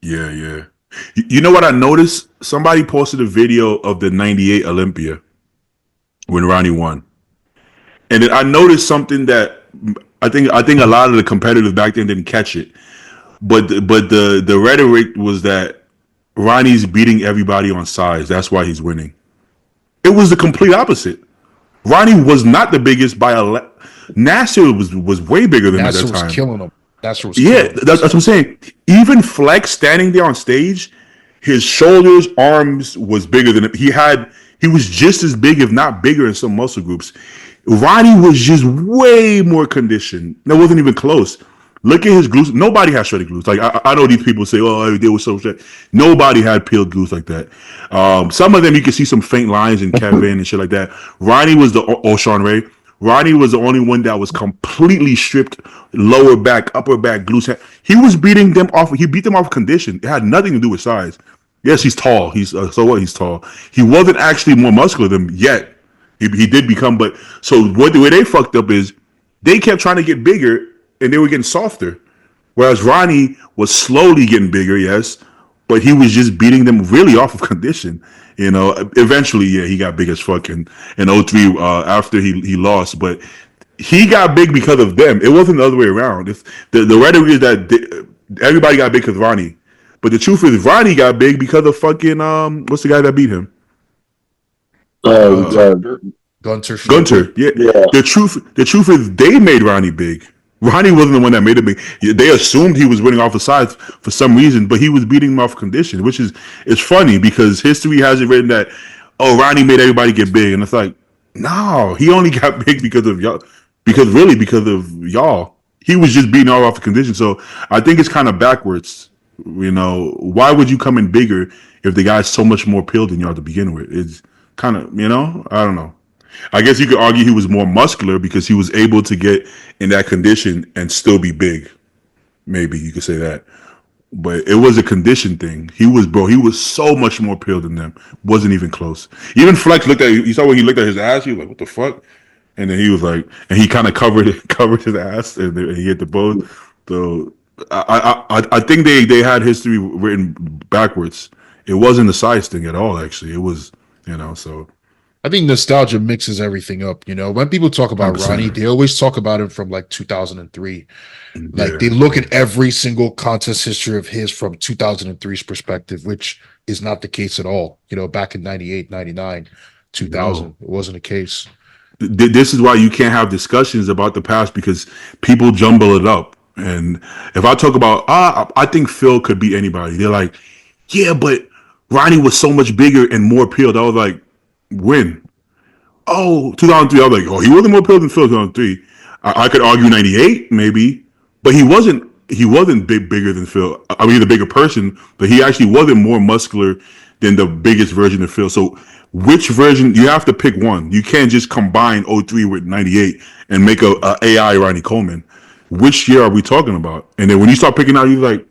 Yeah, yeah. You know what I noticed? Somebody posted a video of the '98 Olympia when Ronnie won, and then I noticed something that I think a lot of the competitors back then didn't catch it. But the rhetoric was that Ronnie's beating everybody on size. That's why he's winning. It was the complete opposite. Ronnie was not the biggest by Nasser was way bigger than him at that Nasser was time. killing him. Nasser was Yeah, killing him. that's what I'm saying. Even Flex standing there on stage, his shoulders, arms was bigger than him. He was just as big, if not bigger, in some muscle groups. Ronnie was just way more conditioned. That wasn't even close. Look at his glutes. Nobody has shredded glutes. Like I know these people say, "Oh, they were so shredded." Nobody had peeled glutes like that. Some of them you can see some faint lines in Kevin and shit like that. Ronnie was Sean Ray. Ronnie was the only one that was completely stripped, lower back, upper back, glutes. He was beating them off. He beat them off condition. It had nothing to do with size. Yes, he's tall. He's so what? He's tall. He wasn't actually more muscular than them yet. He did become, but so what the way they fucked up is they kept trying to get bigger and they were getting softer. Whereas Ronnie was slowly getting bigger, yes, but he was just beating them really off of condition. You know, eventually, yeah, he got big as fuck in '03 after he lost, but he got big because of them. It wasn't the other way around. It's, the rhetoric is that everybody got big because of Ronnie, but the truth is Ronnie got big because of fucking what's the guy that beat him? Uh, Gunter Gunter. Yeah. Yeah. The truth is they made Ronnie big. Ronnie wasn't the one that made him big. They assumed he was winning off of size for some reason, but he was beating him off condition, which is it's funny because history has it written that Ronnie made everybody get big, and it's like No, he only got big because of y'all. Because of y'all. He was just beating all off the condition. So I think it's kind of backwards. You know, why would you come in bigger if the guy's so much more peeled than y'all to begin with? It's kind of, I don't know. I guess you could argue he was more muscular because he was able to get in that condition and still be big. Maybe you could say that. But it was a condition thing. He was so much more peeled than them. Wasn't even close. Even Flex looked at, you saw when he looked at his ass, he was like, what the fuck? And then he was like, and he kind of covered his ass, and he hit the boat. So I think they had history written backwards. It wasn't a size thing at all. Actually, it was, so I think nostalgia mixes everything up. When people talk about 100%. Ronnie, they always talk about him from like 2003. Like Yeah. they look at every single contest history of his from 2003's perspective, which is not the case at all. Back in 98, 99, 2000, No. it wasn't the case. This is why you can't have discussions about the past because people jumble it up. And if I talk about, I think Phil could beat anybody, they're like, yeah, but Ronnie was so much bigger and more peeled. I was like, when? Oh, 2003. I was like, oh, he wasn't more peeled than Phil 2003. I could argue 98 maybe, but he wasn't. He wasn't bigger than Phil. I mean, he's a bigger person, but he actually wasn't more muscular than the biggest version of Phil. So, which version? You have to pick one. You can't just combine '03 with '98 and make a AI Ronnie Coleman. Which year are we talking about? And then when you start picking out, you're like,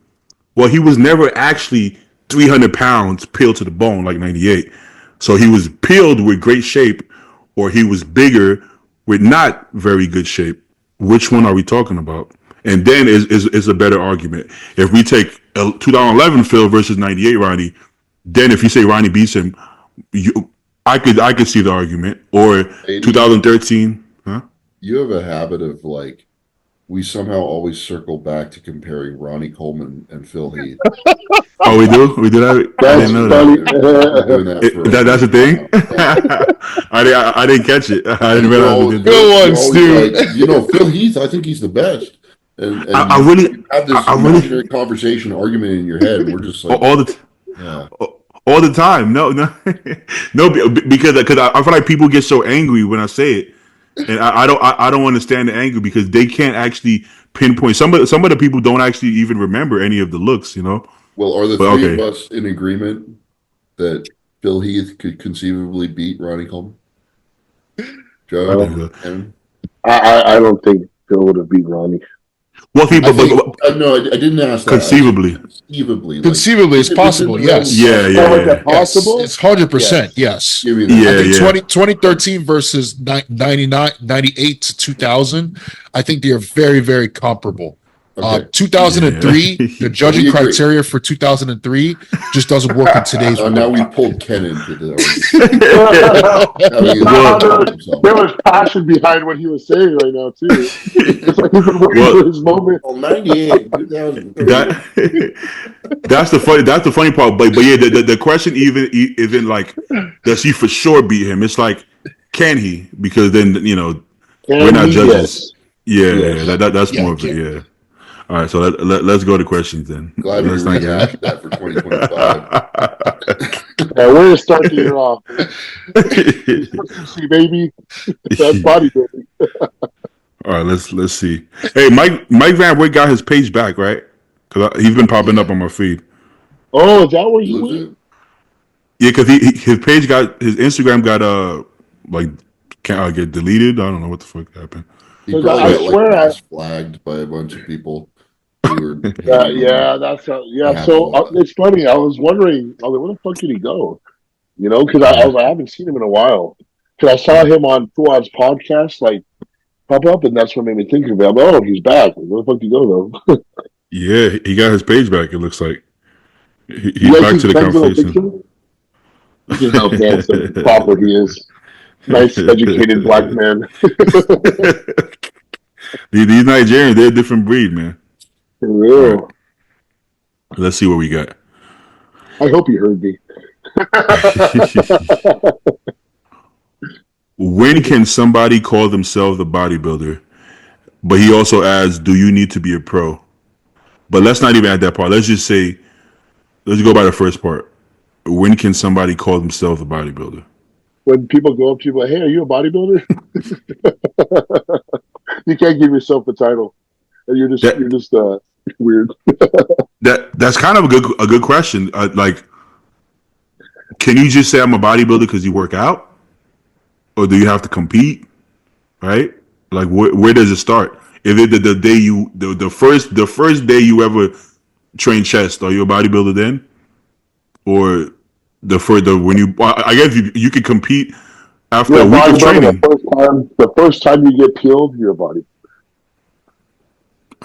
well, he was never actually 300 pounds peeled to the bone like 98. So he was peeled with great shape, or he was bigger with not very good shape. Which one are we talking about? And then is a better argument. If we take 2011 Phil versus 98 Ronnie, then if you say Ronnie beats him, I could see the argument. Or 2013, huh? You have a habit of like, we somehow always circle back to comparing Ronnie Coleman and Phil Heath. Oh, we do? We do that? I That's didn't know funny. that. Doing that for That's a thing? I didn't catch it. I didn't realize we did that. Good one, Stu. Like, Phil Heath, I think he's the best. And I you really have this I really imaginary conversation argument in your head. And we're just like, all the yeah. all the time. No, no, because I feel like people get so angry when I say it, and I don't understand the anger because they can't actually pinpoint. Some of the people don't actually even remember any of the looks. Well, are the But three of okay. us in agreement that Phil Heath could conceivably beat Ronnie Coleman? Joe, Well, Ken? I don't think Phil would have beat Ronnie. Well, people, I think, but no, I didn't ask that. conceivably, Conceivably. Like, Conceivably, it's within possible, the realm of yes. yeah, Oh, is yeah. that possible? It's 100%, yes. Give me I that. Yeah. think 2013 versus 98 to 2000, I think they are very, very comparable. Okay. 2003, Yeah. the judging We agree. criteria for 2003 just doesn't work in today's world. Now we pulled Ken into the There was passion behind what he was saying right now too. It's like he's been waiting Well- for his moment. Well, 98, 2000. That's the funny part. But yeah, the question even isn't like, does he for sure beat him? It's like, can he? Because then we're not judges. Yes. Yeah, that's Yeah, more of it. can. Yeah. All right, so let's go to questions then. Glad we Let's not get- rehashed that for 2025. Yeah, we're gonna start the year off. See, baby, that's bodybuilding. All right, let's see. Hey, Mike Van Wyck got his page back, right? Because he's been popping up on my feed. Oh, is that where you Lose went? it? Yeah, because his page his Instagram got like can't get deleted. I don't know what the fuck happened. He Because probably I got swear I- flagged by a bunch of people who were Yeah, that's yeah. Yeah. So it's funny. I was wondering, I was like, where the fuck did he go? Because I was like, I haven't seen him in a while. Because I saw him on Fuad's podcast, like pop up, and that's what made me think of it. I'm like, oh, he's back. Where the fuck did he go though? Yeah, he got his page back. It looks like he's You guys back see to the Ken's little conversation. picture? This is how handsome, proper he is. Nice, educated black man. These Nigerians, they're a different breed, man. For real. Let's see what we got. I hope you heard me. When can somebody call themselves a bodybuilder? But he also adds, do you need to be a pro? But let's not even add that part. Let's just say, let's go by the first part. When can somebody call themselves a bodybuilder? when people go up to you like, "Hey, are you a bodybuilder?" You can't give yourself a title, and you're just That weird. that's kind of a good question. Like, can you just say I'm a bodybuilder because you work out, or do you have to compete? Right? Like, where does it start? Is it the day the first day you ever train chest? Are you a bodybuilder then, or the when you? I guess you could compete after You're a a week of bodybuilder training. the first time you get peeled, you're a body.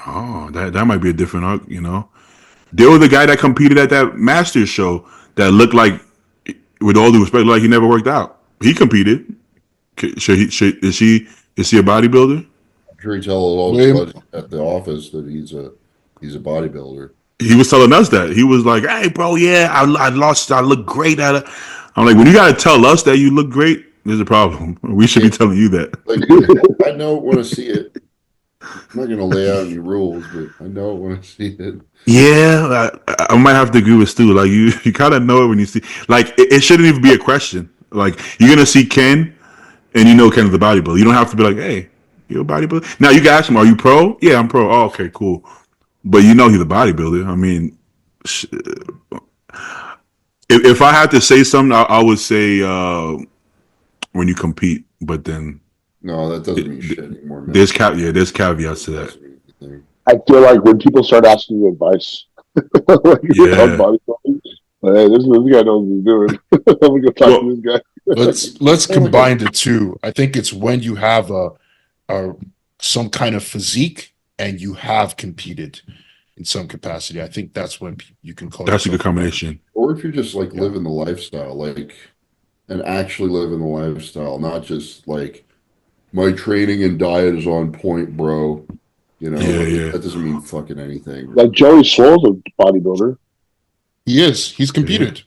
Oh, that might be a different arc. There was a guy that competed at that Masters show that looked like, with all due respect, like he never worked out. He competed. Is he a bodybuilder? I'm sure he tell all his William, buddies at the office that he's a bodybuilder. He was telling us that. He was like, "Hey, bro, yeah, I lost. I look great at it." I'm like, when you gotta tell us that you look great, there's a problem. We should be telling you that. Like, I know want to see it. I'm not gonna lay out any rules, but I know want to see it. Yeah, I might have to agree with Stu. Like, you kind of know it when you see. Like, it shouldn't even be a question. Like, you're gonna see Ken, and you know Ken's the bodybuilder. You don't have to be like, "Hey, you're a bodybuilder." Now you can ask him, "Are you pro?" "Yeah, I'm pro." "Oh, okay, cool." But you know he's a bodybuilder. I mean, if I had to say something, I would say when you compete. But then No, that doesn't mean shit anymore, man. there's caveats to that. Doesn't mean anything. I feel like when people start asking you advice, like on Yeah. bodybuilding, hey, this guy knows what he's doing. Let me go talk Well, to this guy. let's combine the two. I think it's when you have a some kind of physique and you have competed in some capacity. I think that's when you can call that's a good yourself combination. Or if you're just like Yeah. living the lifestyle, like, and actually living the lifestyle, not just like my training and diet is on point, bro. Yeah, Like, yeah. that doesn't mean fucking anything. Like Joey Swole's a bodybuilder. He is. He's competed.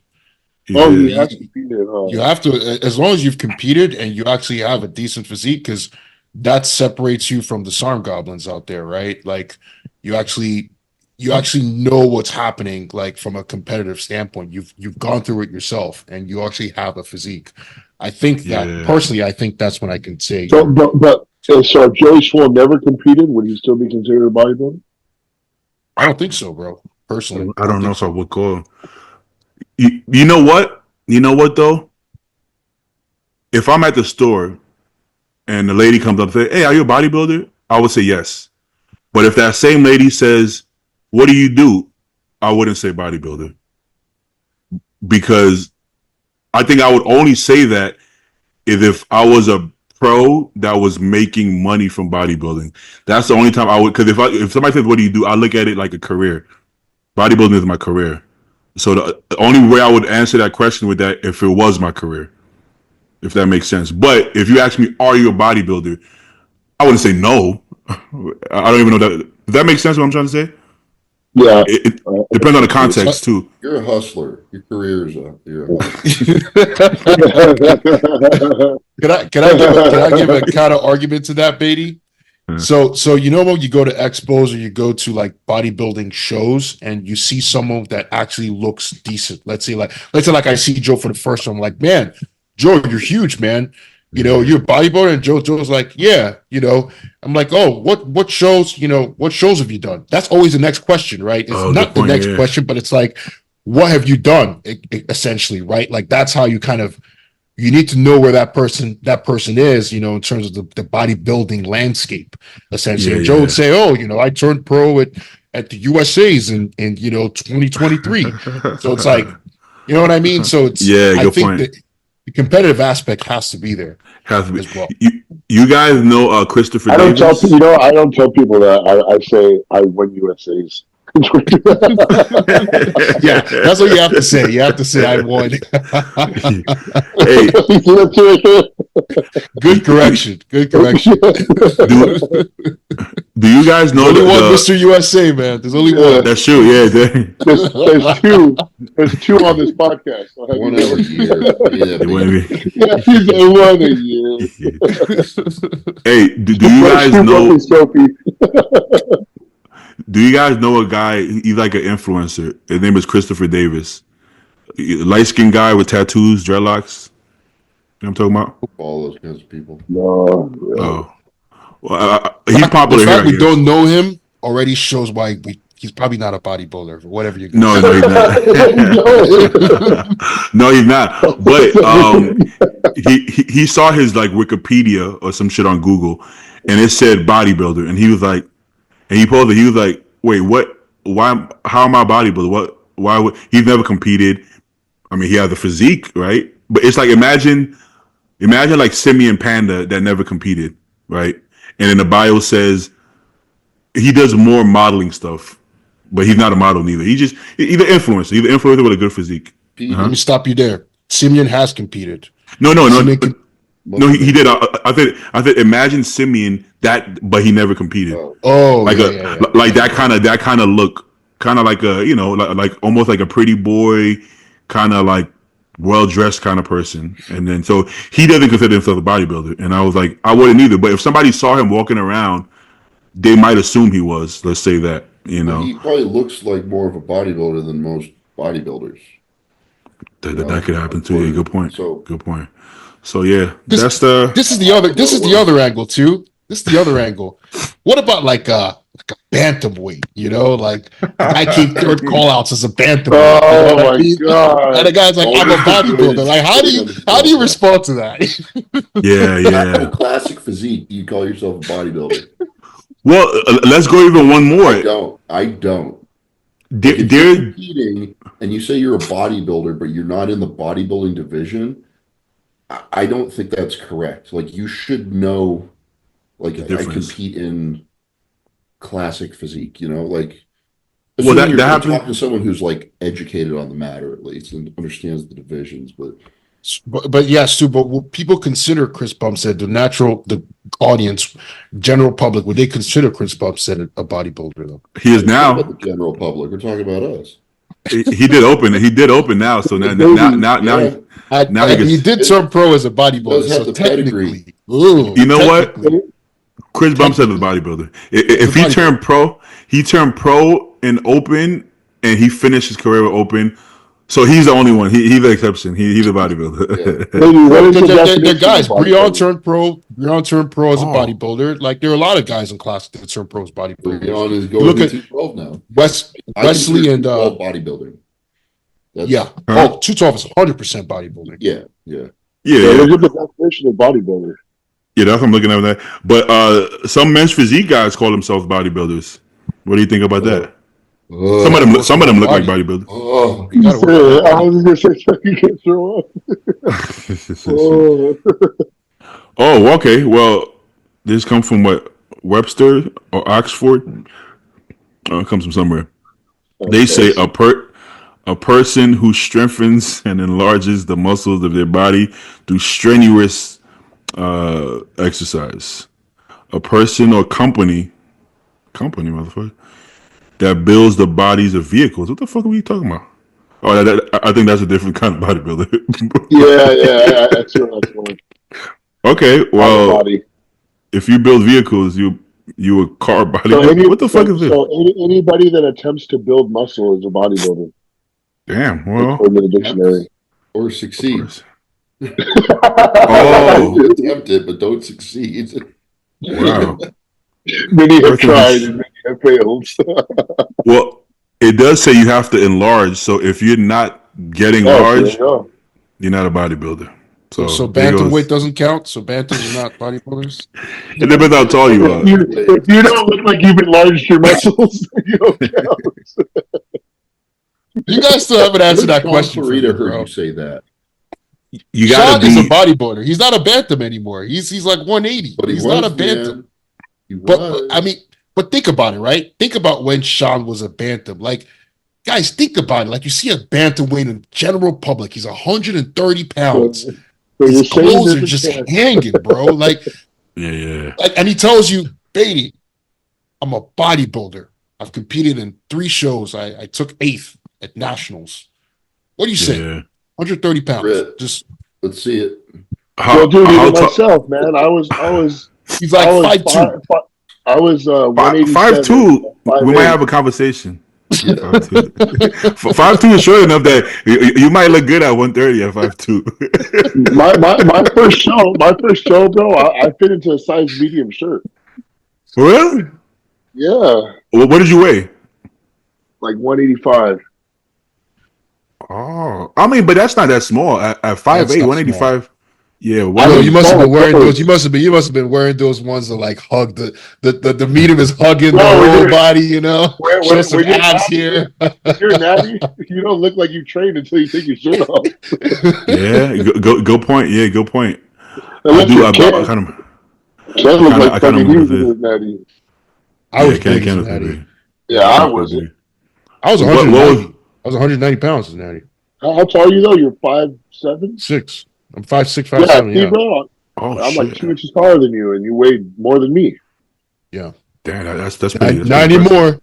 Oh, Yeah. he has competed. You have to, as long as you've competed and you actually have a decent physique, because that separates you from the SARM goblins out there, right? Like you actually know what's happening, like from a competitive standpoint. You've gone through it yourself and you actually have a physique. I think that Yeah. personally, I think that's when I can say So, so if Joey Swole never competed, would he still be considered a bodybuilder? I don't think so, bro. Personally, I don't know think if I so. would call. You know what? You know what though? If I'm at the store and the lady comes up and says, "Hey, are you a bodybuilder?" I would say yes. But if that same lady says, "What do you do?" I wouldn't say bodybuilder, because I think I would only say that if I was a pro that was making money from bodybuilding. That's the only time I would. Because if somebody says, "What do you do?" I look at it like a career. Bodybuilding is my career. So the only way I would answer that question with that if it was my career, if that makes sense. But if you ask me, "Are you a bodybuilder?" I wouldn't say no. I don't even know that. Does that make sense? What I'm trying to say? Yeah. It depends on the context too. You're a hustler. Your career is you're a hustler. Can I give a counter argument to that, Beatty? Yeah. So you know when you go to expos or you go to like bodybuilding shows and you see someone that actually looks decent. Let's say like I see Joe for the first time. I'm like, man, Joe, you're huge, man. You're a bodybuilder, and Joe's like, yeah. I'm like, oh, what shows? What shows have you done? That's always the next question, right? It's Oh, not good point, the next yeah. question, but it's like, what have you done? Essentially, right? Like that's how you kind of. You need to know where that person is, in terms of the bodybuilding landscape, essentially. Yeah, And Joe yeah. would say, "Oh, I turned pro at the USA's in 2023." So it's like, you know what I mean? So it's Yeah, I good think point. that the competitive aspect has to be there Has to be. as well. You guys know Christopher I don't Davis? tell I don't tell people that. I say I win USA's. Yeah, that's what you have to say. You have to say I won. Hey, Good correction. Good correction. do you guys know There's only one the Mr. USA, man. There's only one. That's true. Yeah, There's two. There's two on this podcast. So one every year. Yeah, it wouldn't be. He's a one a year. Hey, do you guys know? Sophie. Do you guys know a guy? He's like an influencer. His name is Christopher Davis. Light skinned guy with tattoos, dreadlocks. what I'm talking about? All those kinds of people. No, Oh, well, he's popular The here. fact I we guess. don't know him already shows why he's probably not a bodybuilder or whatever you're No, gonna no, he's not. No, he's not. But he saw his like Wikipedia or some shit on Google, and it said bodybuilder, and he was like, and he posted, he was like, wait, what? Why? How am I a bodybuilder? What? Why would he's never competed? I mean, he has the physique, right? But it's like imagine like Simeon Panda that never competed, right? And in the bio says he does more modeling stuff, but he's not a model neither. He's an influencer with a good physique. Let me stop you there. Simeon has competed. No, Simeon no, he did. I said, imagine Simeon that, but he never competed. Like like that kind of look, kind of like a like almost like a pretty boy, kind of like well dressed kind of person. And then so he doesn't consider himself a bodybuilder, and I was like, I wouldn't either. But if somebody saw him walking around, they might assume he was. Let's say that, He probably looks like more of a bodybuilder than most bodybuilders. That could happen too. Yeah, good point. So Good point. So yeah, This is the other angle too. This is the other angle. What about like a bantamweight? You know, like I keep third call outs as a bantamweight. Oh you know my god! And the guy's like, I'm a bodybuilder. Like, how do you respond to that? yeah. Classic physique. You call yourself a bodybuilder? Well, let's go even one more. I don't. If If you're competing and you say you're a bodybuilder, but you're not in the bodybuilding division, I don't think that's correct. Like you should know. Like I compete in classic physique. Like. Well, that you're happens. Talking to someone who's like educated on the matter at least and understands the divisions, But yes, too. But will people consider Chris Bumstead the audience, general public? Would they consider Chris Bumstead a bodybuilder though? He is now. The general public. We're talking about us. He did open. He did open now. So now he did turn pro as a bodybuilder. So technically, you know what? Chris Bumstead is a bodybuilder. If he turned pro, in open, and he finished his career with open. So he's the only one. He's the exception. He's a bodybuilder. They're guys. Breon turned pro. Breon turned pro as a bodybuilder. Like there are a lot of guys in class that turn pro as bodybuilders. Breon is going to 212 now. Wesley and bodybuilding. That's, 212 is 100% bodybuilding. Yeah. Look at the definition of bodybuilder. Yeah, that's what I'm looking at that. But some men's physique guys call themselves bodybuilders. What do you think about that? Some of them look like bodybuilders. I was gonna say you can throw up. Okay. Well, this comes from what, Webster or Oxford? It comes from somewhere. They say a person who strengthens and enlarges the muscles of their body through strenuous exercise. A person or company, motherfucker, that builds the bodies of vehicles. What the fuck are we talking about? Oh, I think that's a different kind of bodybuilder. yeah, that's one. Okay, well, if you build vehicles, you a car bodybuilder. What the fuck is this? So anybody that attempts to build muscle is a bodybuilder. Damn, well, according to the dictionary, or succeeds. Attempt it, but don't succeed. Wow. Many have tried and many have failed. Well, it does say you have to enlarge. So if you're not getting large, you're not a bodybuilder. So bantamweight doesn't count. So bantams are not bodybuilders. It depends how tall you are. If you don't look like you've enlarged your muscles, you don't count. You guys still haven't answered that question. Rita heard you say that. You gotta Sean is a bodybuilder. He's not a bantam anymore. He's like 180. But he's not a bantam. But think about it, right? Think about when Sean was a bantam. Like, guys, think about it. Like, you see a bantamweight in the general public. He's 130 pounds. His clothes are just hanging, bro. Like, yeah. Like, and he tells you, baby, I'm a bodybuilder. I've competed in 3 shows. I took 8th at nationals. What do you say? 130 pounds. Let's see it. Myself, man. I was. He's like 5'2". I was 187. 5'2". We might have a conversation. Yeah, 5'2". 5'2" is short enough that you might look good at 130 at 5'2". My first show, bro. I fit into a size medium shirt. For real? Yeah, What did you weigh? like 185. Oh, I mean, but that's not that small. At That's 5'8", not small. 185. Yeah, I Yo, mean, you must have small been wearing those. clothes. You must have been wearing those ones that like hug the medium is hugging the Bro, when whole you're body. You know, when, show when, some when you're abs natty, here. when you're natty, you don't look like you trained until you take your shirt off. yeah. Go point. Yeah, go point. I Unless do. you're I Ken. kind of. Ken I looked kind of. like I kind of fucking he move was with in this. his natty. I Yeah, was big as can a look natty. big. Yeah, Yeah, I Can look wasn't. big. I was What 190. was? I was 190 pounds as a natty. How tall are you though? You're 5'7". 6. I'm 5'6", Yeah, 5'7". see, Yeah, bro, Oh I'm like shit! 2 inches taller than you, and you weigh more than me. yeah. Damn, that's pretty Not impressive. anymore.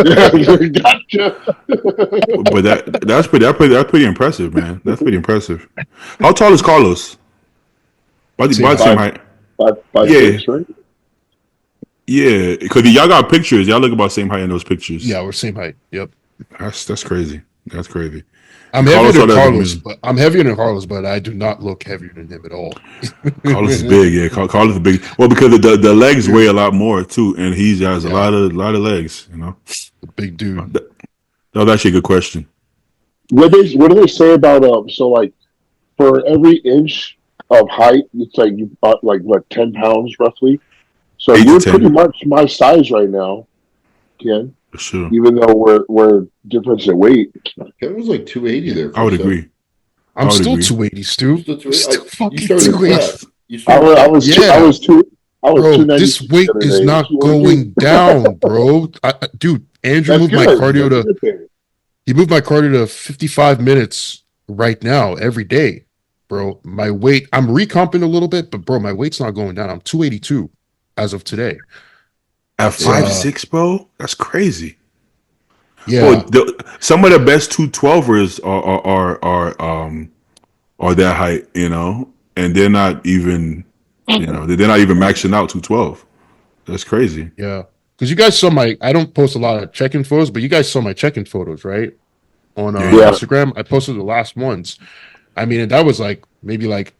Yeah, gotcha. But that's pretty impressive, man. That's pretty impressive. How tall is Carlos? Same About the same height. five, height. five, Yeah, 6, right? yeah. Because y'all got pictures. Y'all look about the same height in those pictures. Yeah, we're same height. Yep. That's crazy. That's crazy. I'm And heavier Carlos than saw that as a Carlos, comedian. but I'm heavier than Carlos, but I do not look heavier than him at all. Carlos is big, yeah. Carlos is big. Well, because the legs weigh a lot more too, and he has a Yeah, lot of legs. You know, the big dude. that, that was actually a good question. What do they say about so like for every inch of height, it's like you bought like what 10 pounds roughly. So 8 to you're pretty 10, much my size right now, Ken. for sure. Even though we're different in weight. Kevin was like 280 there I for a would second. agree. I I'm would still agree. 280, You're Stu. still I'm 280. still You fucking started 280. prep. You I started was I prep. was two, I Yeah, was two I was bro. two ninety This six weight the other is day. not Two oh three. going down, bro. Dude, Andrew That's moved my good. cardio That's a to good thing. he moved my cardio to 55 minutes right now every day, bro. My weight, I'm recomping a little bit, but bro, my weight's not going down. I'm 282 as of today. At It's 5'6", bro, that's crazy. Bro, yeah, some of the best 212ers are that height, and they're not even, they're not even maxing out 212. That's crazy. yeah. Because you guys saw my I don't post a lot of check-in photos, but you guys saw my check-in photos, right? On Yeah, yeah. Yeah. Instagram. I posted the last ones. I mean, and that was like maybe like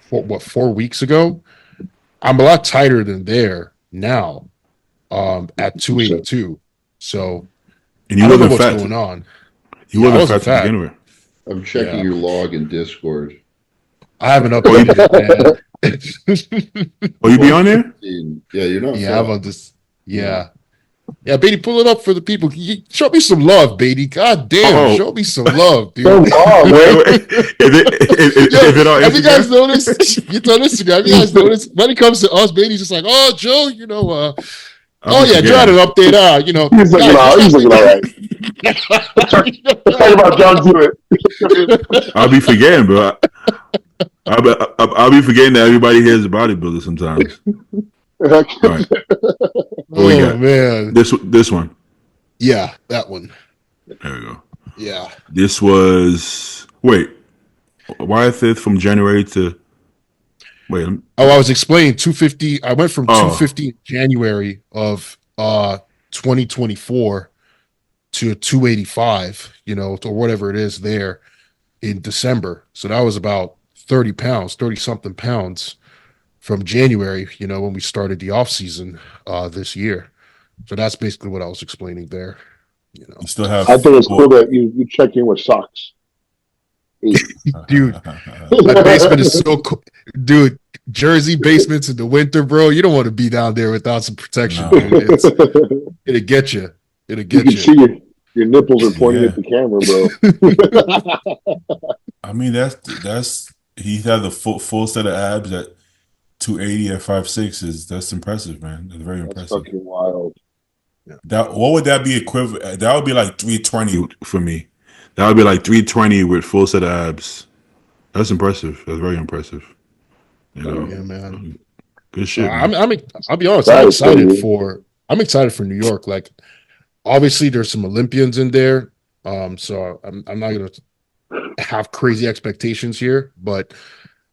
4 weeks ago. I'm a lot tighter than there now, at 282. So And I you don't know wasn't what's fat. going on. You Yeah, I wasn't wasn't fat to fat. begin with. I'm checking Yeah, your log in Discord. I haven't Oh, you, updated it, man. oh, you be on there? Yeah, you're not Yeah, I'm fat. on this. Yeah. Yeah, Beatty, pull it up for the people. Show me some love, Beatty. God damn, Oh, show me some love, Come dude. on, wait, man. wait. Yo, Is it on have you guys Instagram? noticed? It's on Instagram. Have you guys noticed? When it comes to us, Beatty's just like, oh, Joe, I'll oh be yeah, try to forgetting. update. He's looking Guys, let's all not he's looking all forget. right. Let's talk about John Jewett. I'll be forgetting, bro. I'll be forgetting that everybody here is a bodybuilder sometimes. All right, what we Oh got? man, This one. yeah, that one. There we go. Yeah. This was why is it from January to wait? Oh, I was explaining 250. I went from Oh, 250 in January of 2024 to 285, or whatever it is there in December. So that was about 30 pounds, 30 something pounds from January, when we started the off season this year. So that's basically what I was explaining there, You still have I think it's cool four. that you check in with socks. 8. dude. My basement is so cool. Dude, Jersey basements in the winter, bro. You don't want to be down there without some protection, No. dude. It'll get you. It'll You get can you. see your nipples are pointing Yeah, at the camera, bro. I mean that's he had the full set of abs at 280 at 5'6" that's impressive, man. That's very That's impressive. fucking wild. That what would that be equivalent? That would be like 320. for me, that would be like 320 with full set of abs. That's impressive. That's very impressive. You know, Yeah, man. good So shit, man. I'll be honest, That is crazy. I'm excited for New York. Like, obviously there's some Olympians in there. So I'm not gonna have crazy expectations here, but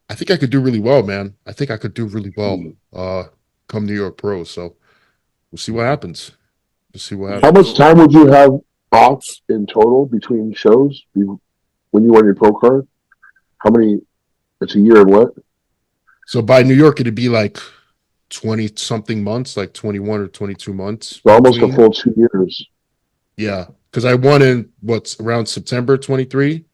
I think I could do really well, man. I think I could do really well come New York Pro. So we'll see what happens. to see what How happens. much time would you have off in total between shows when you won your pro card? How many? It's a year and what? So by New York, it'd be like 20 something months, like 21 or 22 months So almost a between. full 2 years. Yeah, because I won in what's around September 23.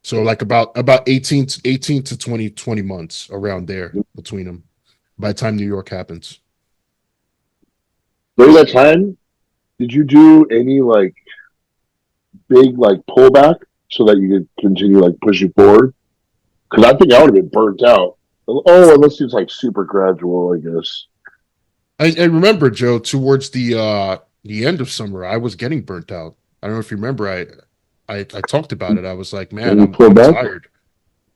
So like about 18 to 20 months around there between them by the time New York happens. During that time, did you do any like big like pullback so that you could continue like pushing forward? Because I think I would have been burnt out. Oh, unless it's like super gradual, I guess. I remember, Joe, towards the end of summer, I was getting burnt out. I don't know if you remember. I talked about it. I was like, man, And you pull I'm back. tired.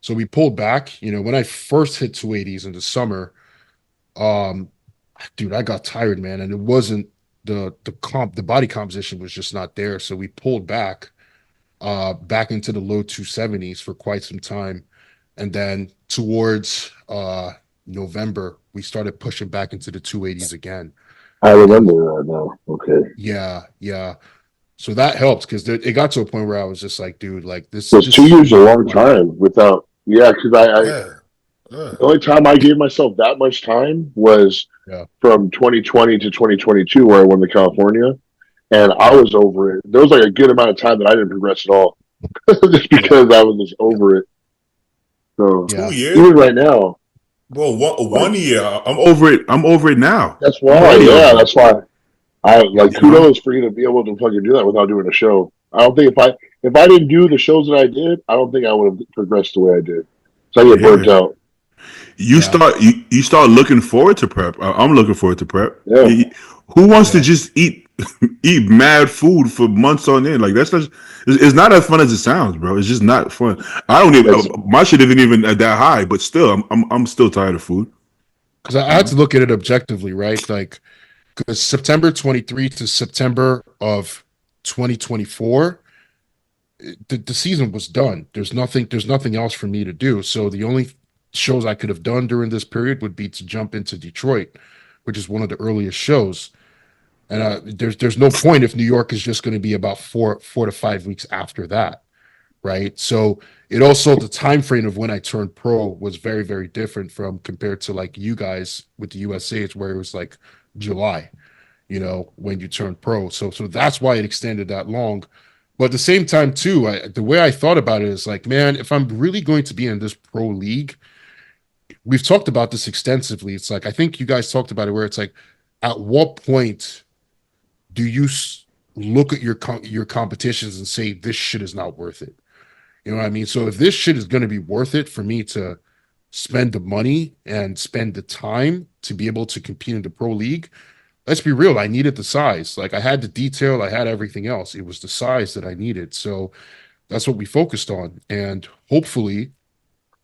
So we pulled back. You know, when I first hit 280s in the summer, um, dude, I got tired, man, and it wasn't the body composition was just not there. So we pulled back into the low 270s for quite some time, and then towards November, we started pushing back into the 280s again. I And remember that now. Okay. yeah, yeah. So that helped because it got to a point where I was just like, dude, like this Because this 2 years is a long not enough. time without. Yeah, because I Yeah. Yeah. the only time I gave myself that much time was Yeah, from 2020 to 2022, where I won the California, and I yeah, was over it. There was like a good amount of time that I didn't progress at all, just yeah, because I was just over it. So yeah. 2 years, even right now, bro. like 1 year. I'm over it. I'm over it now. that's I'm why, already yeah, over it. that's why I like Yeah. You know? kudos for you to be able to fucking do that without doing a show. I don't think if I didn't do the shows that I did, I don't think I would have progressed the way I did. So I get Yeah. burnt out. Yeah, You start looking forward to prep. I'm looking forward to prep. Yeah, Who wants to yeah. just eat mad food for months on end? Like that's just it's not as fun as it sounds, bro. It's just not fun. I don't even that's my shit isn't even at that high, but still, I'm still tired of food. Because I You had to know? look at it objectively, right? Like, because September 23 to September of 2024, the season was done. There's nothing else for me to do. So the only shows I could have done during this period would be to jump into Detroit, which is one of the earliest shows. And there's no point if New York is just going to be about 4 to 5 weeks after that, right? So it also the time frame of when I turned pro was very very different from compared to like you guys with the USA's where it was like July, when you turned pro. So that's why it extended that long. But at the same time too, the way I thought about it is like, man, if I'm really going to be in this pro league, we've talked about this extensively. It's like I think you guys talked about it where it's like, at what point do you look at your competitions and say this shit is not worth it? You know what I mean? So if this shit is going to be worth it for me to spend the money and spend the time to be able to compete in the pro league, let's be real. I needed the size. Like I had the detail, I had everything else. It was the size that I needed. So that's what we focused on. And hopefully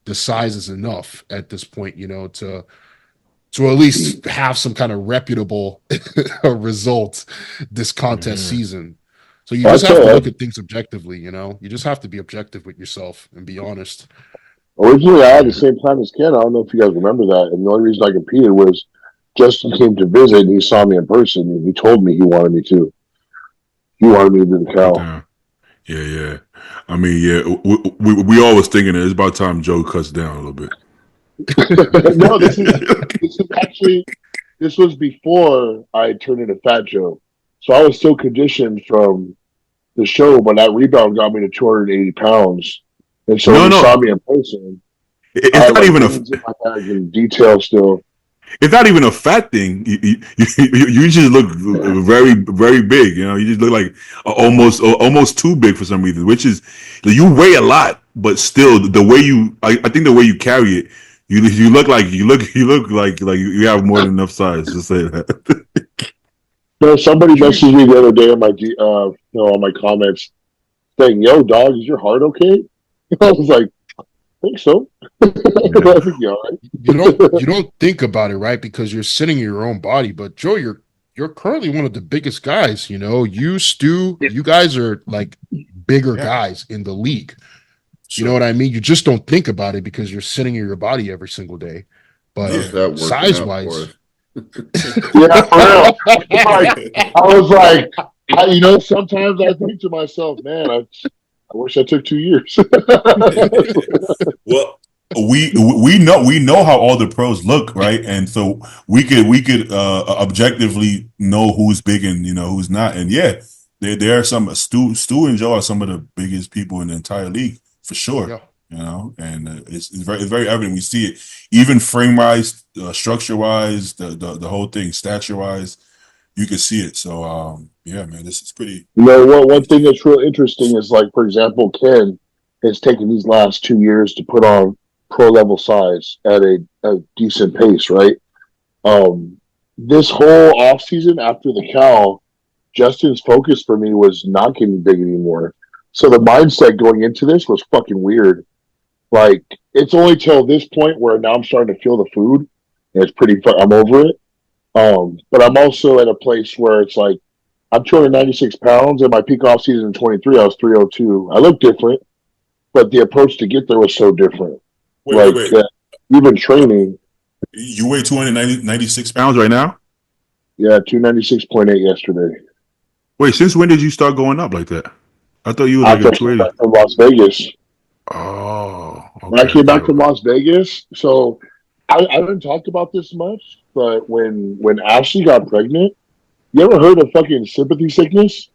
the size is enough at this point, to at least have some kind of reputable result this contest Yeah. season. So you I just have to tell look at things objectively, you just have to be objective with yourself and be honest. originally I had the Yeah. same plan as Ken. I don't know if you guys remember that. And the only reason I competed was Justin came to visit and he saw me in person and he told me he wanted me to. He wanted me to do the Cut cow. down. Yeah, yeah. I mean, yeah. We always thinking that it's about time Joe cuts down a little bit. No, this is actually this was before I turned into Fat Joe. So I was still conditioned from the show, but that rebound got me to 280 pounds. And so when No, he no. saw me in person, I It's had not like even a. veins in my back and detail still. It's not even a fat thing. You just look very, very big. You just look like almost too big for some reason. Which is, you weigh a lot, but still the way I think the way you carry it, you look like you look like you have more than enough size to say that. So somebody messaged me the other day on on my comments saying, "Yo, dog, is your heart okay?" I was like, "I think so." I Yeah. think you're all right. You don't think about it, right? Because you're sitting in your own body. But Joe, you're currently one of the biggest guys. You, Stu, you guys are like bigger Yeah. guys in the league. You know Sure. what I mean? You just don't think about it because you're sitting in your body every single day. But How's Yeah. that working size out for wise, us? Yeah, for real. I was like, sometimes I think to myself, man, I wish I took 2 years. Well, we know how all the pros look, right? And so we could objectively know who's big and who's not. And yeah, there are some Stu and Joe are some of the biggest people in the entire league for sure. Yeah. And it's very evident. We see it even frame wise, structure wise, the whole thing, stature wise. You can see it. So yeah, man, this is pretty. One thing that's real interesting is, like, for example, Ken has taken these last 2 years to put on pro level size at a decent pace, right? This whole off season after the Cal, Justin's focus for me was not getting big anymore. So the mindset going into this was fucking weird. Like, it's only till this point where now I'm starting to feel the food, and it's pretty. I'm over it. But I'm also at a place where it's like I'm 296 pounds, and my peak off season in 23, I was 302. I look different, but the approach to get there was so different. Wait. Even training, You weigh 296 pounds right now? yeah, 296.8 yesterday. Wait, since when did you start going up like that? I thought you were like After a I came 280. back from Las Vegas. Oh, When I okay. came back from Las Vegas, so I haven't talked about this much, but when Ashley got pregnant, you ever heard of fucking sympathy sickness?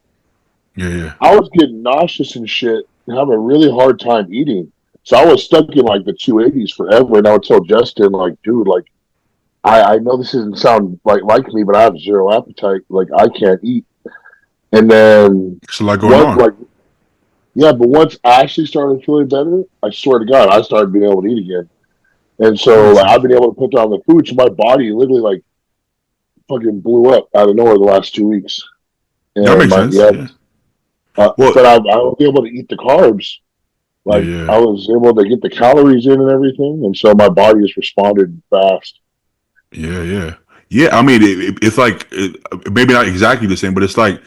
Yeah. I was getting nauseous and shit and having a really hard time eating. So I was stuck in like the 280s forever. And I would tell Justin, like, dude, like, I know this doesn't sound like me, but I have zero appetite. Like, I can't eat. And then It's a lot going on. but once Ashley started feeling better, I swear to God, I started being able to eat again. And so I've been able to put down the food. So my body literally like fucking blew up out of nowhere the last 2 weeks. And That makes sense. Yeah. but I was able to eat the carbs. Like, Yeah. I was able to get the calories in and everything, and so my body has responded fast. Yeah. I mean, it's like maybe not exactly the same, but it's like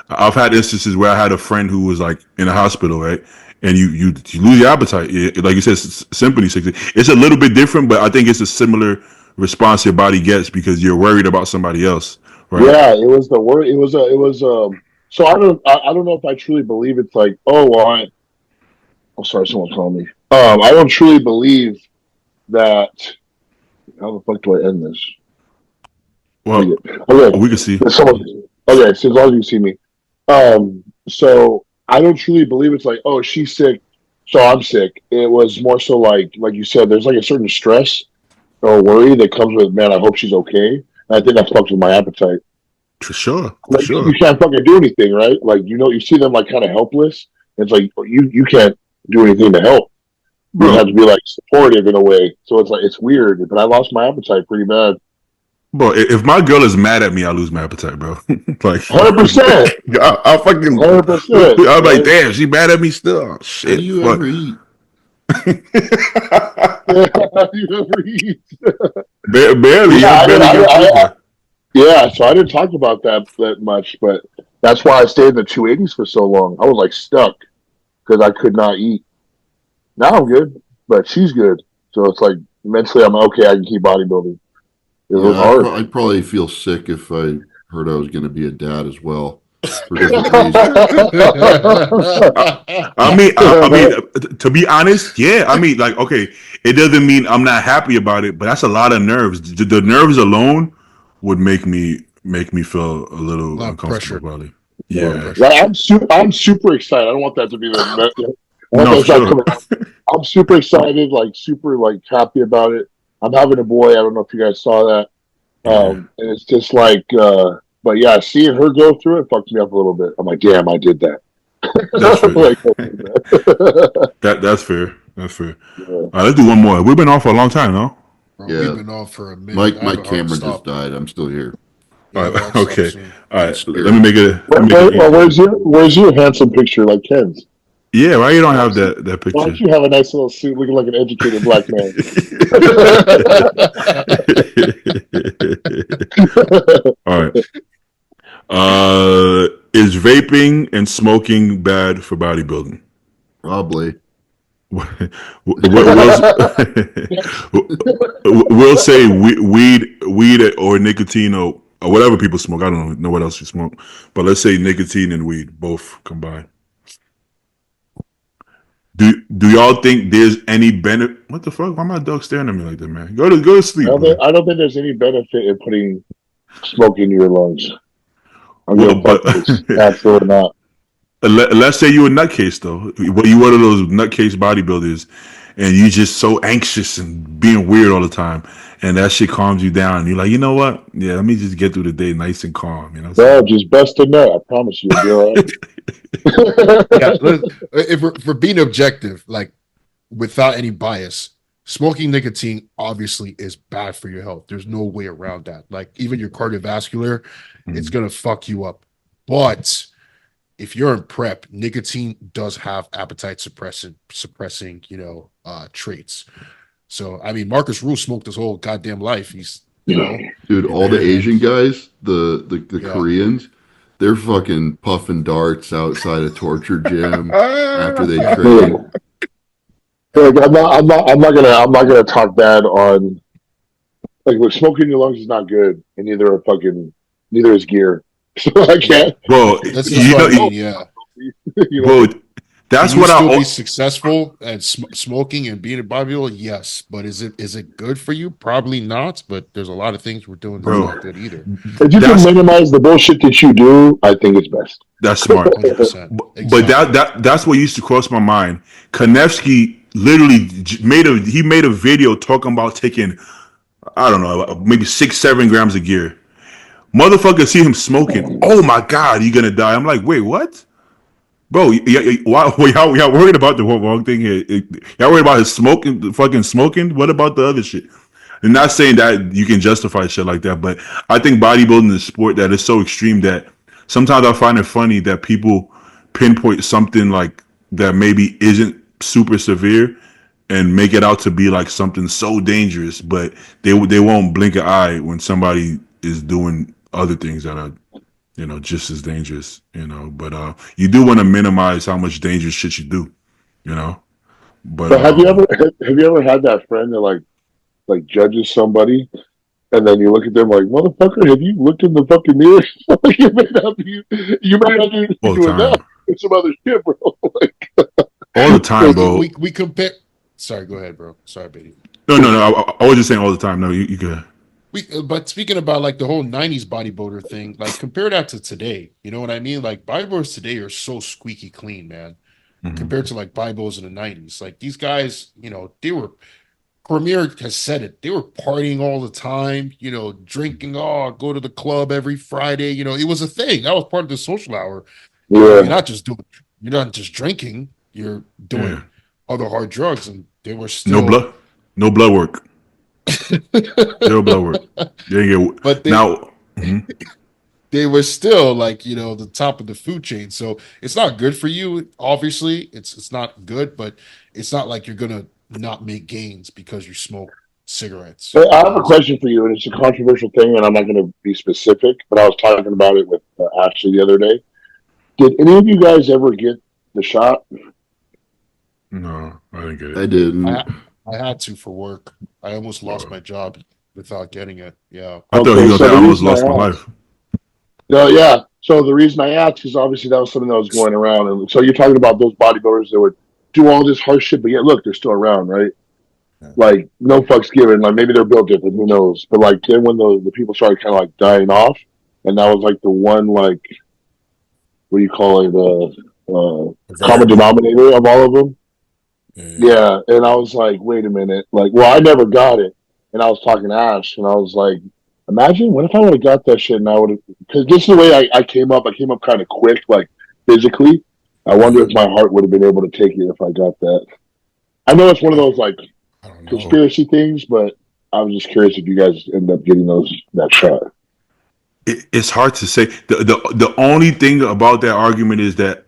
I've had instances where I had a friend who was like in a hospital, right? And you lose your appetite. Like you said, sympathy sickness. It's a little bit different, but I think it's a similar response your body gets because you're worried about somebody else, right? Yeah, it was the word. So I don't know if I truly believe it's like, oh well, oh, sorry, someone called me. I don't truly believe that. How the fuck do I end this? Well, Okay, we can see. okay, so as long as you see me. So I don't truly believe it's like, oh, she's sick, so I'm sick. It was more so like you said, there's like a certain stress or worry that comes with, man, I hope she's okay. And I think that fucks with my appetite. For sure. Like, you can't fucking do anything, right? Like, you see them like kind of helpless. It's like you can't do anything to help. You have to be like supportive in a way. So it's like it's weird. But I lost my appetite pretty bad. Bro, if my girl is mad at me, I lose my appetite, bro. Like 100%. I fucking 100%. I'm like, damn, she mad at me still. Oh, How shit. do you Fuck. ever eat? You ever eat? Barely. Yeah, I barely get through that. Yeah, so I didn't talk about that much, but that's why I stayed in the 280s for so long. I was like stuck because I could not eat. Now I'm good, but she's good. So it's like mentally I'm okay. I can keep bodybuilding. It was hard. I'd probably feel sick if I heard I was going to be a dad as well for different reasons. I mean, to be honest, yeah. I mean, like, okay, it doesn't mean I'm not happy about it, but that's a lot of nerves. The nerves alone would make me feel a little uncomfortable, probably. Yeah. Like, I'm super excited. I don't want that to be the. No, sure. I'm super excited, like super like happy about it. I'm having a boy. I don't know if you guys saw that. And it's just like, but yeah, seeing her go through it fucked me up a little bit. I'm like, damn, I did that. That's fair. That's fair. That's fair. Yeah. All right, let's do one more. We've been off for a long time, no? Bro, we've been off for a minute. My camera just died. I'm still here. All right, okay. All right, let me make it. Where's your handsome picture like Ken's? Yeah, why you don't have that picture? Why don't you have a nice little suit looking like an educated black man? All right. Is vaping and smoking bad for bodybuilding? Probably. We'll say weed weed or nicotine or whatever people smoke. I don't know what else you smoke, but let's say nicotine and weed both combined. Do y'all think there's any benefit? What the fuck? Why my dog staring at me like that, man? Go to sleep. I don't think there's any benefit in putting smoke in your lungs. I'm Well, gonna fuck this. Absolutely not. Let's say you're a nutcase though. You one of those nutcase bodybuilders, and you just so anxious and being weird all the time, and that shit calms you down. And you're like, you know what? Yeah, let me just get through the day nice and calm. You know. Bro, just bust a nut. I promise you, you'll be all right. Yeah, if we're being objective, like without any bias, smoking nicotine obviously is bad for your health. There's no way around that. Like even your cardiovascular, it's gonna fuck you up. But if you're in prep, nicotine does have appetite suppressing, traits. So I mean, Marcus Rule smoked his whole goddamn life. He's dude, all the Asian guys, the Yeah. Koreans, they're fucking puffing darts outside a torture gym after they train. Like, I'm not gonna talk bad on. Like, look, smoke in your lungs is not good, and neither is gear. So I can't. Bro, That's you what I know, mean, yeah. You know, bro, that's Can you what still I. be successful at smoking and being a bodybuilder? Yes, but is it good for you? Probably not. But there's a lot of things we're doing that's Bro. not good either. if you That's- can minimize the bullshit that you do, I think it's best. That's smart. 100%. But that's what used to cross my mind. Kanevsky literally made a video talking about taking, I don't know, maybe 6-7 grams of gear. Motherfucker see him smoking. Oh my god, you're gonna die. I'm like, wait, what? Bro, y'all worried about the wrong thing here. Y'all worried about his smoking, fucking smoking? What about the other shit? I'm not saying that you can justify shit like that, but I think bodybuilding is a sport that is so extreme that sometimes I find it funny that people pinpoint something like that maybe isn't super severe and make it out to be like something so dangerous, but they won't blink an eye when somebody is doing other things that are just as dangerous. But you do want to minimize how much dangerous shit you do, But But have you ever had that friend that like judges somebody, and then you look at them like, motherfucker, have you looked in the fucking mirror? you may not be all the doing time, that. It's some other shit, bro. Like, all the time, bro. We compare. Sorry, go ahead, bro. Sorry, baby. No. I was just saying all the time. No, you could. But speaking about like the whole '90s bodybuilder thing, like compare that to today. You know what I mean? Like bodybuilders today are so squeaky clean, man, compared to like bodybuilders in the '90s. Like these guys, they were. Premier has said it. They were partying all the time, drinking. Oh, go to the club every Friday. It was a thing. That was part of the social hour. You're not just drinking. You're doing other hard drugs, and they were still no blood work. Zero blood work. But they were still like the top of the food chain. So it's not good for you. Obviously, it's not good, but it's not like you're gonna not make gains because you smoke cigarettes. I have a question for you, and it's a controversial thing, and I'm not going to be specific, but I was talking about it with Ashley the other day. Did any of you guys ever get the shot? No, I didn't get it. I didn't. I had to for work. I almost lost my job without getting it. Yeah. I thought he was I almost lost my life. No, yeah. So the reason I asked is obviously that was something that was going around, and so you're talking about those bodybuilders that would do all this harsh shit, but yet look, they're still around, right? Yeah. Like no fucks given. Like maybe they're built different, who knows? But like then when the people started kind of like dying off, and that was like the one like what do you call it, the common denominator of all of them. Yeah, and I was like, wait a minute, like, well, I never got it, and I was talking to Ash, and I was like, imagine what if I would have got that shit, and I would have, because this is the way I came up kind of quick, like physically. I wonder if my heart would have been able to take it if I got that. I know it's one of those like conspiracy things, but I was just curious if you guys end up getting that shot. It's hard to say. The only thing about that argument is that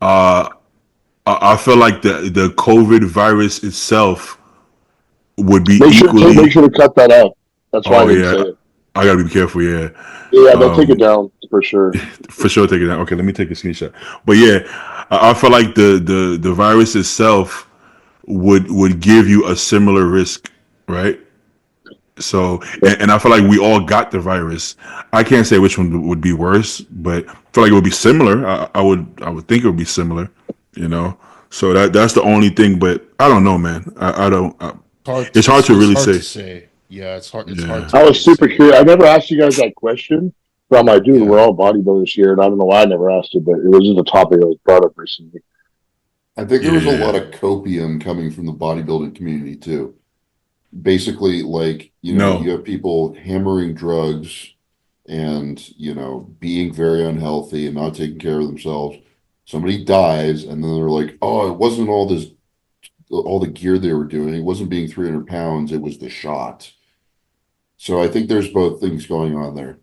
I feel like the COVID virus itself would be equally. Make sure to cut that out. That's why I didn't say it. I gotta be careful. Yeah. Yeah, they'll take it down for sure. For sure, take it down. Okay, let me take a screenshot. But yeah, I feel like the virus itself would give you a similar risk, right? So, and I feel like we all got the virus. I can't say which one would be worse, but I feel like it would be similar. I would think it would be similar, you know. So that's the only thing. But I don't know, man. I don't. It's hard to It's really hard to say. say. Yeah, it's hard Yeah. to I was really super say. curious. I never asked you guys that question, but I'm like, dude, Yeah. we're all bodybuilders here, and I don't know why I never asked it, but it was just a topic that was brought up recently. I think there was a lot Yeah. of copium coming from the bodybuilding community too. Basically, like, you No. have people hammering drugs and, being very unhealthy and not taking care of themselves. Somebody dies, and then they're like, oh, it wasn't all the gear they were doing. It wasn't being 300 pounds. It was the shot. So I think there's both things going on there,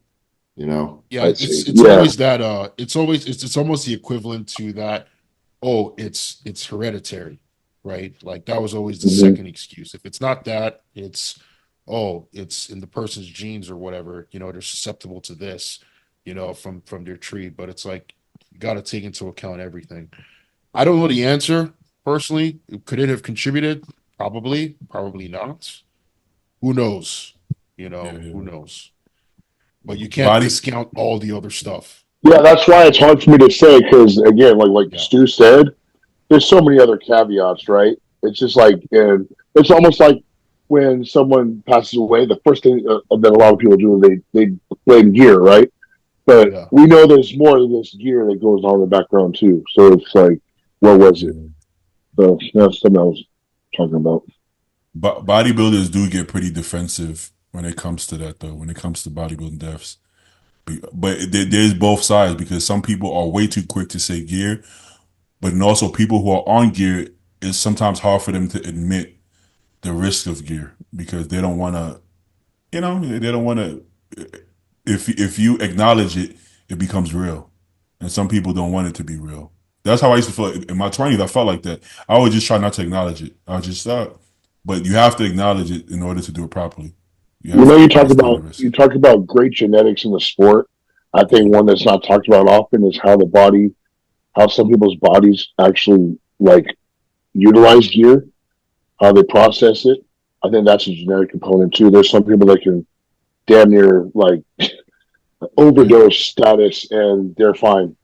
you know? Yeah, I see. it's Yeah. always that it's almost the equivalent to that, oh, it's hereditary, right? Like that was always the Hmm. second excuse. If it's not that, it's oh, it's in the person's genes or whatever, they're susceptible to this, from their tree. But it's like you got to take into account everything. I don't know the answer personally. Could it have contributed? Probably, probably not. Who knows? Who Yeah. knows? But you can't Body. discount all the other stuff. Yeah, that's why it's hard for me to say because, again, like Yeah. Stu said, there's so many other caveats, right? It's just like, and it's almost like when someone passes away, the first thing that a lot of people do is they blame gear, right? But Yeah. we know there's more than this gear that goes on in the background too. So it's like, what was it? So that's something I was talking about. But bodybuilders do get pretty defensive when it comes to that, though. When it comes to bodybuilding deaths, but there's both sides because some people are way too quick to say gear, but then also people who are on gear, it's sometimes hard for them to admit the risk of gear because they don't want to, they don't want to. If you acknowledge it, it becomes real, and some people don't want it to be real. That's how I used to feel in my 20s. I felt like that. I would just try not to acknowledge it. I would just but you have to acknowledge it in order to do it properly. You You have know, to understand the risk. you talk about great genetics in the sport. I think one that's not talked about often is how some people's bodies actually like utilize gear, how they process it. I think that's a genetic component too. There's some people that can damn near like overdose status and they're fine.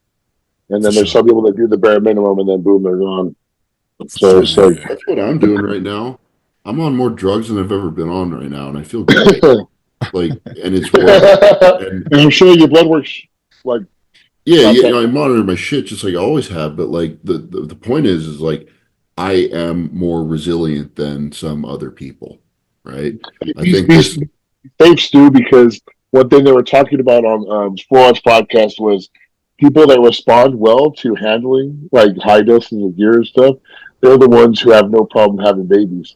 And For then there's sure. some people that do the bare minimum and then boom, they're gone. For So sure. it's like, Yeah. That's what I'm doing right now. I'm on more drugs than I've ever been on right now, and I feel great. Like, and it's working. And and I'm sure your blood works like yeah, not yeah, that. I monitor my shit just like I always have. But like the point is like I am more resilient than some other people, right? I think These this. thanks, Stu, because one thing they were talking about on Florence podcast was people that respond well to handling like high doses of gear and stuff. They're the ones who have no problem having babies.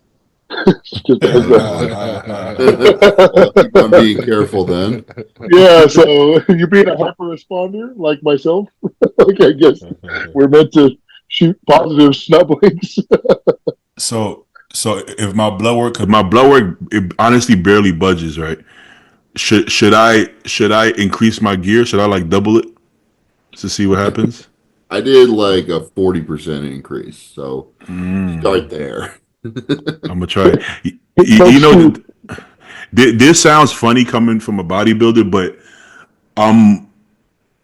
Just a heads up. I'll keep on being careful then. Yeah, so you being a hyper responder like myself, like I guess we're meant to shoot positive snubblings. So if my blood work, Cause my blood work it honestly barely budges. Right? Should I increase my gear? Should I like double it to see what happens? I did like a 40% increase, so Mm, start there. I'm gonna try it. You Thanks, know, Stu. this sounds funny coming from a bodybuilder, but um,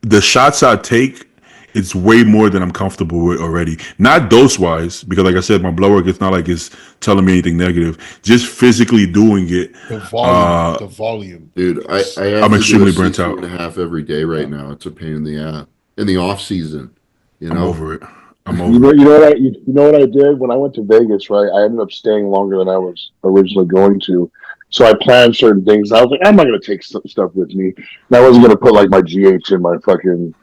the shots I take, it's way more than I'm comfortable with already. Not dose wise, because like I said, my blood work it's not like it's telling me anything negative. Just physically doing it, The volume, uh, the volume. Dude, I have I'm to do a extremely burnt 60 out. and a half every day right Yeah. now. It's a pain in the ass. In the off season, you I'm know? over it. I'm over it. You know what I did when I went to Vegas, right? I ended up staying longer than I was originally going to. So I planned certain things. I was like, I'm not going to take stuff with me. And I wasn't going to put like my GH in my fucking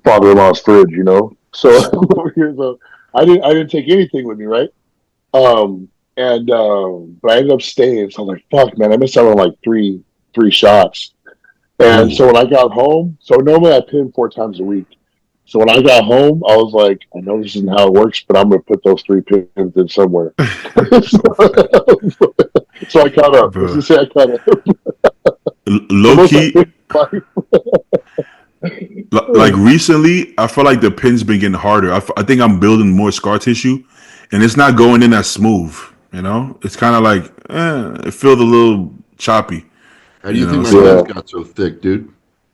father-in-law's fridge, you know? So over here, so I didn't take anything with me, right? And but I ended up staying. So I'm like, fuck, man, I missed out on like three shots. And Ooh. so when I got home, so normally I pin 4 times a week. So when I got home, I was like, I know this isn't how it works, but I'm gonna put those 3 pins in somewhere. So I caught up. Let's Bro, just say I caught up. The low most I key, pinned in like life. recently, I feel like the pin's been getting harder. I think I'm building more scar tissue, and it's not going in as smooth. You know, it's kind of like it feels a little choppy. How do you You think know, my so hands got so thick, dude?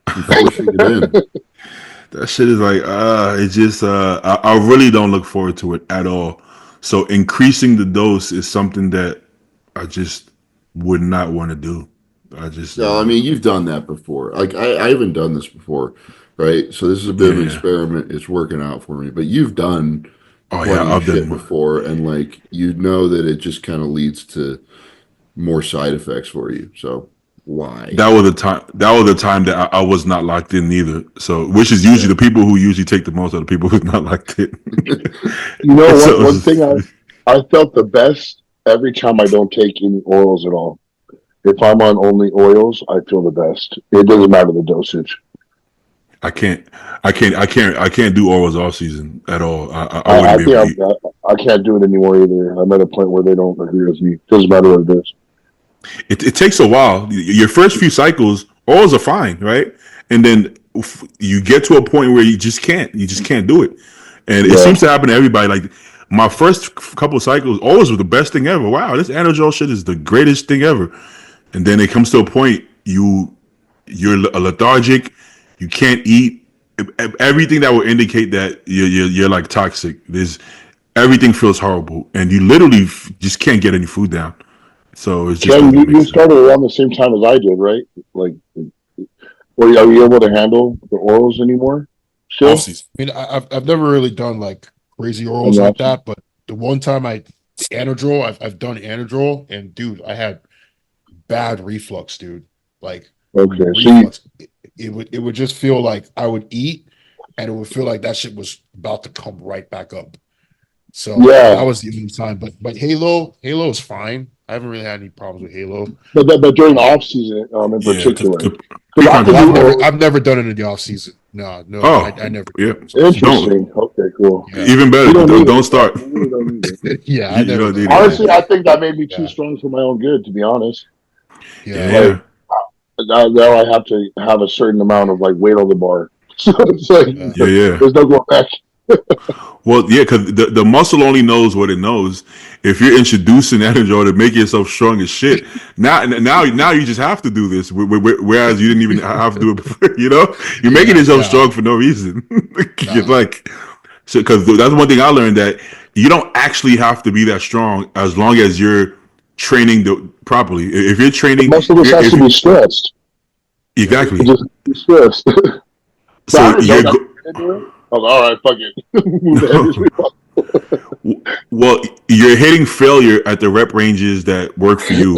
I'm forcing it in. that shit is like, it's just, I really don't look forward to it at all. So increasing the dose is something that I just would not want to do. I just, No, I mean, you've done that before. Like, I haven't done this before, right? So this is a bit of an yeah. experiment. It's working out for me. But you've done Oh yeah, plenty of I've done shit more. before, and like, you know that it just kind of leads to more side effects for you. So why? That was the time. That was the time that I was not locked in neither. So, which is Yeah. usually the people who usually take the most are the people who's not locked in. You know what? So, One thing I felt the best every time I don't take any oils at all. If I'm on only oils, I feel the best. It doesn't matter the dosage. I can't, I can't do orals off season at all. I I wouldn't be able to think eat. I can't do it anymore either. I'm at a point where they don't agree with me. Doesn't matter what it is. It takes a while. Your first few cycles, orals are fine, right? And then you get to a point where you just can't. You just can't do it. And it Yeah. seems to happen to everybody. Like my first couple of cycles, orals were the best thing ever. Wow, this anadrol shit is the greatest thing ever. And then it comes to a point you're lethargic, you can't eat. Everything that will indicate that you're like toxic. There's everything feels horrible, and you literally just can't get any food down. So it just Ken, doesn't make you sense. started around the same time as I did, right? Like, are you able to handle the orals anymore? Off Still? season. I mean, I've never really done like crazy orals Yeah. like that, but the one time I've done Anadrol, and dude, I had bad reflux, dude. Like Okay. So reflux. It would just feel like I would eat, and it would feel like that shit was about to come right back up. So that yeah, was the only time. But Halo is fine. I haven't really had any problems with Halo. but during the off season, in Yeah, particular, because I pre-prime could Well, is do fine. orals. I've never done it in the off season. No, Oh, I never. yeah. Don't. Interesting. Okay, cool. Yeah, Even You better. don't need Don't it. start. You really don't need it. yeah, I You never don't done need it. it. Honestly, I think that may be too Yeah, strong for my own good, to be honest. yeah. Yeah. Now I have to have a certain amount of like weight on the bar. So it's like Yeah. Yeah. there's no going back. Well, yeah, because the muscle only knows what it knows. If you're introducing energy to make yourself strong as shit, now you just have to do this. Whereas you didn't even have to do it before. You know, you're making yourself Yeah. strong for no reason. You're Nah. like, so because that's one thing I learned, that you don't actually have to be that strong as long as you're training properly. If you're training, Most of us has if to be stressed. exactly. It just be stressed. So I So didn't know you're that you do it. I was all right, fuck it. Move the heaviest we well, you're hitting failure at the rep ranges that work for you.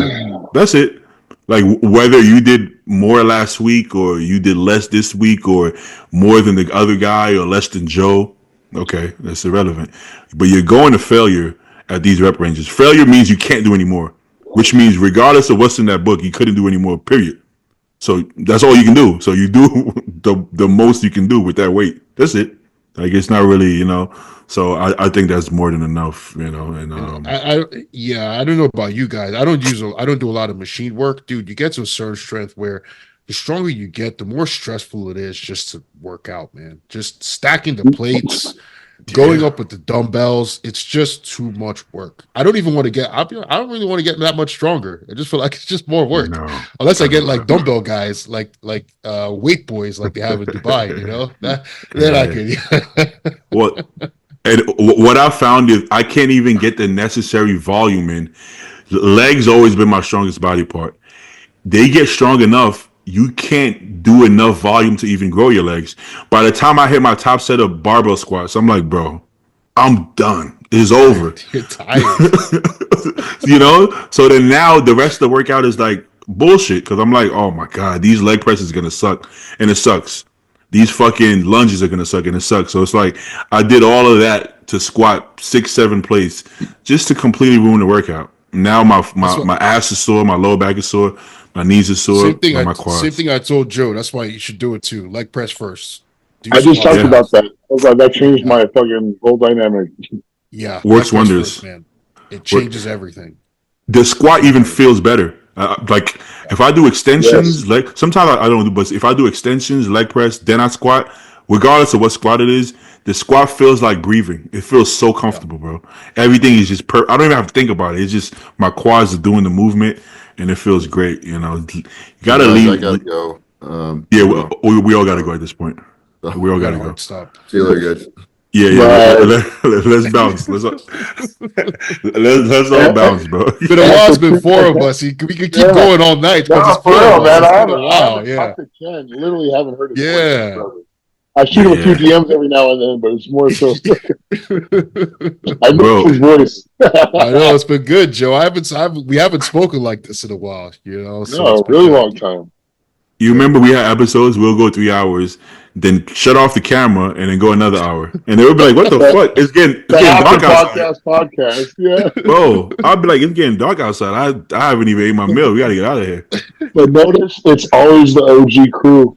That's it. Like whether you did more last week or you did less this week or more than the other guy or less than Joe, okay, that's irrelevant. But you're going to failure at these rep ranges. Failure means you can't do any more, which means regardless of what's in that book, you couldn't do any more, period. So that's all you can do. So you do the most you can do with that weight. That's it. Like it's not really, So I think that's more than enough, And And I don't know about you guys. I don't do a lot of machine work, dude. You get to a certain strength where the stronger you get, the more stressful it is just to work out, man. Just stacking the plates, going up with the dumbbells, it's just too much work. I don't even want to I don't really want to get that much stronger. I just feel like it's just more work. no, Unless I get like dumbbell guys, like weight boys, like they have in Dubai, then I can. Well, and what I found is I can't even get the necessary volume in. Legs always been my strongest body part. They get strong enough, you can't do enough volume to even grow your legs. By the time I hit my top set of barbell squats, I'm like, bro, I'm done. It's over. You're tired. So then now the rest of the workout is like bullshit because I'm like, oh my god, these leg presses gonna suck, and it sucks. These fucking lunges are gonna suck, and it sucks. So it's like I did all of that to squat 6-7 plates just to completely ruin the workout. Now my ass is sore, my lower back is sore, my knees are sore, my quads. Same thing I told Joe. That's why you should do it too. Leg press first. Do I just squats talked Yeah. about that. I was like, that changed Yeah. my fucking whole dynamic. Yeah, Works leg press wonders. first, man. It changes everything. The squat even feels better. Like if I do extensions, Yes. like sometimes I don't do, but if I do extensions, leg press, then I squat, regardless of what squat it is, the squat feels like breathing. It feels so comfortable, bro. Everything is just I don't even have to think about it. It's just my quads are doing the movement, and it feels great. You gotta Guys, I leave. gotta go. Yeah, we all gotta go at this point. We all We got gotta a go. hard stop. See you later, guys. Yeah. Let's bounce. Let's all bounce, bro. It's been a while. It's been four of us. We could keep going all night because No, it's for four real, of us. man. It's I been a haven't while. Yeah. talked to Ken. Literally haven't heard his voice. Yeah. Brother. I shoot him a few Yeah. DMs every now and then, but it's more so I miss Bro. his voice. I know it's been good, Joe. We haven't spoken like this in a while, So No, it's a been really good. long time. You remember we had episodes, we'll go 3 hours, then shut off the camera and then go another hour. And they would be like, what the fuck? It's getting The dark After outside. podcast, yeah. Bro, I'll be like, it's getting dark outside. I haven't even ate my meal. We gotta get out of here. But notice it's always the OG crew.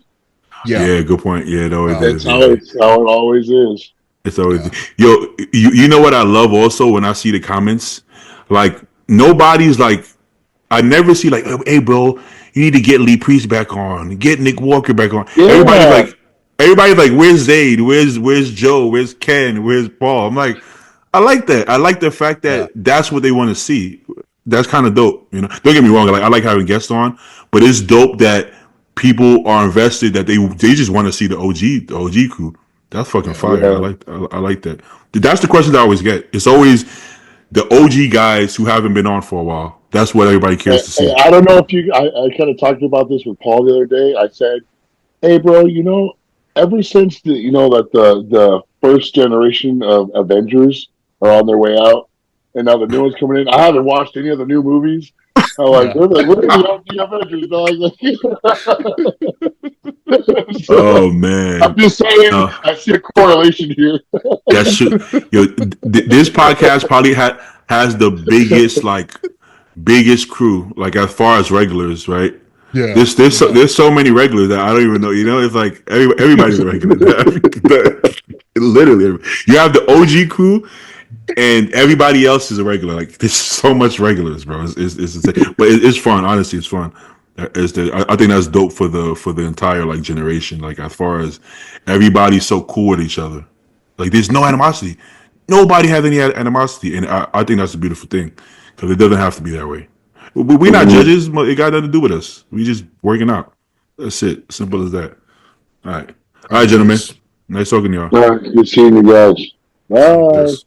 Yeah, good point. Yeah, it always That's is. how Yeah. it's how it always is. It's always yo. You know what I love also when I see the comments, like nobody's like, I never see like, hey bro, you need to get Lee Priest back on, get Nick Walker back on. Yeah. Everybody's like, where's Zayd? Where's Joe? Where's Ken? Where's Paul? I'm like, I like that. I like the fact that that's what they want to see. That's kind of dope. Don't get me wrong. Like I like having guests on, but it's dope that people are invested. That they just want to see the OG crew. That's fucking fire. Yeah. I like that. That's the question I always get. It's always the OG guys who haven't been on for a while. That's what everybody cares to see. I don't know if I kind of talked about this with Paul the other day. I said, hey bro, ever since the first generation of Avengers are on their way out, and now the new one's coming in. I haven't watched any of the new movies. I'm like, where are the Avengers, dog? Oh man, I'm just saying, I see a correlation here. that shit. This podcast probably has the biggest crew, like as far as regulars, right? Yeah. There's so many regulars that I don't even know. It's like everybody's a regular. Literally, you have the OG crew, and everybody else is a regular. Like there's so much regulars, bro. It's insane. But it's fun. Honestly, it's fun. I think that's dope for the entire like generation. Like as far as everybody's so cool with each other. Like there's no animosity. Nobody has any animosity, and I think that's a beautiful thing because it doesn't have to be that way. We're not judges. It got nothing to do with us. We just working out. That's it. Simple as that. All right, gentlemen. Nice talking to y'all. Good seeing you guys. Bye. Yes.